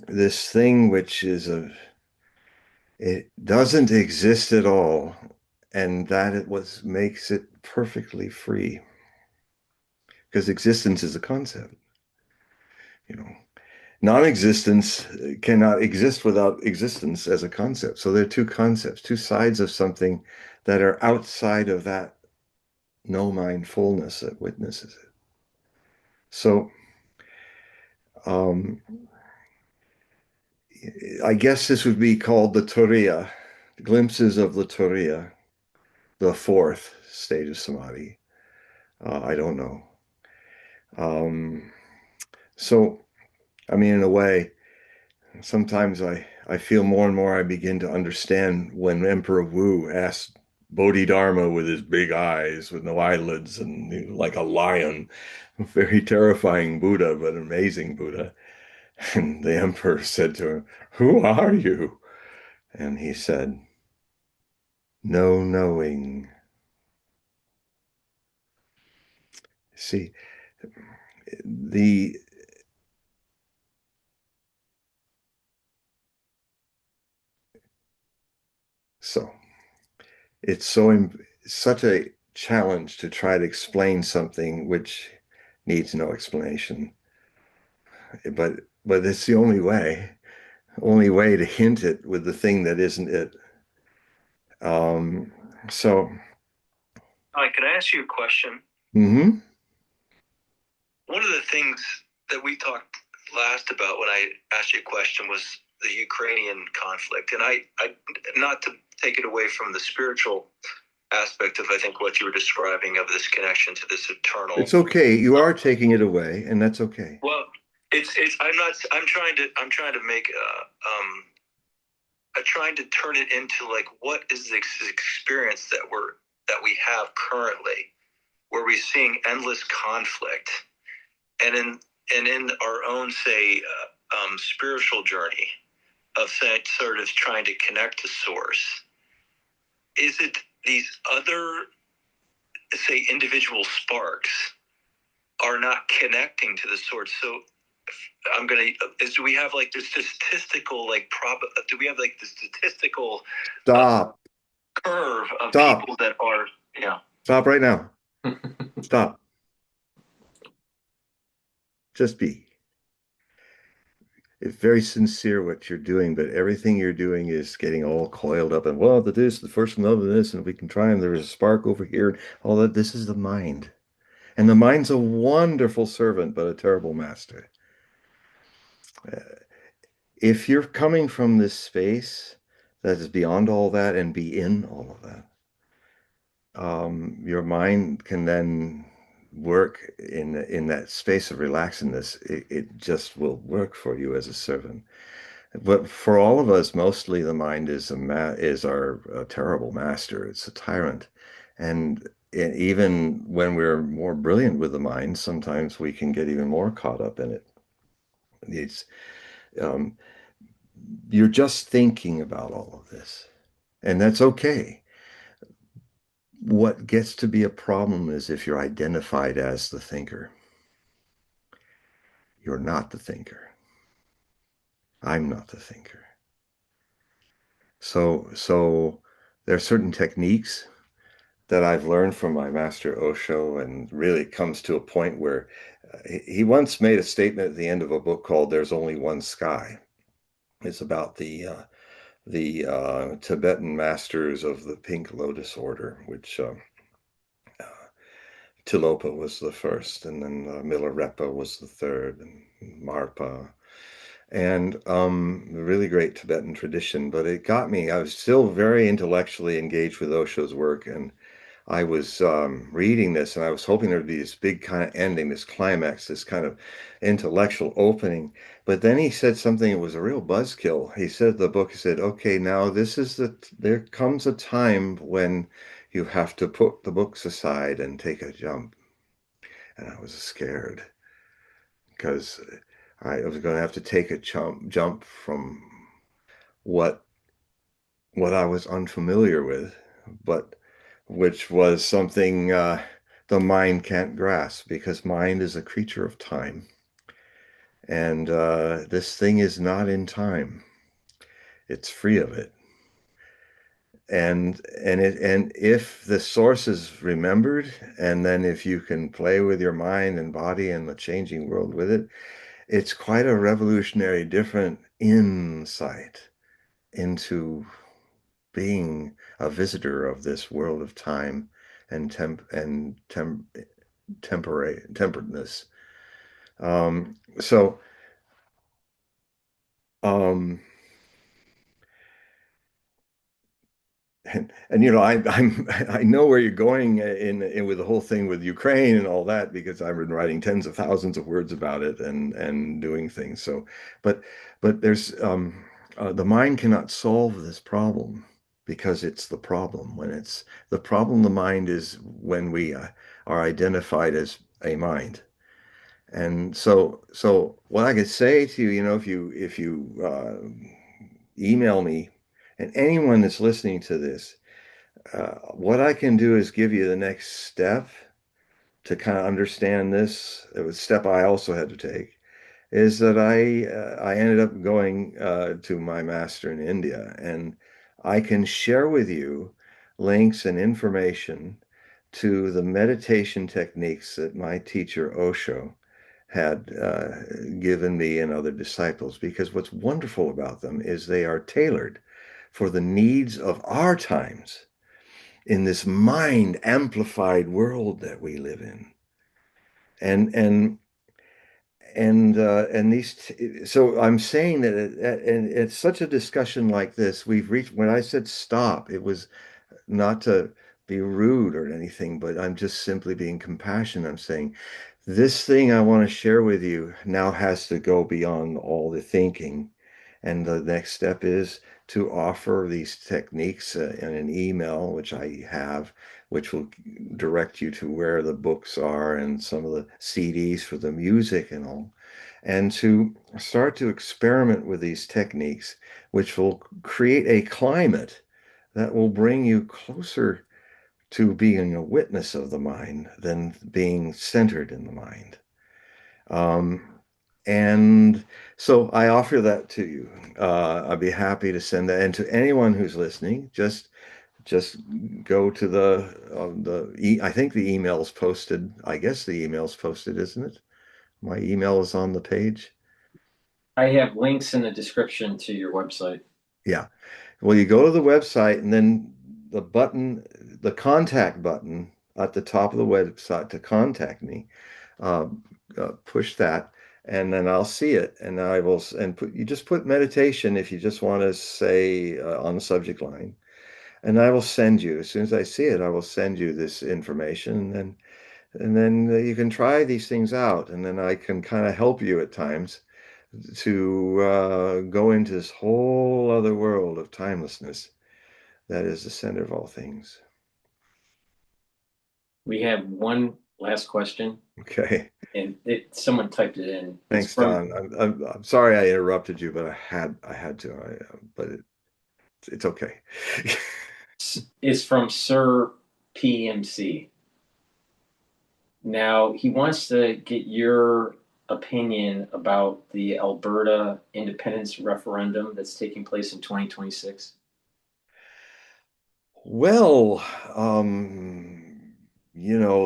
This thing which it doesn't exist at all, and that it was makes it perfectly free, because existence is a concept, you know. Non-existence cannot exist without existence as a concept. So there are two concepts, two sides of something that are outside of that no mindfulness that witnesses it. So um, I guess this would be called the Turiya, glimpses of the Turiya, the fourth state of samadhi. I don't know. Um, so, I mean, in a way, sometimes I feel more and more I begin to understand when Emperor Wu asked Bodhidharma with his big eyes, with no eyelids, and like a lion, very terrifying Buddha, but amazing Buddha. And the emperor said to him, "Who are you?" And he said, "No knowing." See, the so it's such a challenge to try to explain something which needs no explanation. But it's the only way to hint it with the thing that isn't it. So, All right, can I ask you a question? mm-hmm. One of the things that we talked last about when I asked you a question was the Ukrainian conflict. And I not to take it away from the spiritual aspect of, I think, what you were describing of this connection to this eternal. It's okay. You are taking it away, and that's okay. Well, I'm trying to make I'm trying to turn it into like, what is the experience that we have currently, where we're seeing endless conflict, and in our own, say, spiritual journey of sort of trying to connect to source. Is it these other, say, individual sparks are not connecting to the source? So do we have like this statistical do we have like the statistical Stop. Curve of Stop. people that are, yeah. Stop right now. Stop. Just be. It's very sincere what you're doing, but everything you're doing is getting all coiled up and, well, the first love of this, and if we can try, and there's a spark over here, all that. This is the mind. And the mind's a wonderful servant, but a terrible master. If you're coming from this space that is beyond all that and be in all of that, your mind can then work in that space of relaxedness. It just will work for you as a servant. But for all of us, mostly the mind is our terrible master. It's a tyrant, and even when we're more brilliant with the mind, sometimes we can get even more caught up in it. It's um, you're just thinking about all of this, and that's okay. What gets to be a problem is if you're identified as the thinker. You're not the thinker. I'm not the thinker. So there are certain techniques that I've learned from my master Osho, and really comes to a point where he once made a statement at the end of a book called "There's Only One Sky." It's about the Tibetan masters of the Pink Lotus Order, which Tilopa was the first, and then Milarepa was the third, and Marpa, and really great Tibetan tradition. But it got me. I was still very intellectually engaged with Osho's work, and I was reading this, and I was hoping there would be this big kind of ending, this climax, this kind of intellectual opening. But then he said something that was a real buzzkill. He said the book, he said, "Okay, now there comes a time when you have to put the books aside and take a jump." And I was scared because I was going to have to take a jump from what I was unfamiliar with, but which was something the mind can't grasp, because mind is a creature of time, and this thing is not in time. It's free of it, and if the source is remembered, and then if you can play with your mind and body and the changing world with it, it's quite a revolutionary, different insight into being a visitor of this world of time and temperateness. So, um, and I know where you're going in with the whole thing with Ukraine and all that, because I've been writing tens of thousands of words about it and doing things. So, but there's the mind cannot solve this problem, because it's the problem. When it's the problem, the mind is when we are identified as a mind. And so what I could say to you, if you email me, and anyone that's listening to this, what I can do is give you the next step to kind of understand this, it was a step I also had to take, is that I ended up going to my master in India, and I can share with you links and information to the meditation techniques that my teacher Osho had given me and other disciples, because what's wonderful about them is they are tailored for the needs of our times in this mind amplified world that we live in. And so I'm saying that and it's such a discussion like this, we've reached, when I said stop, it was not to be rude or anything, but I'm just simply being compassionate. I'm saying this thing I want to share with you now has to go beyond all the thinking. And the next step is to offer these techniques in an email, which I have, which will direct you to where the books are and some of the CDs for the music and all. And to start to experiment with these techniques, which will create a climate that will bring you closer to being a witness of the mind than being centered in the mind. Um, and so I offer that to you. I'd be happy to send that. And to anyone who's listening, just go to I think the email's posted. I guess the email's posted, isn't it? My email is on the page. I have links in the description to your website. Yeah. Well, you go to the website and then the contact button at the top of the website to contact me, uh, push that, and then I'll see it. And I will, and you just put meditation if you just want to say on the subject line. And I will send you, as soon as I see it, I will send you this information. And then you can try these things out. And then I can kind of help you at times to go into this whole other world of timelessness that is the center of all things. We have one last question, Okay. and someone typed it in. It's Thanks, from Don. I'm sorry I interrupted you, but I had to. But it's okay. is from Sir PMC. Now he wants to get your opinion about the Alberta independence referendum that's taking place in 2026. Well,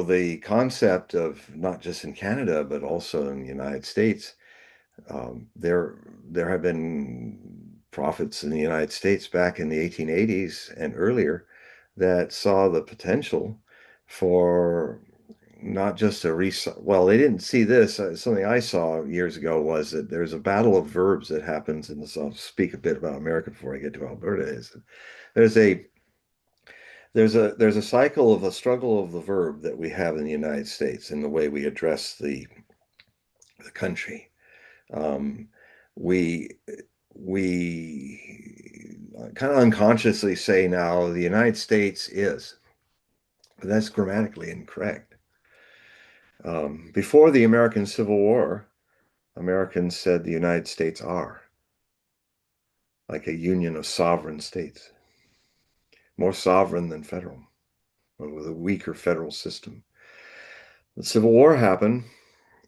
the concept of not just in Canada, but also in the United States, there have been prophets in the United States back in the 1880s and earlier that saw the potential for not just well, they didn't see this. Something I saw years ago was that there's a battle of verbs that happens in this. I'll speak a bit about America before I get to Alberta. Is there's a there's a cycle of a struggle of the verb that we have in the United States in the way we address the country. Um, we we kind of unconsciously say now the United States is, but that's grammatically incorrect. Before the American Civil War, Americans said the United States are, like a union of sovereign states, more sovereign than federal, but with a weaker federal system. The Civil War happened,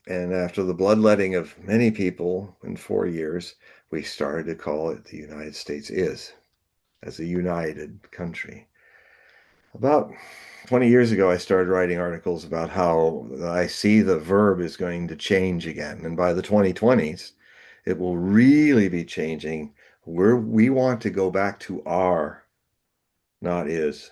and after the bloodletting of many people in 4 years, we started to call it the United States is, as a united country. About 20 years ago, I started writing articles about how I see the verb is going to change again. And by the 2020s, it will really be changing. We want to go back to are, not is.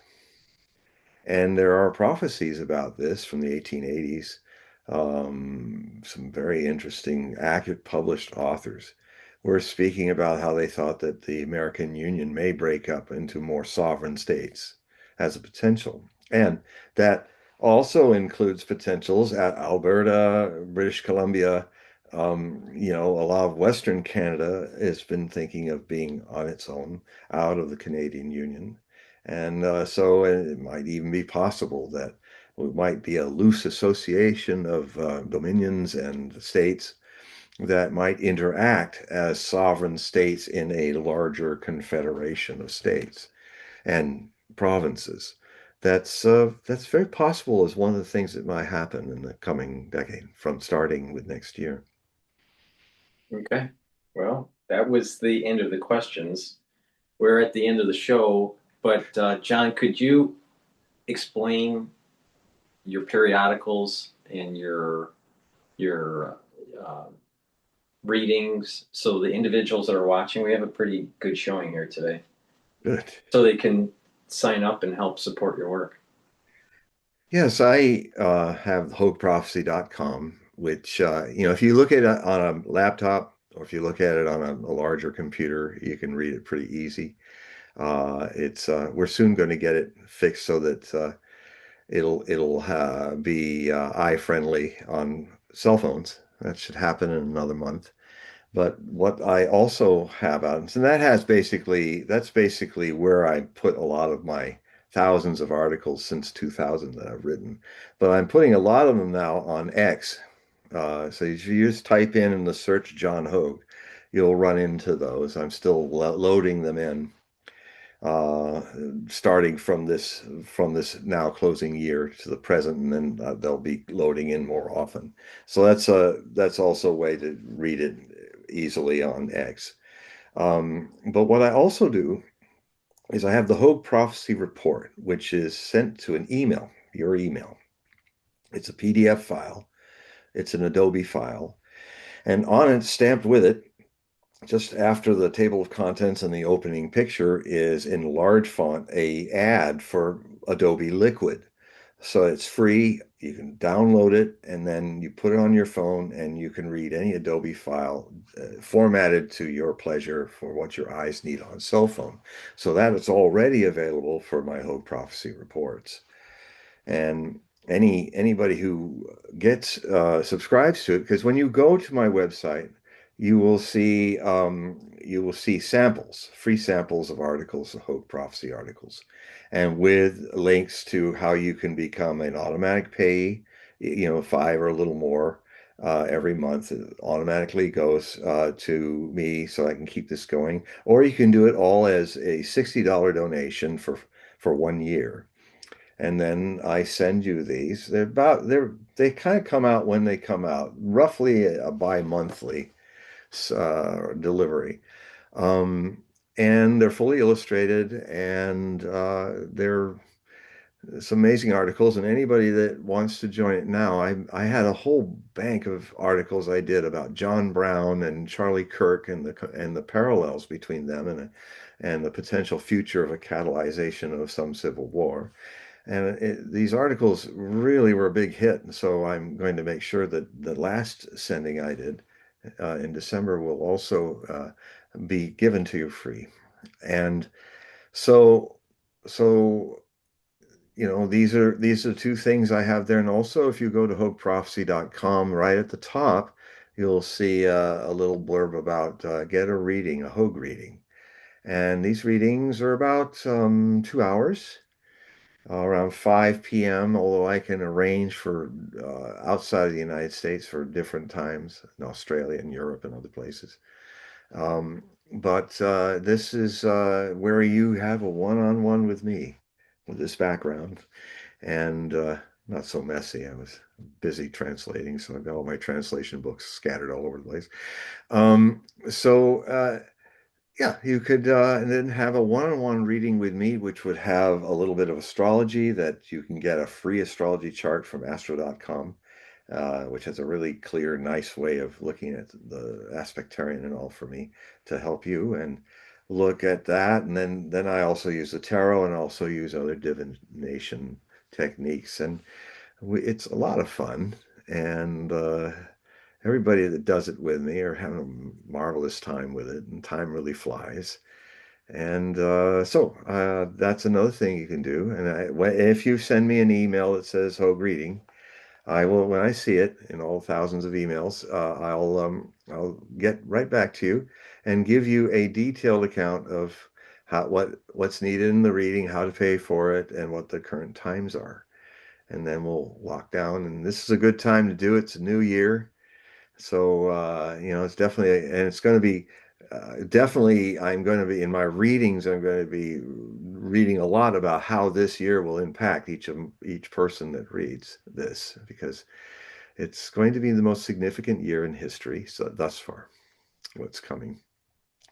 And there are prophecies about this from the 1880s. Some very interesting, accurate, published authors were speaking about how they thought that the American Union may break up into more sovereign states as a potential. And that also includes potentials at Alberta, British Columbia. A lot of Western Canada has been thinking of being on its own out of the Canadian Union. And so it might even be possible that it might be a loose association of dominions and states that might interact as sovereign states in a larger confederation of states and provinces. That's very possible as one of the things that might happen in the coming decade from starting with next year. Okay. Well, that was the end of the questions. We're at the end of the show, but John, could you explain your periodicals and your readings so the individuals that are watching, we have a pretty good showing here today, Good. so they can sign up and help support your work? Yes, I have HogueProphecy.com, which, if you look at it on a laptop or if you look at it on a larger computer, you can read it pretty easy. It's We're soon going to get it fixed so that it'll be eye friendly on cell phones. That should happen in another month. But what I also have out, and that's basically where I put a lot of my thousands of articles since 2000 that I've written. But I'm putting a lot of them now on X. So if you just type in the search John Hogue, you'll run into those. I'm still loading them in, uh, starting from this now closing year to the present, and then they'll be loading in more often. So that's also a way to read it easily on X. But what I also do is I have the Hogue Prophecy Report, which is sent to an email, your email. It's a PDF file. It's an Adobe file, and on it, stamped with it, just after the table of contents and the opening picture, is in large font a ad for Adobe Liquid. So it's free. You can download it and then you put it on your phone and you can read any Adobe file formatted to your pleasure for what your eyes need on a cell phone. So that is already available for my Hogue Prophecy reports. And anybody who gets subscribes to it, because when you go to my website, you will see samples, free samples of articles, Hogue Prophecy articles, and with links to how you can become an automatic payee, five or a little more every month. It automatically goes to me so I can keep this going. Or you can do it all as a $60 donation for 1 year. And then I send you these. They kind of come out when they come out, roughly a bi-monthly delivery. Um, and they're fully illustrated, and they're some amazing articles. And anybody that wants to join it now, I had a whole bank of articles I did about John Brown and Charlie Kirk and the parallels between them and the potential future of a catalyzation of some civil war. And these articles really were a big hit. And so I'm going to make sure that the last sending I did in December will also be given to you free. And so, so these are two things I have there. And also, if you go to HogueProphecy.com, right at the top, you'll see a little blurb about get a reading, a Hogue reading. And these readings are about 2 hours. Around 5 p.m., although I can arrange for outside of the United States for different times in Australia and Europe and other places. But this is where you have a one-on-one with me with this background and not so messy. I was busy translating, so I've got all my translation books scattered all over the place. So yeah, you could and then have a one-on-one reading with me, which would have a little bit of astrology that you can get a free astrology chart from astro.com, which has a really clear, nice way of looking at the aspectarian and all for me to help you and look at that. And then I also use the tarot and also use other divination techniques. And it's a lot of fun. And everybody that does it with me are having a marvelous time with it, and time really flies. And so that's another thing you can do. And if you send me an email that says Hogue reading, I will, when I see it in all thousands of emails, I'll get right back to you and give you a detailed account of what's needed in the reading, how to pay for it, and what the current times are. And then we'll lock down. And this is a good time to do it. It's a new year. So, it's definitely, and it's going to be definitely, I'm going to be in my readings. I'm going to be reading a lot about how this year will impact each person that reads this, because it's going to be the most significant year in history. So thus far, what's coming,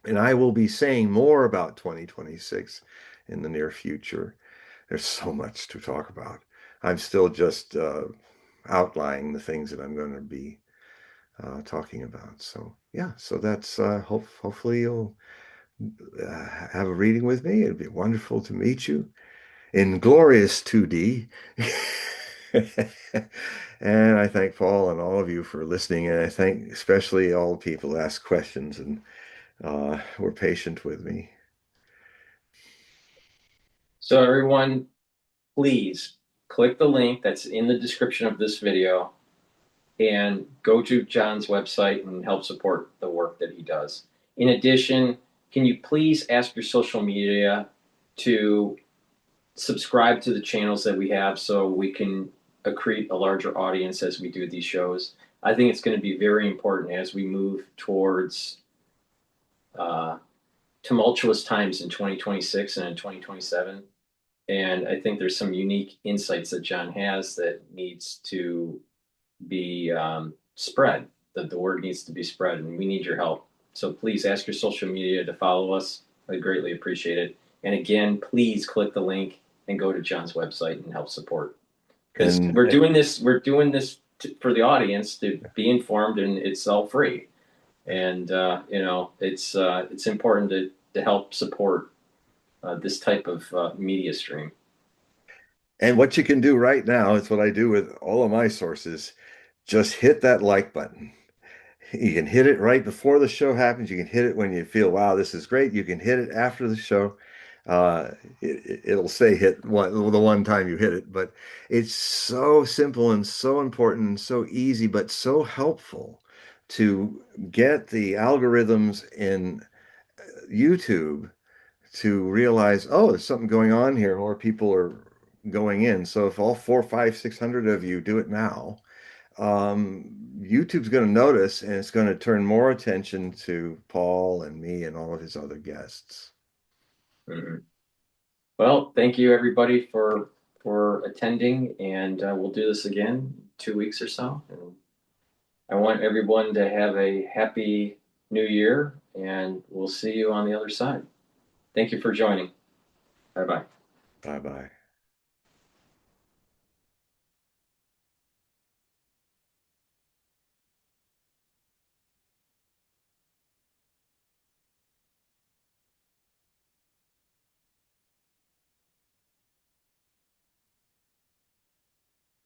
and I will be saying more about 2026 in the near future. There's so much to talk about. I'm still just outlining the things that I'm going to be talking about. So yeah, so that's hopefully you'll have a reading with me. It'd be wonderful to meet you in glorious 2D. And I thank Paul and all of you for listening, and I thank especially all the people who ask questions and were patient with me. So everyone, please click the link that's in the description of this video and go to John's website and help support the work that he does. In addition, can you please ask your social media to subscribe to the channels that we have so we can accrete a larger audience as we do these shows? I think it's going to be very important as we move towards tumultuous times in 2026 and in 2027. And I think there's some unique insights that John has that needs to be spread, that the word needs to be spread, and we need your help. So please ask your social media to follow us. I greatly appreciate it. And again, please click the link and go to John's website and help support. Because And we're doing this for the audience to be informed, and it's all free. And it's important to help support this type of media stream. and what you can do right now is what I do with all of my sources. Just hit that like button. You can hit it right before the show happens. You can hit it when you feel, wow, this is great. You can hit it after the show. It'll say hit the one time you hit it, but it's so simple and so important and so easy, but so helpful to get the algorithms in YouTube to realize, oh, there's something going on here. More people are going in. So if all 4, 5, 600 of you do it now, YouTube's going to notice, and it's going to turn more attention to Paul and me and all of his other guests. Mm-hmm. Well, thank you everybody for attending, and we'll do this again 2 weeks or so. And I want everyone to have a happy new year, and we'll see you on the other side. Thank you for joining. Bye bye. Bye bye.